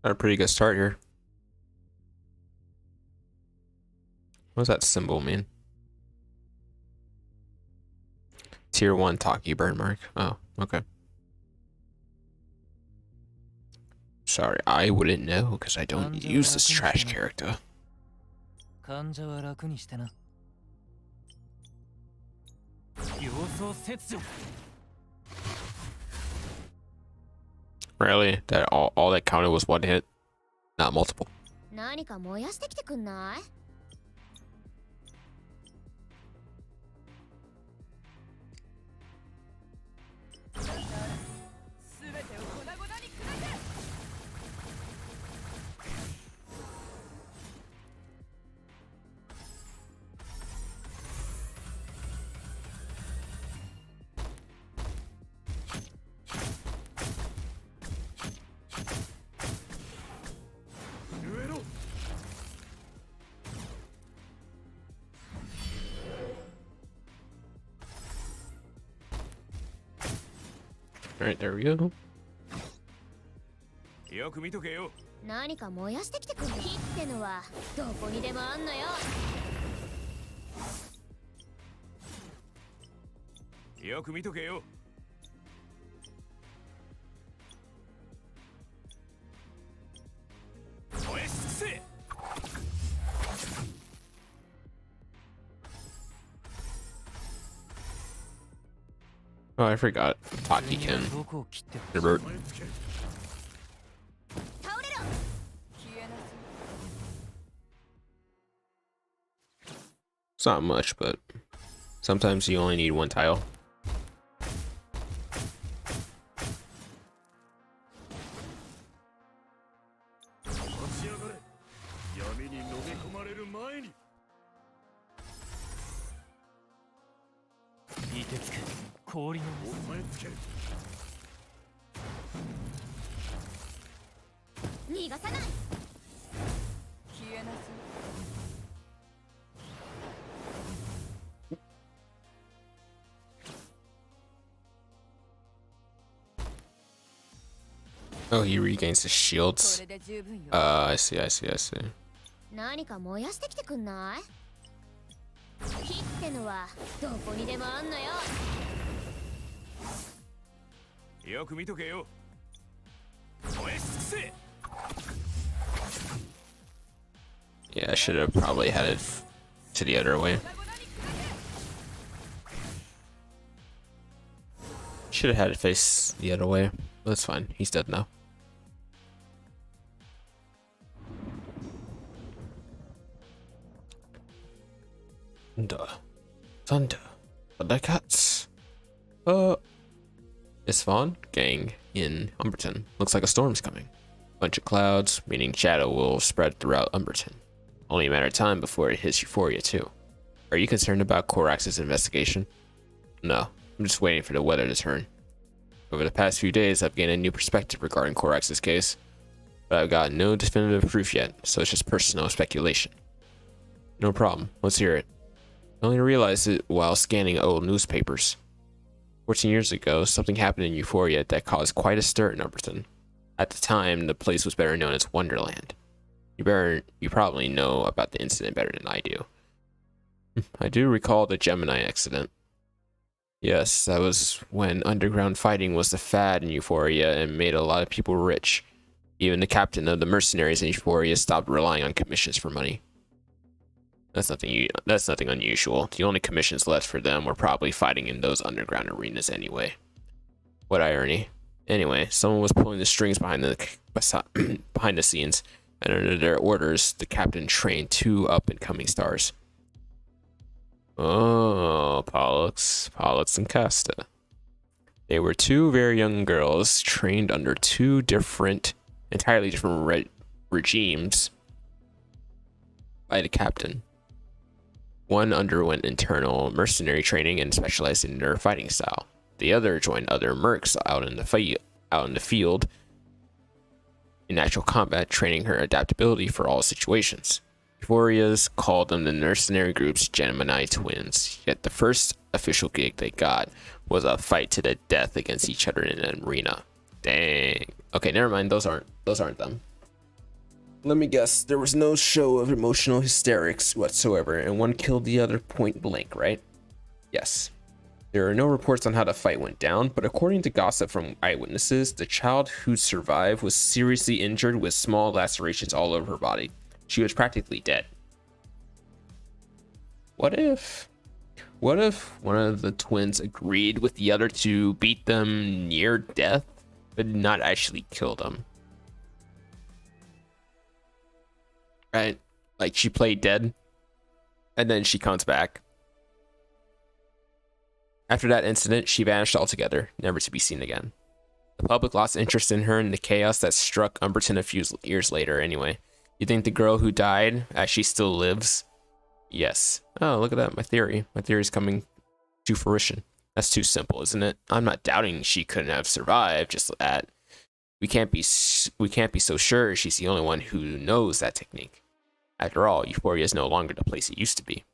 Got a pretty good start here. What does that symbol mean? Tier 1 Taki burn mark. Oh, okay. Sorry, I wouldn't know because I don't use this trash character. Really? That all that counted was one hit? Not multiple. 何か燃やしてきてくんない？ こ Alright, there we go. よく見とけよ。何か燃やしてきてくる。火ってのはどこにでもあんのよ。よく見とけよ。燃え尽くせ。 Oh, I forgot. Taki can どこを切ってる convert. 燃え尽け。 倒れろ。 It's not much, but sometimes you only need one tile. 立ち上がれ。闇に飲み込まれる前に。 凍てつく氷の燃え尽け。 逃がさない。 Oh, he regains his こ shields. れで十分よ。 I see, I see, I see. 何か燃やしてきてくんない？火ってのはどこにでもあんのよ。 よく見とけよ。燃え尽くせ。 Yeah, I should have probably headed to the other way. Should have had it face the other way. But that's fine. He's dead now. Thunder. Thundercats. Isfahan gang in Umberton. Looks like a storm's coming. Bunch of clouds, meaning shadow will spread throughout Umberton. Only a matter of time before it hits Euphoria too. Are you concerned about Korax's investigation? No, I'm just waiting for the weather to turn. Over the past few days, I've gained a new perspective regarding Korax's case, but I've got no definitive proof yet, so it's just personal speculation. No problem, let's hear it. I only realized it while scanning old newspapers. 14 years ago, something happened in Euphoria that caused quite a stir in Umberton. At the time, the place was better known as Wonderland. You probably know about the incident better than I do. I do recall the Gemini accident. Yes, that was when underground fighting was the fad in Euphoria and made a lot of people rich. Even the captain of the mercenaries in Euphoria stopped relying on commissions for money. That's nothing unusual. The only commissions left for them were probably fighting in those underground arenas anyway. What irony. Anyway, someone was pulling the strings behind the scenes, and under their orders, the captain trained 2 up-and-coming stars. Oh, Pollux and Casta. They were 2 very young girls trained under 2 entirely different regimes by the captain. One underwent internal mercenary training and specialized in their fighting style. The other joined other mercs out in the field in actual combat, training her adaptability for all situations. Euphoria's called them the mercenary group's Gemini twins, yet the first official gig they got was a fight to the death against each other in an arena. Dang. Okay, never mind, those aren't them. Let me guess, there was no show of emotional hysterics whatsoever, and one killed the other point blank, right? Yes. There are no reports on how the fight went down, but according to gossip from eyewitnesses, the child who survived was seriously injured with small lacerations all over her body. She was practically dead. What if one of the twins agreed with the other to beat them near death, but not actually kill them? Right? Like she played dead, and then she comes back. After that incident, she vanished altogether, never to be seen again. The public lost interest in her in the chaos that struck Umberton a few years later anyway. You think the girl who died actually still lives? Yes. Oh, look at that, my theory. My theory's coming to fruition. That's too simple, isn't it? I'm not doubting she couldn't have survived, just that we can't be so sure she's the only one who knows that technique. After all, Euphoria is no longer the place it used to be.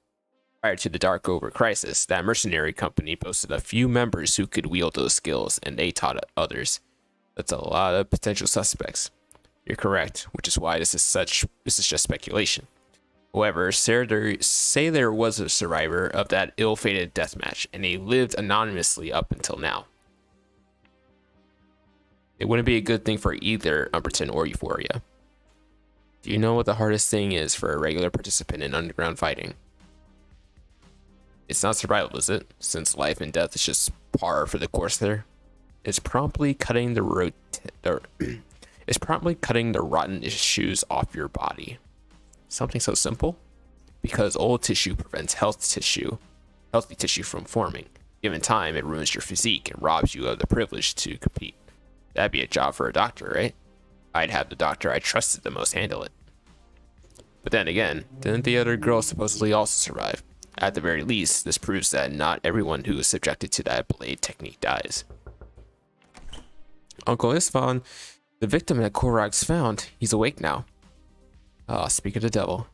Prior to the Dark Over crisis, that mercenary company boasted a few members who could wield those skills, and they taught others. That's a lot of potential suspects. You're correct, which is why this is just speculation. However, say there was a survivor of that ill-fated deathmatch, and they lived anonymously up until now. It wouldn't be a good thing for either Umberton or Euphoria. Do you know what the hardest thing is for a regular participant in underground fighting? It's not survival, is it? Since life and death is just par for the course there. It's promptly cutting the rotten tissues off your body. Something so simple? Because old tissue prevents healthy tissue from forming. Given time, it ruins your physique and robs you of the privilege to compete. That'd be a job for a doctor, right? I'd have the doctor I trusted the most handle it. But then again, didn't the other girl supposedly also survive? At the very least, this proves that not everyone who is subjected to that blade technique dies. Uncle Isvan, the victim that Korag's found, he's awake now. Ah, speak of the devil.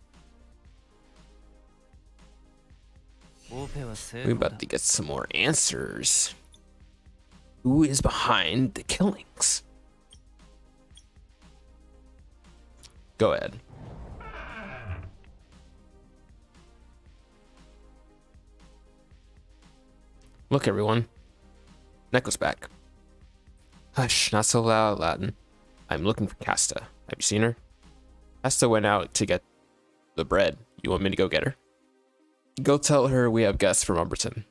We're about to get some more answers. Who is behind the killings? Go ahead. Look, everyone. Neko's back. Hush, not so loud, Latin. I'm looking for Casta. Have you seen her? Casta went out to get the bread. You want me to go get her? Go tell her we have guests from Umberton.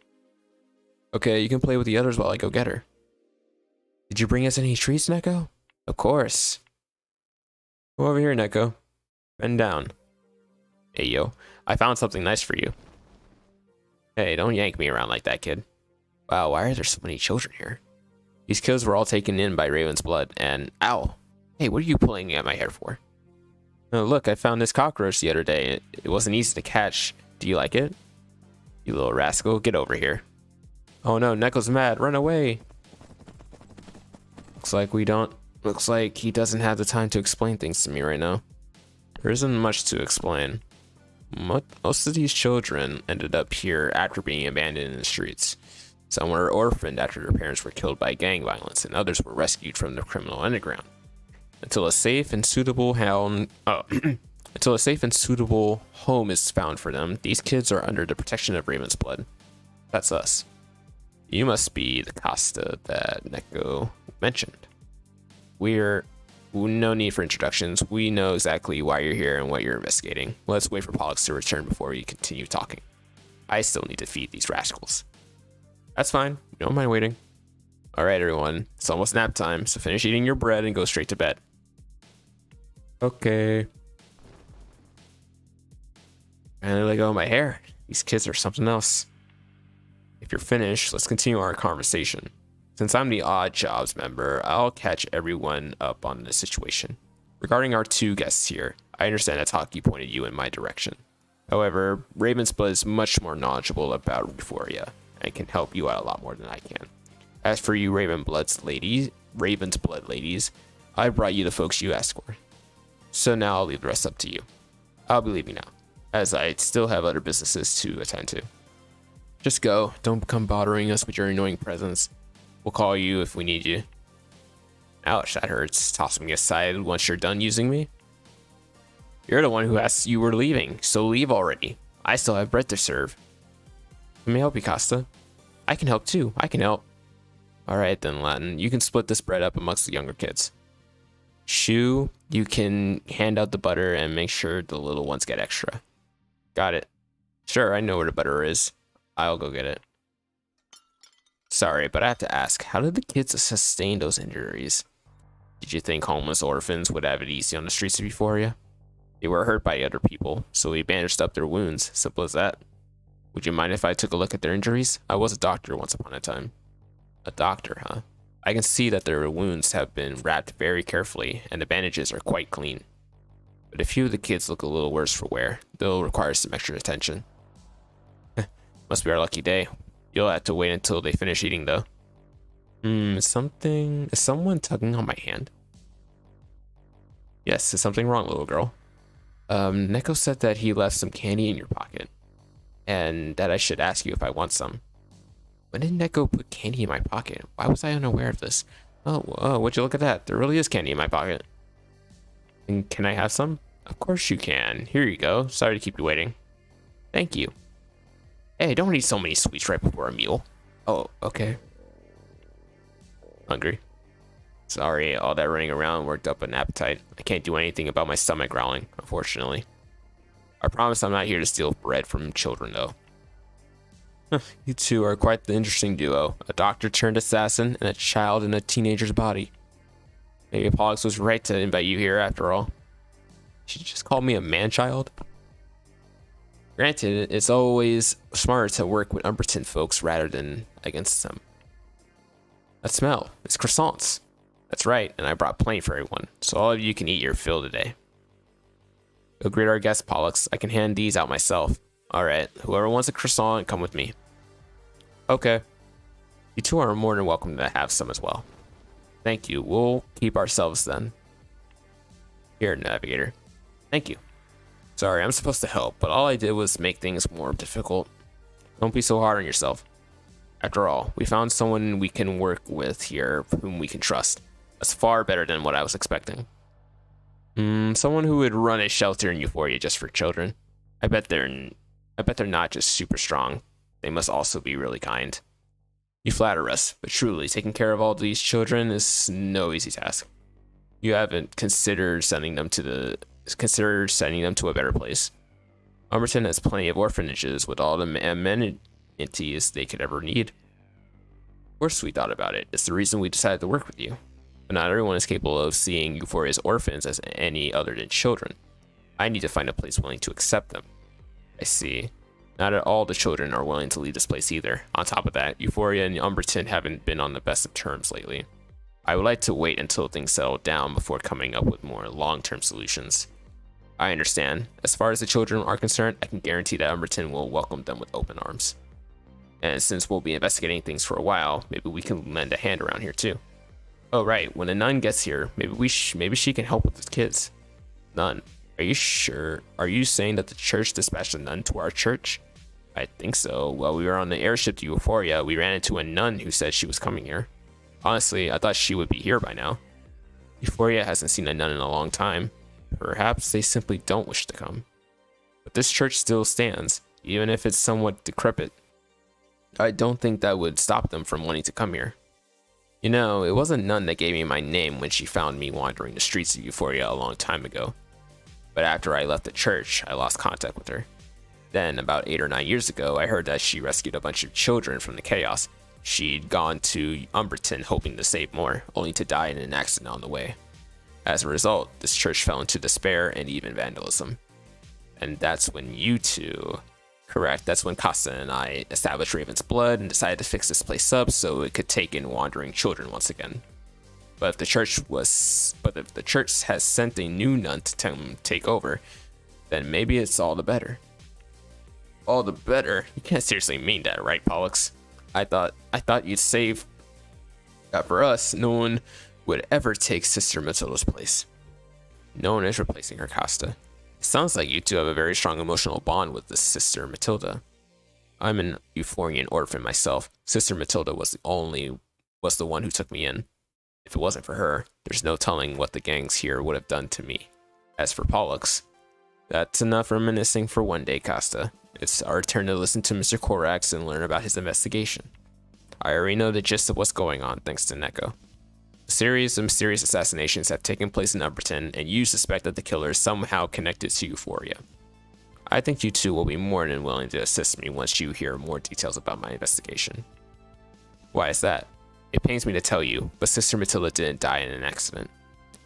Okay, you can play with the others while I go get her. Did you bring us any treats, Neko? Of course. Come over here, Neko. Bend down. Hey, yo. I found something nice for you. Hey, don't yank me around like that, kid. Wow, why are there so many children here? These kids were all taken in by Raven's blood, and ow! Hey, what are you pulling at my hair for? Oh, look, I found this cockroach the other day. It wasn't easy to catch. Do you like it? You little rascal, get over here. Oh no, Neko's mad. Run away. Looks like he doesn't have the time to explain things to me right now. There isn't much to explain. Most of these children ended up here after being abandoned in the streets. Some were orphaned after their parents were killed by gang violence, and others were rescued from the criminal underground. Until a safe and suitable home is found for them, these kids are under the protection of Raven's blood. That's us. You must be the Casta that Neko mentioned. No need for introductions. We know exactly why you're here and what you're investigating. Let's wait for Pollux to return before we continue talking. I still need to feed these rascals. That's fine. We don't mind waiting. Alright, everyone. It's almost nap time, so finish eating your bread and go straight to bed. Okay. And I let go of my hair. These kids are something else. If you're finished, let's continue our conversation. Since I'm the odd jobs member, I'll catch everyone up on the situation. Regarding our two guests here, I understand that Taki pointed you in my direction. However, Raven's Blood is much more knowledgeable about Euphoria and can help you out a lot more than I can. As for you Raven's Blood ladies, I brought you the folks you asked for. So now I'll leave the rest up to you. I'll be leaving now, as I still have other businesses to attend to. Just go, don't come bothering us with your annoying presence. We'll call you if we need you. Ouch, that hurts. Toss me aside once you're done using me. You're the one who asked you were leaving, so leave already. I still have bread to serve. Let me help you, Casta. I can help too, I can help. Alright then, Latin, you can split this bread up amongst the younger kids. Shu, you can hand out the butter and make sure the little ones get extra. Got it. Sure, I know where the butter is. I'll go get it. Sorry, but I have to ask, how did the kids sustain those injuries? Did you think homeless orphans would have it easy on the streets of Euphoria? They were hurt by other people, so we bandaged up their wounds. Simple as that. Would you mind if I took a look at their injuries? I was a doctor once upon a time. A doctor, huh? I can see that their wounds have been wrapped very carefully, and the bandages are quite clean. But a few of the kids look a little worse for wear. They'll require some extra attention. Must be our lucky day. You'll have to wait until they finish eating, though. Is someone tugging on my hand? Yes, is something wrong, little girl? Neko said that he left some candy in your pocket. and that I should ask you if I want some. When did Neko put candy in my pocket? Why was I unaware of this? Oh, would you look at that? There really is candy in my pocket. And can I have some? Of course you can. Here you go. Sorry to keep you waiting. Thank you. Hey, don't eat so many sweets right before a meal. Oh, okay. Hungry. Sorry, all that running around worked up an appetite. I can't do anything about my stomach growling, unfortunately. I promise I'm not here to steal bread from children, though. You two are quite the interesting duo. A doctor turned assassin and a child in a teenager's body. Maybe Pollux was right to invite you here after all. She just called me a man-child? Granted, it's always smarter to work with Umberton folks rather than against them. That smell, it's croissants. That's right, and I brought plenty for everyone, so all of you can eat your fill today. Go greet our guest, Pollux. I can hand these out myself. Alright, whoever wants a croissant, come with me. Okay. You two are more than welcome to have some as well. Thank you. We'll keep ourselves then. Here, Navigator. Thank you. Sorry, I'm supposed to help, but all I did was make things more difficult. Don't be so hard on yourself. After all, we found someone we can work with here whom we can trust. That's far better than what I was expecting. Someone who would run a shelter in Euphoria just for children. I bet they're not just super strong. They must also be really kind. You flatter us, but truly, taking care of all these children is no easy task. You haven't considered sending them to a better place. Umberton has plenty of orphanages with all the amenities they could ever need. Of course we thought about it. It's the reason we decided to work with you. But not everyone is capable of seeing Euphoria's orphans as any other than children. I need to find a place willing to accept them. I see. Not all the children are willing to leave this place either. On top of that, Euphoria and Umberton haven't been on the best of terms lately. I would like to wait until things settle down before coming up with more long-term solutions. I understand. As far as the children are concerned, I can guarantee that Umberton will welcome them with open arms. And since we'll be investigating things for a while, maybe we can lend a hand around here too. Oh right, when a nun gets here, maybe she can help with the kids. Nun? Are you sure? Are you saying that the church dispatched a nun to our church? I think so. While we were on the airship to Euphoria, we ran into a nun who said she was coming here. Honestly, I thought she would be here by now. Euphoria hasn't seen a nun in a long time. Perhaps they simply don't wish to come. But this church still stands, even if it's somewhat decrepit. I don't think that would stop them from wanting to come here. You know, it was a nun that gave me my name when she found me wandering the streets of Euphoria a long time ago. But after I left the church, I lost contact with her. Then, about 8 or 9 years ago, I heard that she rescued a bunch of children from the chaos. She'd gone to Umberton hoping to save more, only to die in an accident on the way. As a result, this church fell into despair and even vandalism. And that's when you two... Correct, that's when Casta and I established Raven's Blood and decided to fix this place up so it could take in wandering children once again. But if the church has sent a new nun to take over, then maybe it's all the better. All the better? You can't seriously mean that, right, Pollux? I thought you'd save that for us. No one would ever take Sister Matilda's place. No one is replacing her, Casta. It sounds like you two have a very strong emotional bond with this Sister Matilda. I'm an Euphorian orphan myself. Sister Matilda was the one who took me in. If it wasn't for her, there's no telling what the gangs here would have done to me. As for Pollux, that's enough reminiscing for one day, Casta. It's our turn to listen to Mr. Korax and learn about his investigation. I already know the gist of what's going on thanks to Neko. A series of mysterious assassinations have taken place in Umberton, and you suspect that the killer is somehow connected to Euphoria. I think you two will be more than willing to assist me once you hear more details about my investigation. Why is that? It pains me to tell you, but Sister Matilda didn't die in an accident.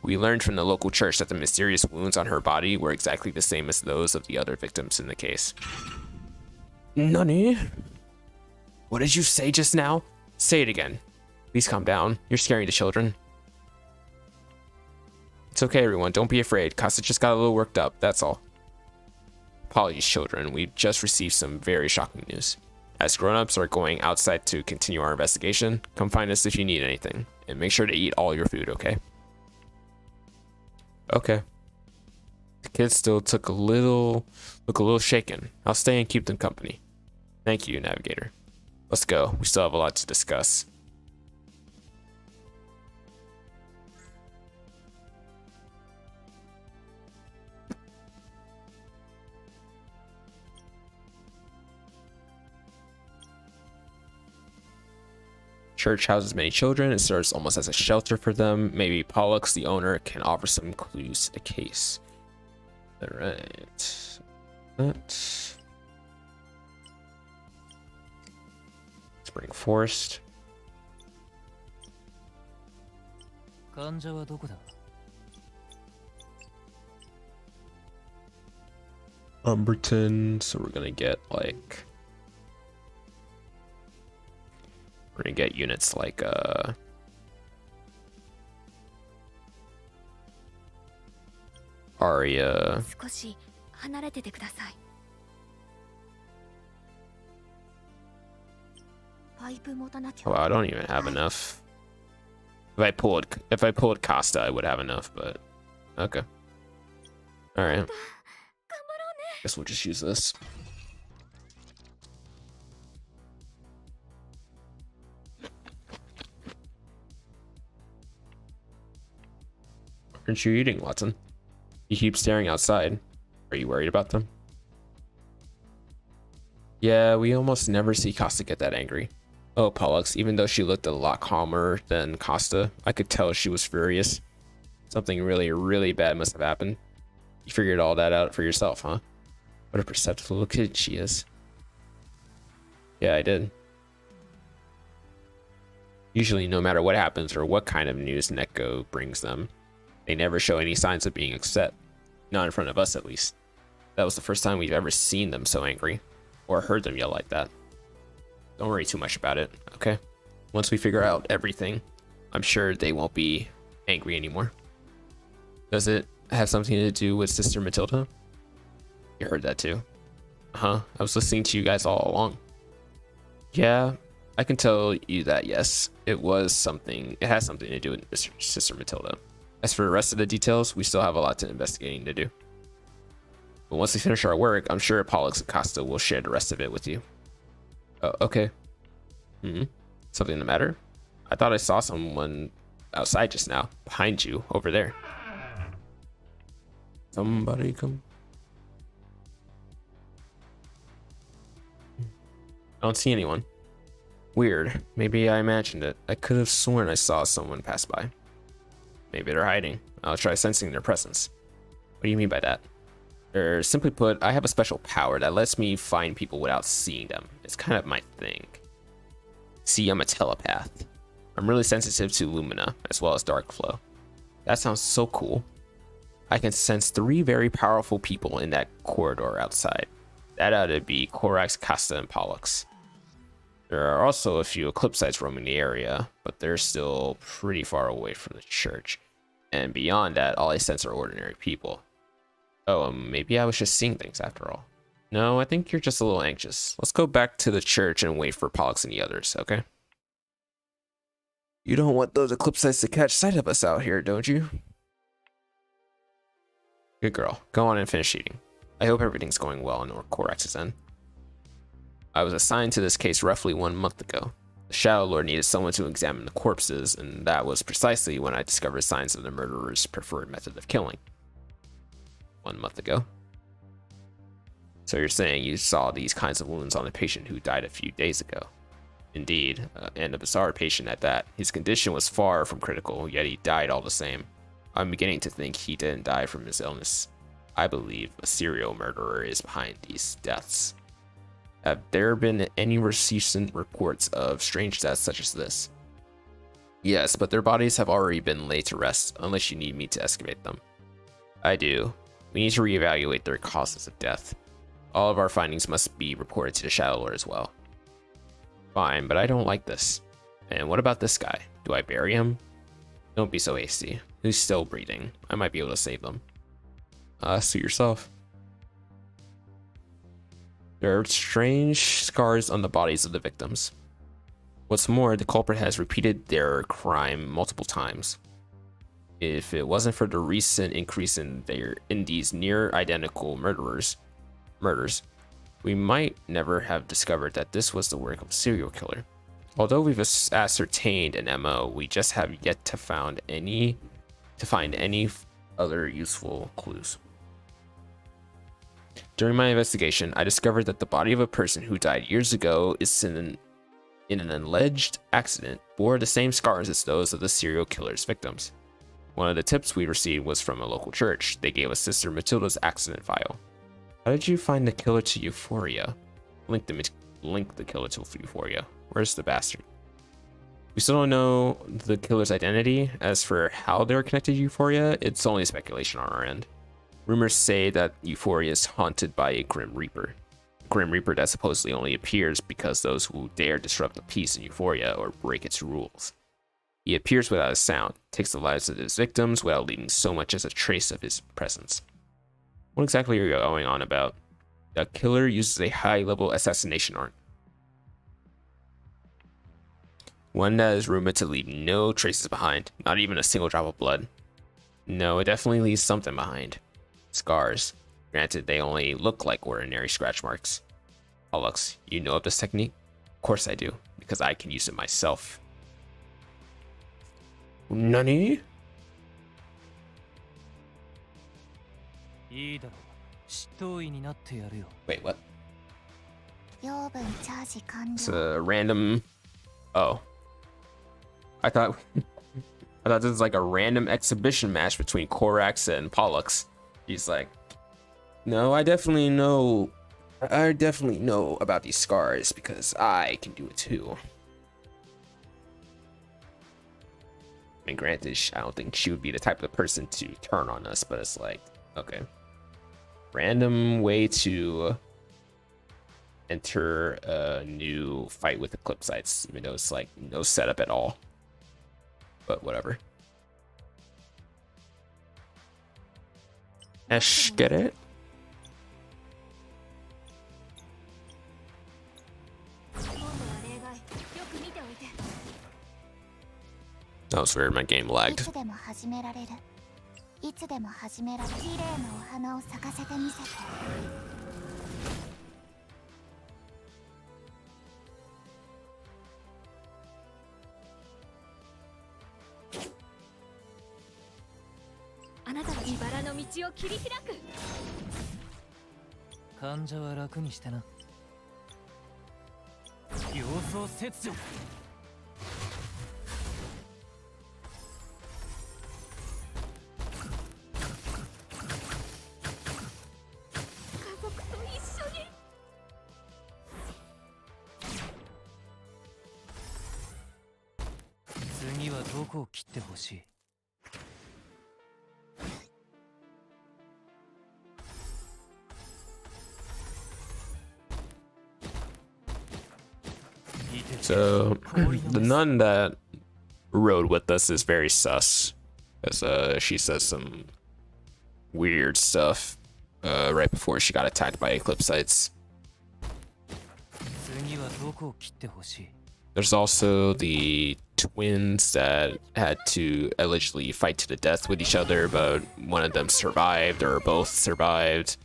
We learned from the local church that the mysterious wounds on her body were exactly the same as those of the other victims in the case. Nani? What did you say just now? Say it again. Please calm down. You're scaring the children. It's okay, everyone. Don't be afraid. Casta just got a little worked up, that's all. Apologies, children. We've just received some very shocking news. As grown-ups are going outside to continue our investigation, come find us if you need anything. And make sure to eat all your food, okay? Okay. The kids still look a little shaken. I'll stay and keep them company. Thank you, Navigator. Let's go. We still have a lot to discuss. Church houses many children and serves almost as a shelter for them. Maybe Pollux, the owner, can offer some clues to the case. All right. Spring Forest. 患者はどこだ? Umberton. So we're gonna get like. We're gonna get units like Aria. 少し離れててください。パイプ持たなきゃ。 Well, I don't even have enough. If I pulled Casta, I would have enough, but okay. All right. Guess we'll just use this. Aren't you eating, Watson? You keep staring outside. Are you worried about them? Yeah, we almost never see Casta get that angry. Oh, Pollux, even though she looked a lot calmer than Casta, I could tell she was furious. Something really, really bad must have happened. You figured all that out for yourself, huh? What a perceptive little kid she is. Yeah, I did. Usually, no matter what happens or what kind of news Neko brings them, they never show any signs of being upset. Not in front of us, at least. That was the first time we've ever seen them so angry, or heard them yell like that. Don't worry too much about it, okay? Once we figure out everything, I'm sure they won't be angry anymore. Does it have something to do with Sister Matilda? You heard that too. I was listening to you guys all along. Yeah, I can tell you that, yes. It has something to do with Sister Matilda. As for the rest of the details, we still have a lot of investigating to do. But once we finish our work, I'm sure Pollux and Casta will share the rest of it with you. Oh, okay. Something the matter? I thought I saw someone outside just now, behind you, over there. Somebody come. I don't see anyone. Weird. Maybe I imagined it. I could have sworn I saw someone pass by. Maybe they're hiding. I'll try sensing their presence. What do you mean by that? Or simply put, I have a special power that lets me find people without seeing them. It's kind of my thing. See, I'm a telepath. I'm really sensitive to Lumina, as well as Dark Flow. That sounds so cool. I can sense 3 very powerful people in that corridor outside. That ought to be Korax, Casta, and Pollux. There are also a few Eclipsites roaming the area, but they're still pretty far away from the church. And beyond that, all I sense are ordinary people. Oh, maybe I was just seeing things after all. No, I think you're just a little anxious. Let's go back to the church and wait for Pollux and the others, okay? You don't want those Eclipsites to catch sight of us out here, don't you? Good girl. Go on and finish eating. I hope everything's going well on Korax's end. I was assigned to this case roughly 1 month ago. The Shadow Lord needed someone to examine the corpses, and that was precisely when I discovered signs of the murderer's preferred method of killing. 1 month ago. So you're saying you saw these kinds of wounds on a patient who died a few days ago? Indeed, and a bizarre patient at that. His condition was far from critical, yet he died all the same. I'm beginning to think he didn't die from his illness. I believe a serial murderer is behind these deaths. Have there been any recent reports of strange deaths such as this? Yes, but their bodies have already been laid to rest, unless you need me to excavate them. I do. We need to reevaluate their causes of death. All of our findings must be reported to the Shadow Lord as well. Fine, but I don't like this. And what about this guy? Do I bury him? Don't be so hasty. He's still breathing. I might be able to save them. Suit yourself. There are strange scars on the bodies of the victims. What's more, the culprit has repeated their crime multiple times. If it wasn't for the recent increase in these near identical murders, we might never have discovered that this was the work of a serial killer. Although we've ascertained an MO, we just have yet to find any other useful clues. During my investigation, I discovered that the body of a person who died years ago is in an alleged accident bore the same scars as those of the serial killer's victims. One of the tips we received was from a local church. They gave us Sister Matilda's accident file. How did you find the killer to Euphoria? Link the killer to Euphoria. Where's the bastard? We still don't know the killer's identity. As for how they're connected to Euphoria, it's only speculation on our end. Rumors say that Euphoria is haunted by a Grim Reaper. A Grim Reaper that supposedly only appears because those who dare disrupt the peace in Euphoria or break its rules. He appears without a sound, takes the lives of his victims without leaving so much as a trace of his presence. What exactly are you going on about? The killer uses a high-level assassination art. One that is rumored to leave no traces behind, not even a single drop of blood. No, it definitely leaves something behind. Scars. Granted, they only look like ordinary scratch marks. Pollux, you know of this technique? Of course I do, because I can use it myself. Nani? Wait, what? It's a random... Oh. I thought this was like a random exhibition match between Korax and Pollux. He's like, no, I definitely know about these scars because I can do it too. I mean, granted, I don't think she would be the type of person to turn on us, but it's like, okay. Random way to enter a new fight with Eclipse Sites, even though it's like no setup at all. But whatever. Esh, get it? That was weird, my game lagged. So the nun that rode with us is very sus, because she says some weird stuff right before she got attacked by Eclipse Sites. There's also the twins that had to allegedly fight to the death with each other, but one of them survived or both survived.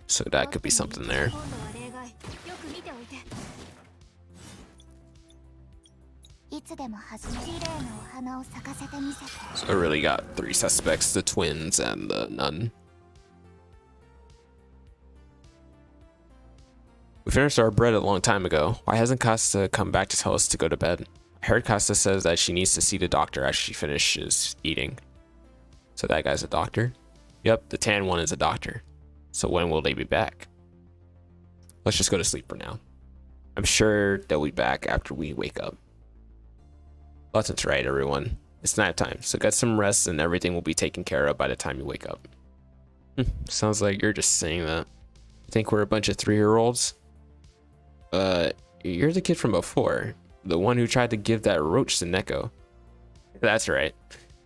So that could be something there. So I really got 3 suspects, the twins and the nun. We finished our bread a long time ago. Why hasn't Casta come back to tell us to go to bed? I heard Casta says that she needs to see the doctor after she finishes eating. So that guy's a doctor? Yep, the tan one is a doctor. So when will they be back? Let's just go to sleep for now. I'm sure they'll be back after we wake up. That's right, everyone. It's night time, so get some rest and everything will be taken care of by the time you wake up. Sounds like you're just saying that. Think we're a bunch of 3-year-olds? You're the kid from before. The one who tried to give that roach to Neko. That's right.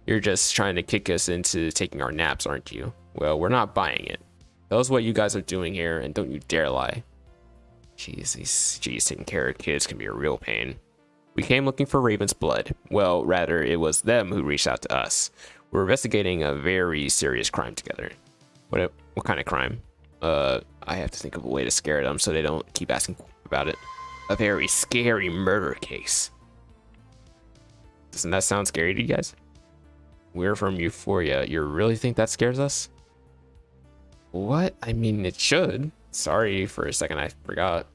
You're just trying to kick us into taking our naps, aren't you? Well, we're not buying it. Tell us what you guys are doing here, and don't you dare lie. Jeez, taking care of kids can be a real pain. We came looking for Raven's blood. Well, rather, it was them who reached out to us. We're investigating a very serious crime together. What kind of crime? I have to think of a way to scare them so they don't keep asking about it. A very scary murder case. Doesn't that sound scary to you guys? We're from Euphoria. You really think that scares us? What? I mean, it should. Sorry for a second, I forgot.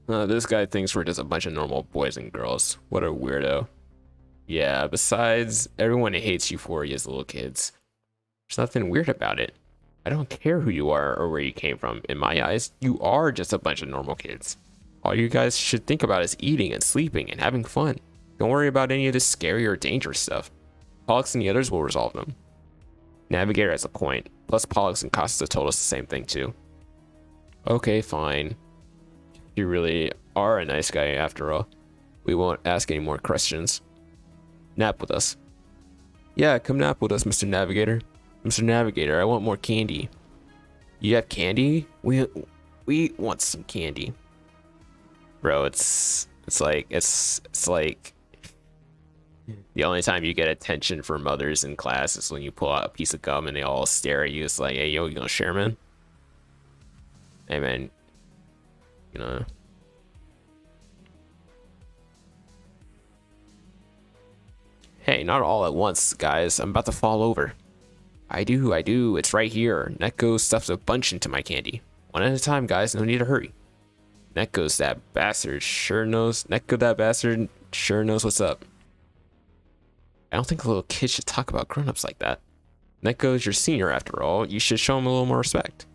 This guy thinks we're just a bunch of normal boys and girls. What a weirdo. Yeah, besides, everyone hates Euphoria's little kids. There's nothing weird about it. I don't care who you are or where you came from. In my eyes, you are just a bunch of normal kids. All you guys should think about is eating and sleeping and having fun. Don't worry about any of this scary or dangerous stuff. Pollux and the others will resolve them. Navigator has a point. Plus Pollux and Casta told us the same thing too. Okay, fine. You really are a nice guy after all. We won't ask any more questions. Nap with us. Yeah, come nap with us, Mr. Navigator. Mr. Navigator, I want more candy. You have candy? We want some candy. Bro, it's like the only time you get attention from mothers in class is when you pull out a piece of gum and they all stare at you. It's like, hey, yo, you gonna share, man? Hey, man. You know. Hey, not all at once, guys. I'm about to fall over. I do. It's right here. Neko stuffs a bunch into my candy. One at a time, guys. No need to hurry. Neko, that bastard sure knows what's up. I don't think a little kid should talk about grown-ups like that. Neko's your senior after all. You should show him a little more respect.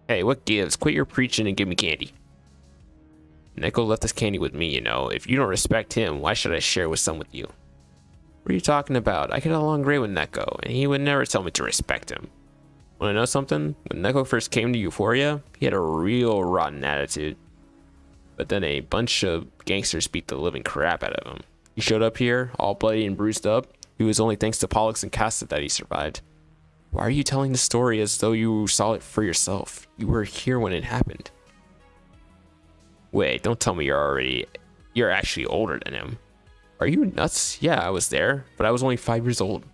Hey, what gives? Quit your preaching and give me candy. Neko left this candy with me, you know. If you don't respect him, why should I share with some with you? What are you talking about? I get along great with Neko, and he would never tell me to respect him. Wanna know something? When Neko first came to Euphoria, he had a real rotten attitude. But then a bunch of gangsters beat the living crap out of him. He showed up here, all bloody and bruised up. It was only thanks to Pollux and Casta that he survived. Why are you telling the story as though you saw it for yourself? You were here when it happened. Wait, don't tell me you're actually older than him. Are you nuts? Yeah, I was there, but I was only 5 years old.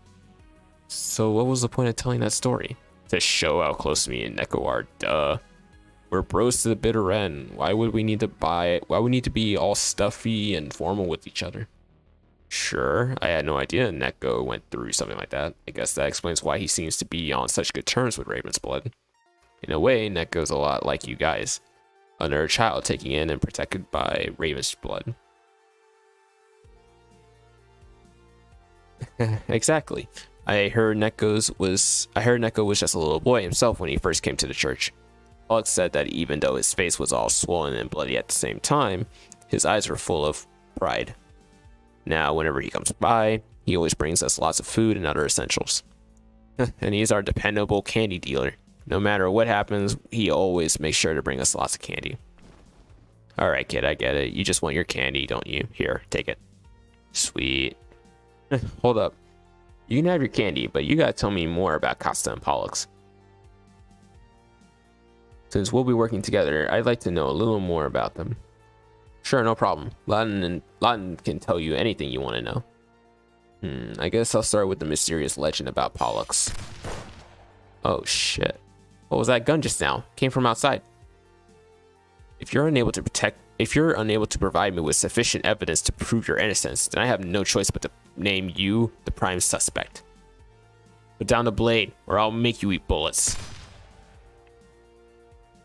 So what was the point of telling that story? To show how close me and Neko are, duh. We're bros to the bitter end. Why would we need to be all stuffy and formal with each other? Sure, I had no idea Neko went through something like that. I guess that explains why he seems to be on such good terms with Raven's blood. In a way, Neko's a lot like you guys. Another child taken in and protected by Raven's blood. Exactly. I heard Neko was just a little boy himself when he first came to the church. Pollux said that even though his face was all swollen and bloody at the same time, his eyes were full of pride. Now, whenever he comes by, he always brings us lots of food and other essentials. And he's our dependable candy dealer. No matter what happens, he always makes sure to bring us lots of candy. Alright, kid, I get it. You just want your candy, don't you? Here, take it. Sweet. Hold up. You can have your candy, but you gotta tell me more about Casta and Pollux. Since we'll be working together, I'd like to know a little more about them. Sure, no problem. Lawton can tell you anything you want to know. I guess I'll start with the mysterious legend about Pollux. Oh shit. What was that gun just now? Came from outside. If you're unable to provide me with sufficient evidence to prove your innocence, then I have no choice but to name you the prime suspect. Put down the blade, or I'll make you eat bullets.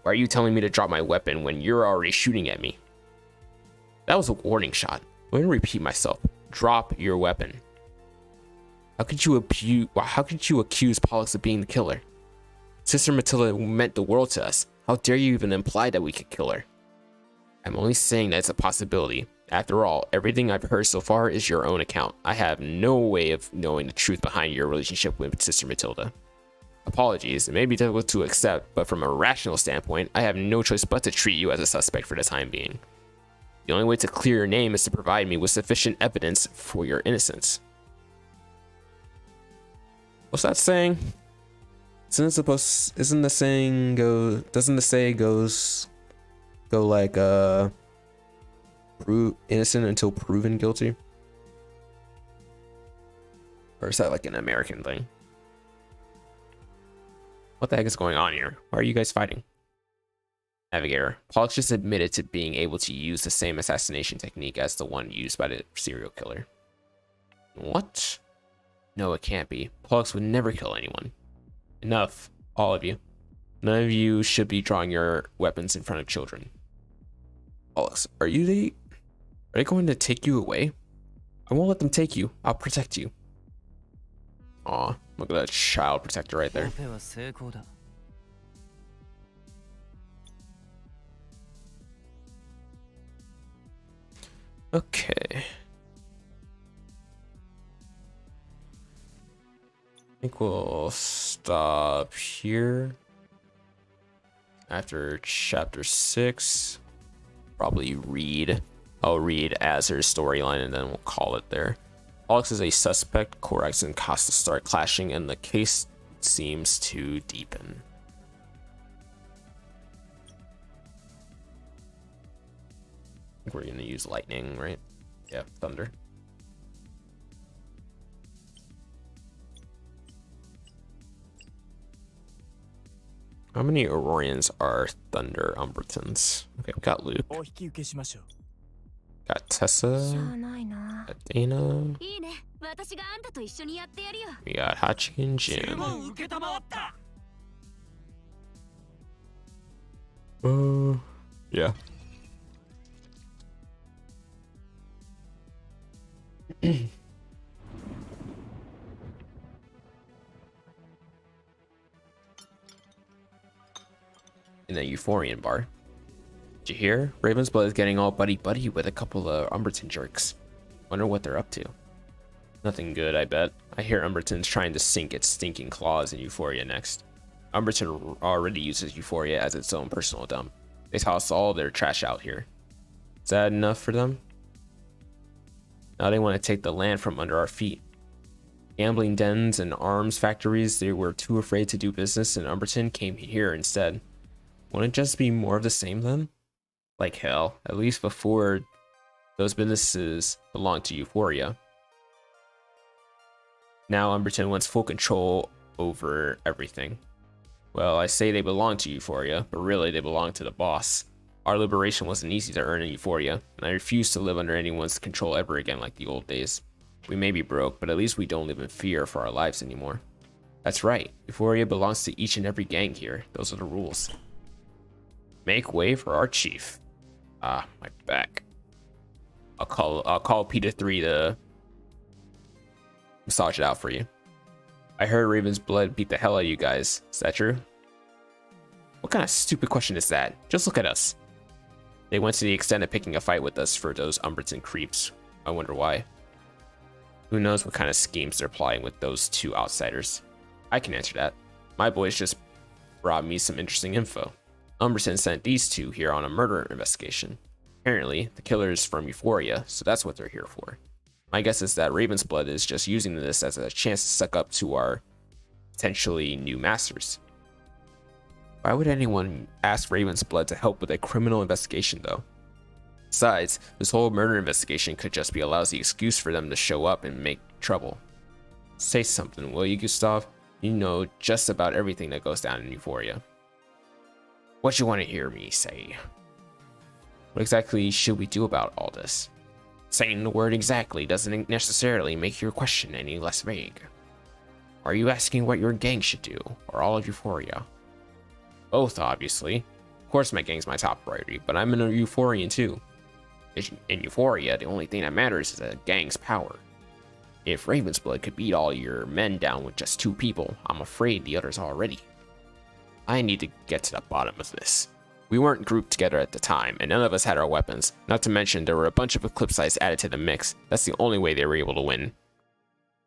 Why are you telling me to drop my weapon when you're already shooting at me? That was a warning shot. I'm gonna repeat myself. Drop your weapon. How could you accuse Pollux of being the killer? Sister Matilda meant the world to us. How dare you even imply that we could kill her? I'm only saying that it's a possibility. After all, everything I've heard so far is your own account. I have no way of knowing the truth behind your relationship with Sister Matilda. Apologies, it may be difficult to accept, but from a rational standpoint, I have no choice but to treat you as a suspect for the time being. The only way to clear your name is to provide me with sufficient evidence for your innocence. What's that saying? Doesn't the saying go like prove innocent until proven guilty? Or is that like an American thing? What the heck is going on here? Why are you guys fighting? Navigator. Pollux just admitted to being able to use the same assassination technique as the one used by the serial killer. What? No, it can't be. Pollux would never kill anyone. Enough, all of you. None of you should be drawing your weapons in front of children. Pollux, are they going to take you away? I won't let them take you. I'll protect you. Aw, look at that child protector right there. Okay. I think we'll stop here. After chapter 6, probably read. I'll read Azure's storyline and then we'll call it there. Pollux is a suspect. Corax and Casta start clashing and the case seems to deepen. I think we're gonna use lightning, right? Yeah, thunder. How many Aurorians are Thunder Umbertons? Okay, we got Luke. Got Tessa. Got Dana. We got Hachi and Jim. Yeah. In the Euphorian bar. Did you hear? Raven's Blood is getting all buddy-buddy with a couple of Umberton jerks. Wonder what they're up to. Nothing good, I bet. I hear Umberton's trying to sink its stinking claws in Euphoria next. Umberton already uses Euphoria as its own personal dump. They toss all their trash out here. Is that enough for them? Now they want to take the land from under our feet. Gambling dens and arms factories, they were too afraid to do business and Umberton came here instead. Wouldn't it just be more of the same then? Like hell, at least before those businesses belonged to Euphoria. Now Umberton wants full control over everything. Well, I say they belong to Euphoria, but really they belong to the boss. Our liberation wasn't easy to earn in Euphoria, and I refuse to live under anyone's control ever again like the old days. We may be broke, but at least we don't live in fear for our lives anymore. That's right, Euphoria belongs to each and every gang here. Those are the rules. Make way for our chief. Ah, my back. I'll call Peter 3 to massage it out for you. I heard Raven's Blood beat the hell out of you guys. Is that true? What kind of stupid question is that? Just look at us. They went to the extent of picking a fight with us for those Umberton creeps. I wonder why. Who knows what kind of schemes they're plotting with those two outsiders. I can answer that. My boys just brought me some interesting info. Umberton sent these two here on a murder investigation. Apparently, the killer is from Euphoria, so that's what they're here for. My guess is that Raven's Blood is just using this as a chance to suck up to our potentially new masters. Why would anyone ask Raven's Blood to help with a criminal investigation though? Besides, this whole murder investigation could just be a lousy excuse for them to show up and make trouble. Say something, will you, Gustav? You know just about everything that goes down in Euphoria. What you want to hear me say? What exactly should we do about all this? Saying the word exactly doesn't necessarily make your question any less vague. Are you asking what your gang should do, or all of Euphoria? Both, obviously. Of course my gang's my top priority, but I'm a Euphorian too. In Euphoria, the only thing that matters is a gang's power. If Raven's Blood could beat all your men down with just 2 people, I'm afraid the others are already. I need to get to the bottom of this. We weren't grouped together at the time, and none of us had our weapons. Not to mention, there were a bunch of Eclipse Eyes added to the mix. That's the only way they were able to win.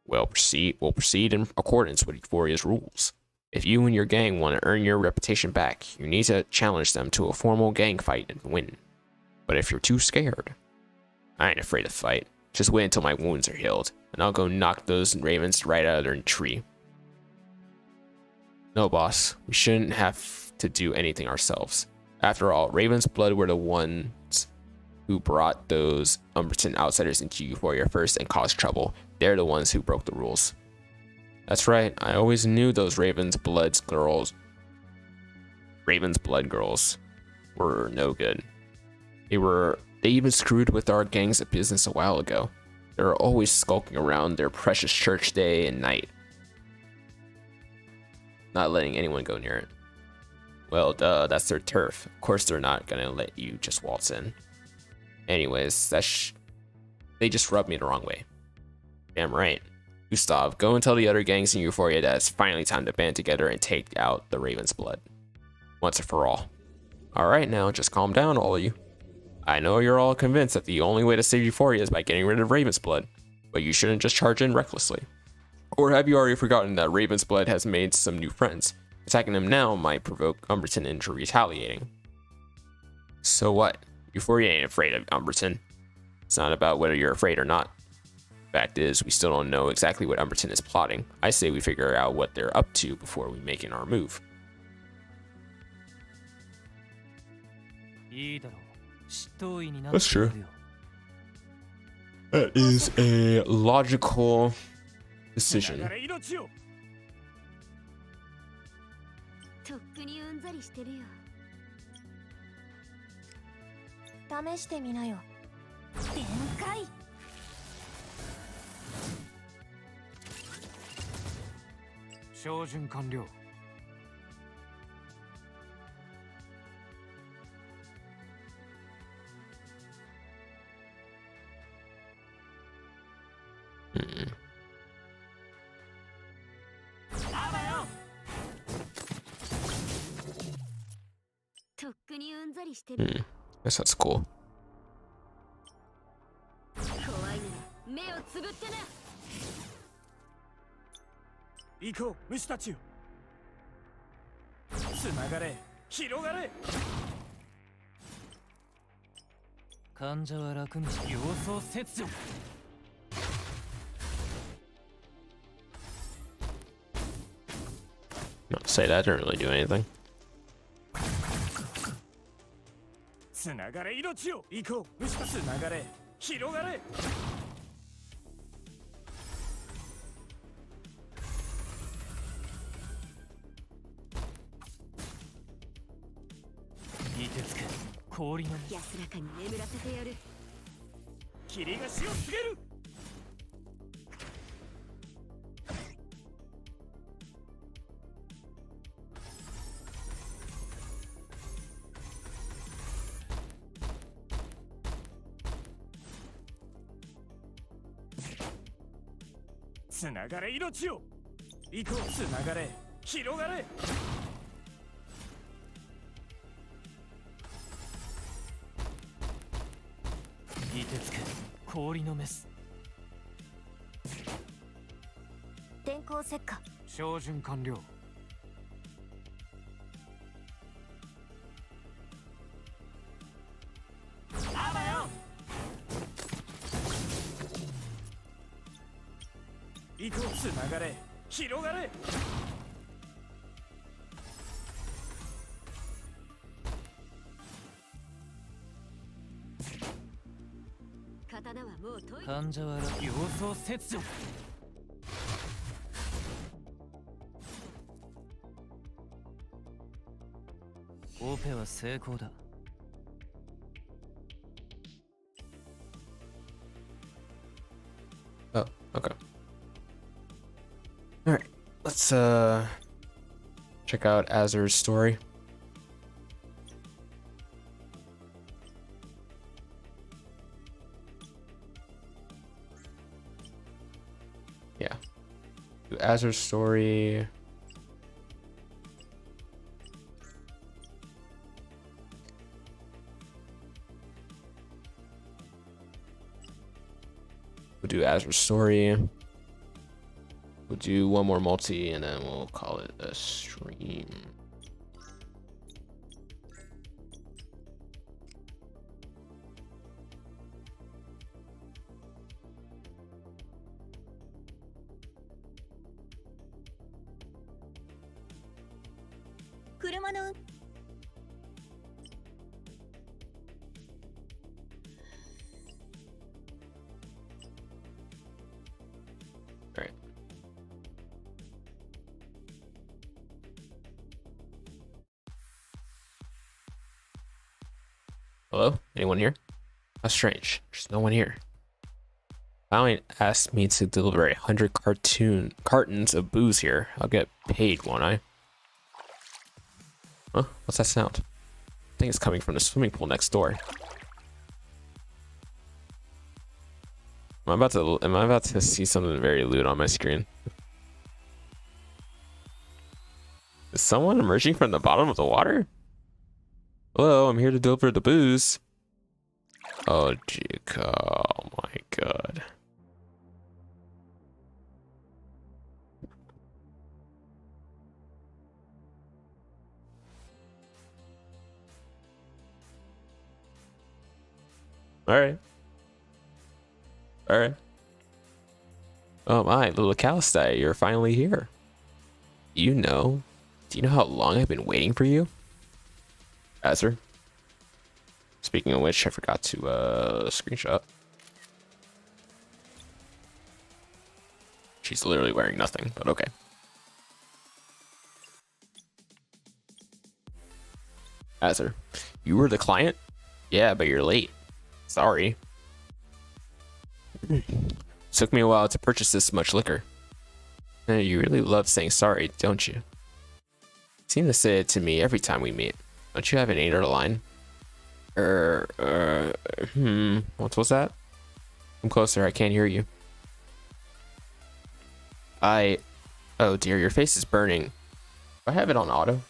We'll proceed in accordance with Euphoria's rules. If you and your gang want to earn your reputation back, you need to challenge them to a formal gang fight and win. But if you're too scared, I ain't afraid to fight. Just wait until my wounds are healed, and I'll go knock those ravens right out of their tree. No, boss, we shouldn't have to do anything ourselves. After all, Raven's Blood were the ones who brought those Umberton outsiders into Euphoria first and caused trouble. They're the ones who broke the rules. That's right. I always knew those Raven's Blood girls were no good. They even screwed with our gangs of business a while ago. They were always skulking around their precious church day and night, not letting anyone go near it. Well, duh, that's their turf. Of course they're not gonna let you just waltz in. Anyways, they just rubbed me the wrong way. Damn right. Gustav, go and tell the other gangs in Euphoria that it's finally time to band together and take out the Raven's Blood. Once and for all. Alright now, just calm down, all of you. I know you're all convinced that the only way to save Euphoria is by getting rid of Raven's Blood, but you shouldn't just charge in recklessly. Or have you already forgotten that Raven's Blood has made some new friends? Attacking them now might provoke Umberton into retaliating. So what? Euphoria ain't afraid of Umberton. It's not about whether you're afraid or not. Fact is, we still don't know exactly what Umberton is plotting. I say we figure out what they're up to before we make our move. That's true. That is a logical decision. とっくにうんざりしてるよ。試してみなよ。展開。照準完了。とっくにうんざりしてる。Guess that's cool. 怖いなら目をつぶってな。行こう、虫たちよ。つながれ、広がれ。患者は楽にして様子を切除。Not to say that didn't really do anything. つながれ、命よ。行こう、虫たち。つながれ、広がれ。凍てつく氷の安らかに眠らせてやる。霧が死を告げる。つながれ、命よ。行こう、つながれ、広がれ。凍てつく氷のメス。電光石火。照準完了。あばよ。行こう、つながれ、広がれ。刀はもう解い。患者は様子を切除。オペは成功だ。Oh, okay. Alright, let's check out Azure's story. Yeah. Do Azure's story. We'll do Azure story. We'll do one more multi and then we'll call it a stream. Alright. Hello? Anyone here? How strange. There's no one here. Valiant asked me to deliver 100 cartons of booze here. I'll get paid, won't I? Huh? What's that sound? I think it's coming from the swimming pool next door. Am I about to see something very lewd on my screen? Is someone emerging from the bottom of the water? Hello, I'm here to deliver the booze. Oh, gee, oh my god. Alright. Alright. Oh my, little Casta, you're finally here. Do you know how long I've been waiting for you? Azure. Speaking of which, I forgot to screenshot. She's literally wearing nothing, but okay. Azure, you were the client? Yeah, but you're late. Sorry. Took me a while to purchase this much liquor. You really love saying sorry, don't you? You seem to say it to me every time we meet. Don't you have an ADR line? What was that? Come closer, I can't hear you. Oh dear, your face is burning. Do I have it on auto?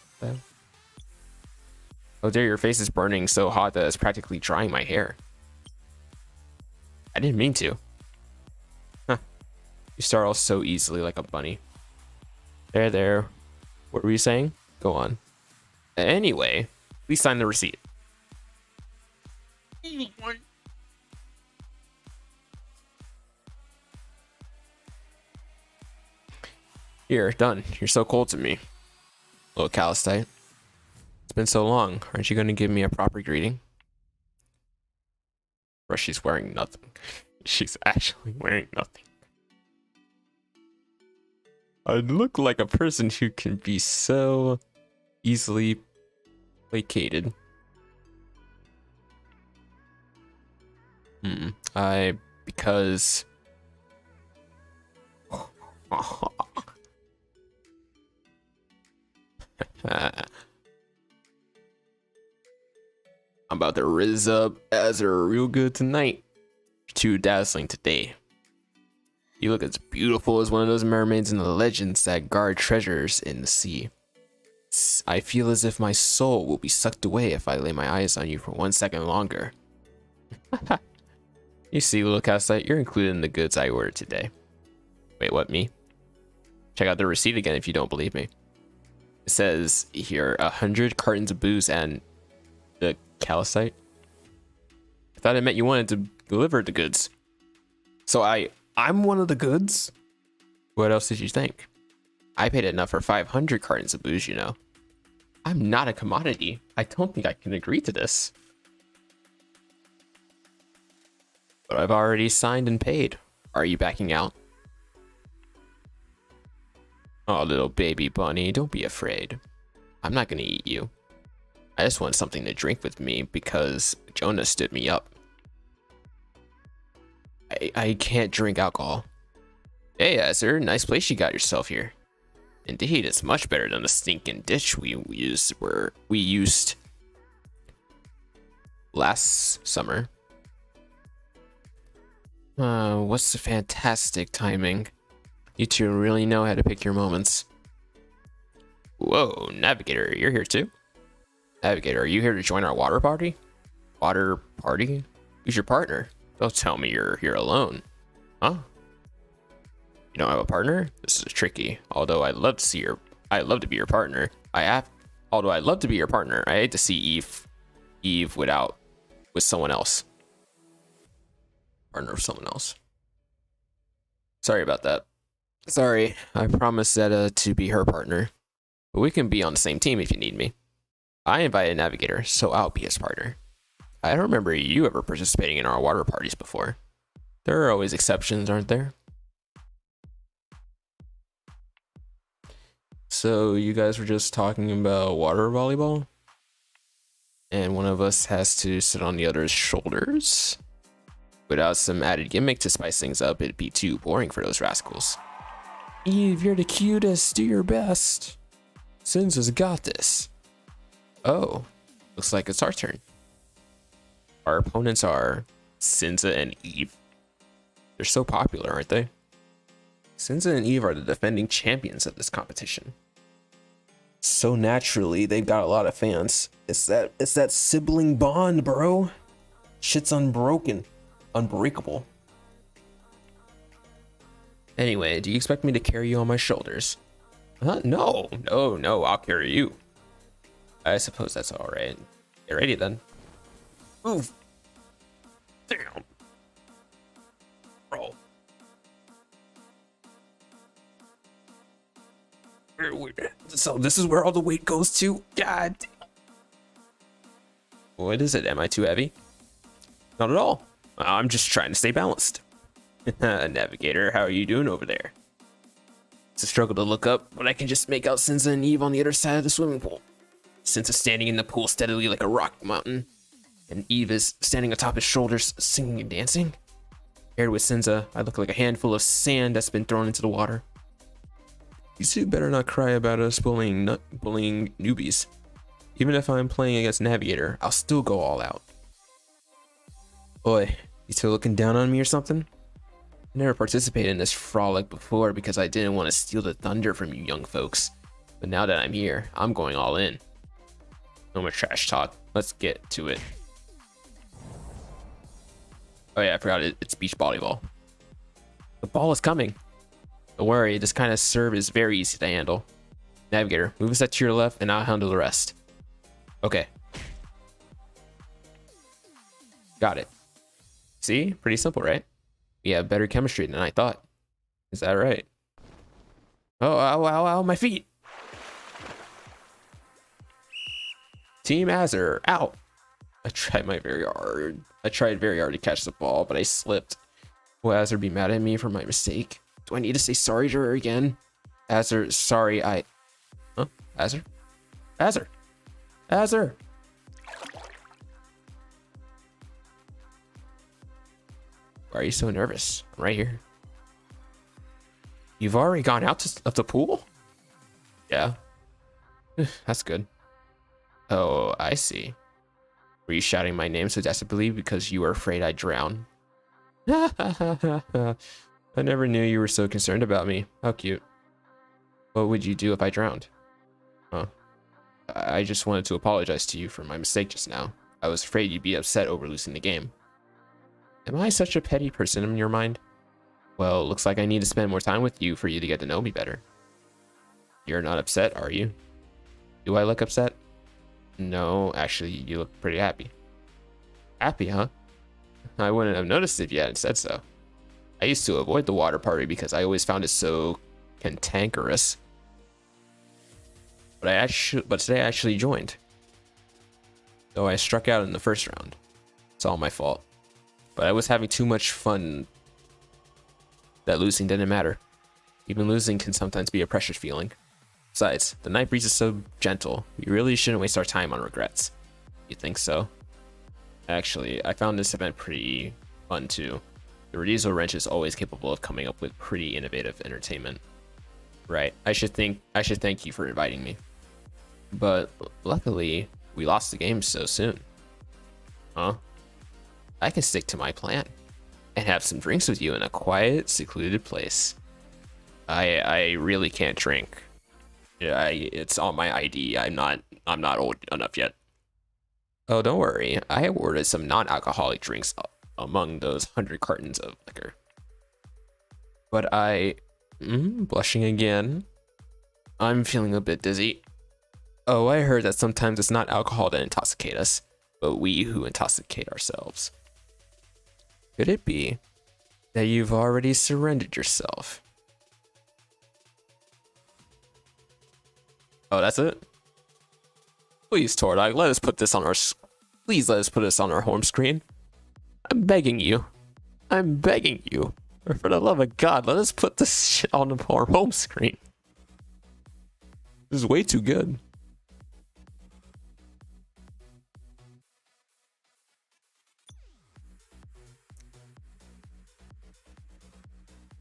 Oh dear, your face is burning so hot that it's practically drying my hair. I didn't mean to. Huh. You startle so easily like a bunny. There. What were you saying? Go on. Anyway, please sign the receipt. Here, done. You're so cold to me. Little Calistite. It's been so long. Aren't you going to give me a proper greeting? Bro, she's wearing nothing. She's actually wearing nothing. I look like a person who can be so easily placated. Because I'm about to rizz up Azure real good tonight. You're too dazzling today. You look as beautiful as one of those mermaids in the legends that guard treasures in the sea. I feel as if my soul will be sucked away if I lay my eyes on you for 1 second longer. You see, little Casta, you're included in the goods I ordered today. Wait, what, me? Check out the receipt again if you don't believe me. It says here 100 cartons of booze and the calcite. I thought it meant you wanted to deliver the goods. So I'm one of the goods? What else did you think? I paid enough for 500 cartons of booze, you know. I'm not a commodity. I don't think I can agree to this. But I've already signed and paid. Are you backing out? Oh, little baby bunny, don't be afraid. I'm not gonna eat you. I just want something to drink with me because Jonah stood me up. I can't drink alcohol. Hey, Azure, nice place you got yourself here. Indeed, it's much better than the stinking ditch we used last summer. What's the fantastic timing? You two really know how to pick your moments. Whoa, Navigator, you're here too? Navigator, are you here to join our water party? Water party? Who's your partner? Don't tell me you're here alone. Huh? You don't have a partner? This is tricky. Although I'd love to be your partner. I hate to see Eve with someone else. Partner of someone else. Sorry about that. Sorry, I promised Zeta to be her partner. But we can be on the same team if you need me. I invited Navigator, so I'll be his partner. I don't remember you ever participating in our water parties before. There are always exceptions, aren't there? So you guys were just talking about water volleyball? and one of us has to sit on the other's shoulders. Without some added gimmick to spice things up, it'd be too boring for those rascals. Eve, you're the cutest. Do your best. Sinza's got this. Oh, looks like it's our turn. Our opponents are Sinza and Eve. They're so popular, aren't they? Sinza and Eve are the defending champions of this competition. So naturally, they've got a lot of fans. It's that sibling bond, bro. Shit's unbroken. Unbreakable. Anyway, do you expect me to carry you on my shoulders? No, I'll carry you. I suppose that's all right. Get ready then. Move. Damn. Roll. So this is where all the weight goes to? God. What is it? Am I too heavy? Not at all. I'm just trying to stay balanced. Navigator, how are you doing over there? It's a struggle to look up, but I can just make out Sinza and Eve on the other side of the swimming pool. Sinza standing in the pool steadily like a rock mountain, and Eve is standing atop his shoulders, singing and dancing. Paired with Sinza, I look like a handful of sand that's been thrown into the water. You two better not cry about us bullying newbies. Even if I'm playing against Navigator, I'll still go all out. Oi, you two looking down on me or something? I never participated in this frolic before because I didn't want to steal the thunder from you young folks. But now that I'm here, I'm going all in. No more trash talk. Let's get to it. Oh yeah, I forgot it's beach volleyball. The ball is coming. Don't worry, this kind of serve is very easy to handle. Navigator, move a set to your left and I'll handle the rest. Okay. Got it. See? Pretty simple, right? We have better chemistry than I thought. Is that right? Oh, ow, my feet! Team Azure, out! I tried very hard to catch the ball, but I slipped. Will Azure be mad at me for my mistake? Do I need to say sorry to her again? Azure, sorry, Huh? Azure? Azure! Why are you so nervous? I'm right here. You've already gone out of the pool? Yeah. That's good. Oh, I see. Were you shouting my name so desperately because you were afraid I'd drown? I never knew you were so concerned about me. How cute. What would you do if I drowned? Huh. I just wanted to apologize to you for my mistake just now. I was afraid you'd be upset over losing the game. Am I such a petty person in your mind? Well, looks like I need to spend more time with you for you to get to know me better. You're not upset, are you? Do I look upset? No, actually, you look pretty happy. Happy, huh? I wouldn't have noticed if you hadn't said so. I used to avoid the water party because I always found it so cantankerous. But today I actually joined. Though I struck out in the first round. It's all my fault. But I was having too much fun that losing didn't matter. Even losing can sometimes be a precious feeling. Besides, the night breeze is so gentle, we really shouldn't waste our time on regrets. You think so? Actually, I found this event pretty fun too. The Radizo wrench is always capable of coming up with pretty innovative entertainment. Right, I should thank you for inviting me. But luckily, we lost the game so soon. Huh? I can stick to my plan and have some drinks with you in a quiet, secluded place. I really can't drink. Yeah, it's on my ID. I'm not old enough yet. Oh, don't worry. I ordered some non-alcoholic drinks among those 100 cartons of liquor. But blushing again. I'm feeling a bit dizzy. Oh, I heard that sometimes it's not alcohol that intoxicate us, but we who intoxicate ourselves. Could it be that you've already surrendered yourself? Oh, that's it? Please, Tordog, let us put this on our home screen. I'm begging you. For the love of God, let us put this shit on our home screen. This is way too good.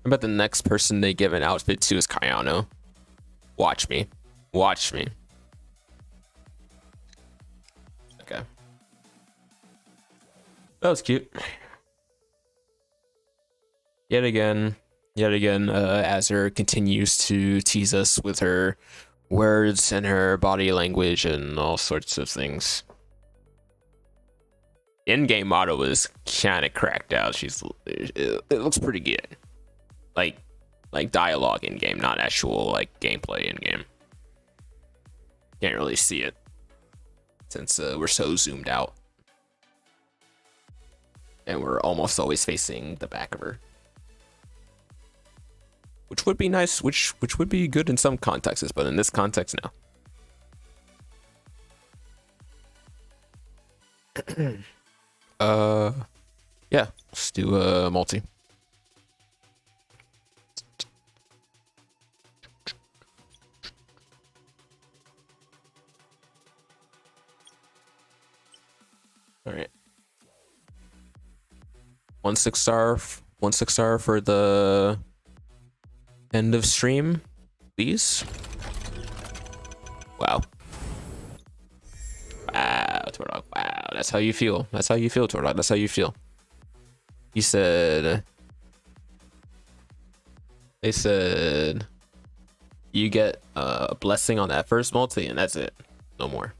I bet the next person they give an outfit to is Kayano. Watch me. Watch me. Okay. That was cute. Yet again, Azure continues to tease us with her words and her body language and all sorts of things. In-game model is kind of cracked out. It looks pretty good. Like dialogue in-game, not actual like gameplay in-game. Can't really see it since we're so zoomed out. And we're almost always facing the back of her. Which would be nice, which would be good in some contexts, but in this context, no. Yeah, let's do a multi. All right. 1 6-star, 1 6-star for the end of stream, please. Wow. Wow, Tordog. Wow, that's how you feel. That's how you feel, Tordog. That's how you feel. He said... They said... You get a blessing on that first multi, and that's it. No more.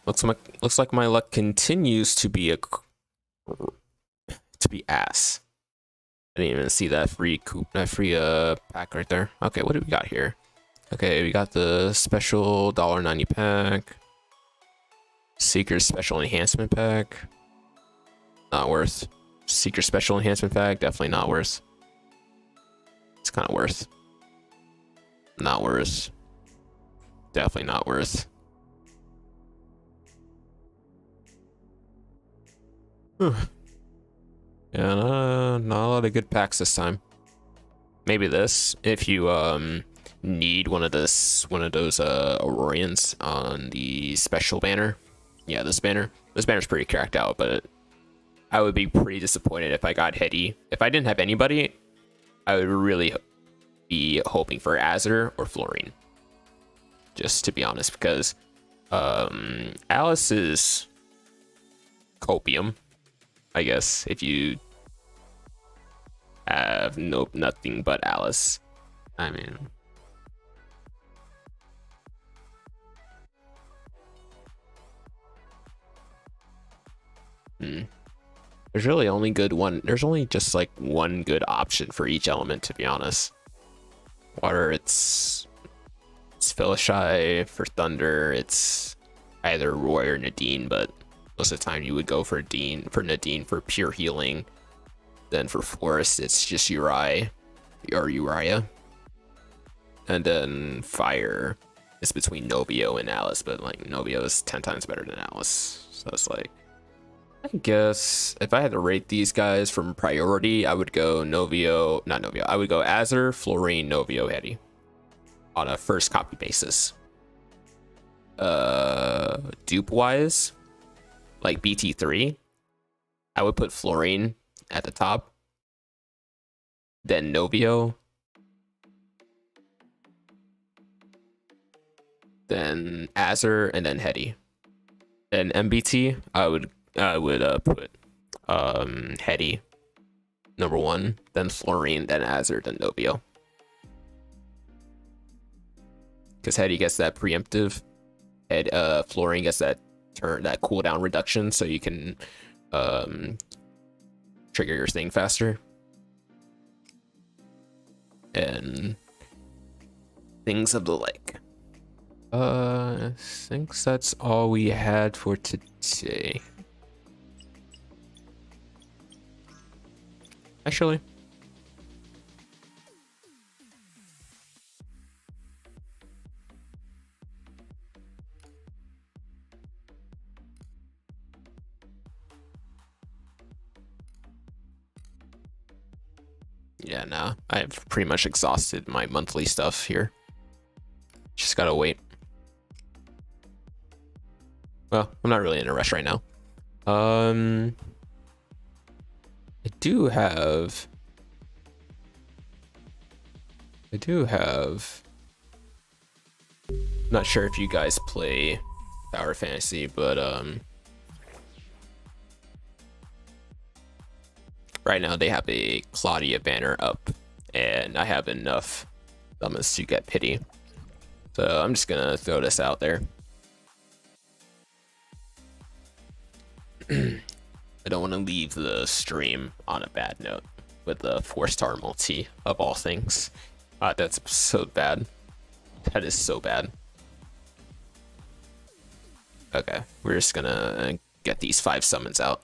Looks like my luck continues to be ass. I didn't even see that free pack right there. Okay, what do we got here? Okay, we got the special $1.90 pack. Seeker special enhancement pack. Not worth. Seeker special enhancement pack, definitely not worth. It's kind of worth. Not worth. Definitely not worth. Whew. Yeah, not a lot of good packs this time. Maybe this, if you need one of those Aurorians on the special banner. Yeah, this banner's pretty cracked out, but I would be pretty disappointed if I got Hetty. If I didn't have anybody, I would really be hoping for Azure or Florine. Just to be honest, because Alice is copium, I guess, if you have nothing but Alice. I mean, there's really only there's only just like one good option for each element, to be honest. Water, it's Philishai. For Thunder, it's either Roy or Nadine, but most of the time you would go for Nadine for pure healing. Then for Forest, it's just Uriah. And then Fire is between Novio and Alice, but like Novio is 10 times better than Alice. So it's like, I guess if I had to rate these guys from priority, I would go I would go Azure, Florine, Novio, Hetty on a first copy basis. Dupe wise, like BT3, I would put Florine at the top, then Novio, then Azure, and then Hetty. Then MBT, I would put Hetty number 1, then Florine, then Azure, then Novio. Because Hetty gets that preemptive, Florine gets that cooldown reduction, so you can trigger your thing faster. And things of the like. I think that's all we had for today. Actually, yeah, no, I've pretty much exhausted my monthly stuff here. Just gotta wait. Well, I'm not really in a rush right now. I do have not sure if you guys play Tower Fantasy, but right now they have a Claudia banner up, and I have enough summons to get pity. So I'm just gonna throw this out there. I don't want to leave the stream on a bad note with the 4-star multi of all things. That's so bad. That is so bad. Okay, we're just gonna get these 5 summons out.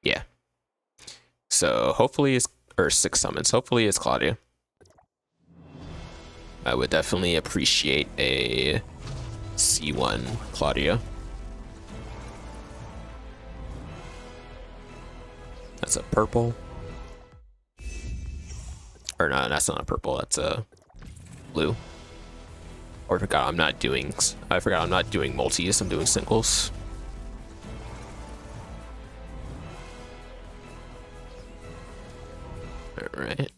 Yeah. So hopefully it's, or 6 summons. Hopefully it's Claudia. I would definitely appreciate a C1 Claudia. That's a purple. Or no, that's not a purple. That's a blue. Or I forgot I'm not doing multis. I'm doing singles. All right.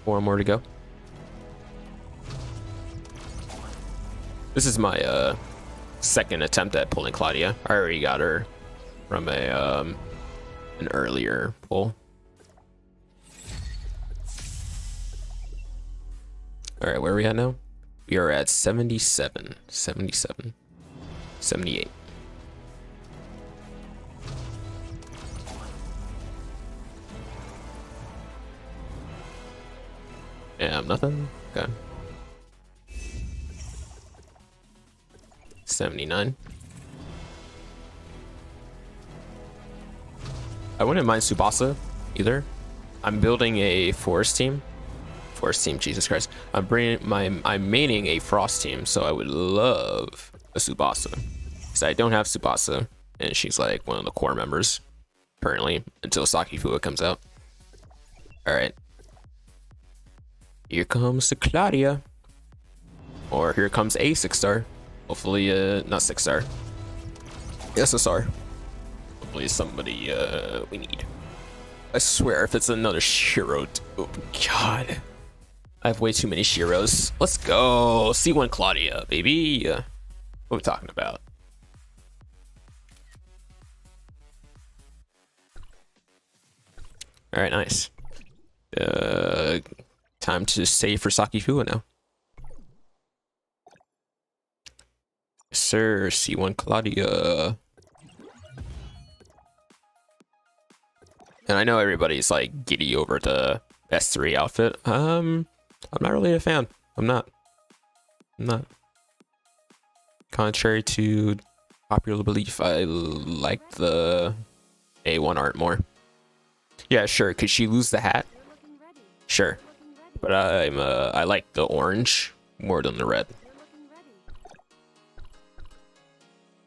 Four more to go. This is my second attempt at pulling Claudia. I already got her from a an earlier pull. All right, where are we at now? We are at 77, 77, 78. Yeah, nothing. Okay. 79. I wouldn't mind Tsubasa either. I'm building a forest team. Forest team, Jesus Christ. I'm maining a frost team, so I would love a Tsubasa. Because I don't have Tsubasa, and she's like one of the core members currently until Sakifua comes out. Alright. Here comes the Claudia. Or here comes a 6-star. Hopefully, not 6-star. SSR. Hopefully somebody, we need. I swear, if it's another Shiro, oh god. I have way too many Shiros. Let's go. C1 Claudia, baby. What are we talking about? Alright, nice. Time to save for Sakifua now. Yes, sir, C1 Claudia. And I know everybody's like giddy over the S3 outfit. I'm not really a fan. I'm not. Contrary to popular belief, I like the A1 art more. Yeah, sure. Could she lose the hat? Sure. But I like the orange more than the red.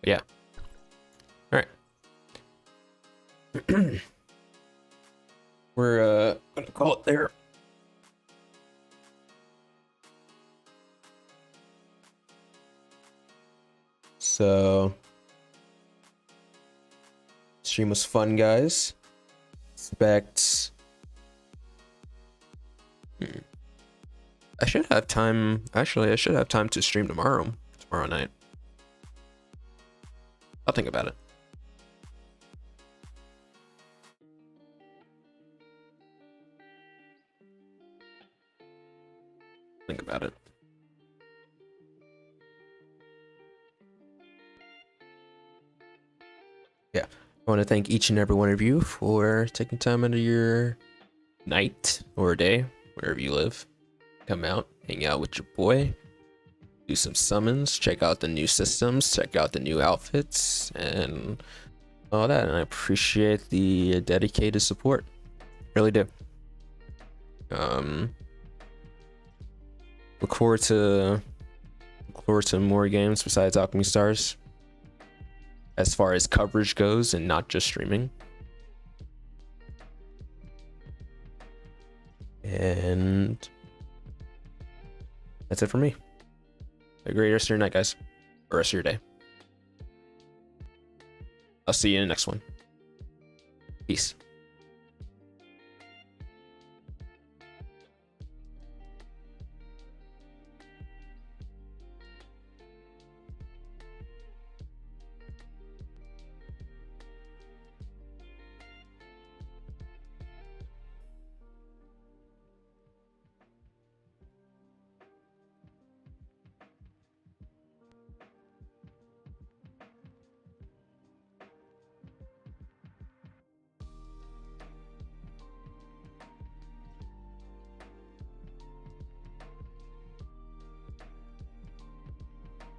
Yeah. All right. We're gonna call it there. So stream was fun, guys. Expect I should have time. Actually, I should have time to stream tomorrow night. I'll think about it. Think about it. Yeah, I want to thank each and every one of you for taking time out of your night or day, wherever you live. Come out, hang out with your boy, do some summons, check out the new systems, check out the new outfits, and all that. And I appreciate the dedicated support. Really do. Look forward to more games besides Alchemy Stars, as far as coverage goes and not just streaming. And that's it for me. A great rest of your night, guys. Or rest of your day. I'll see you in the next one. Peace.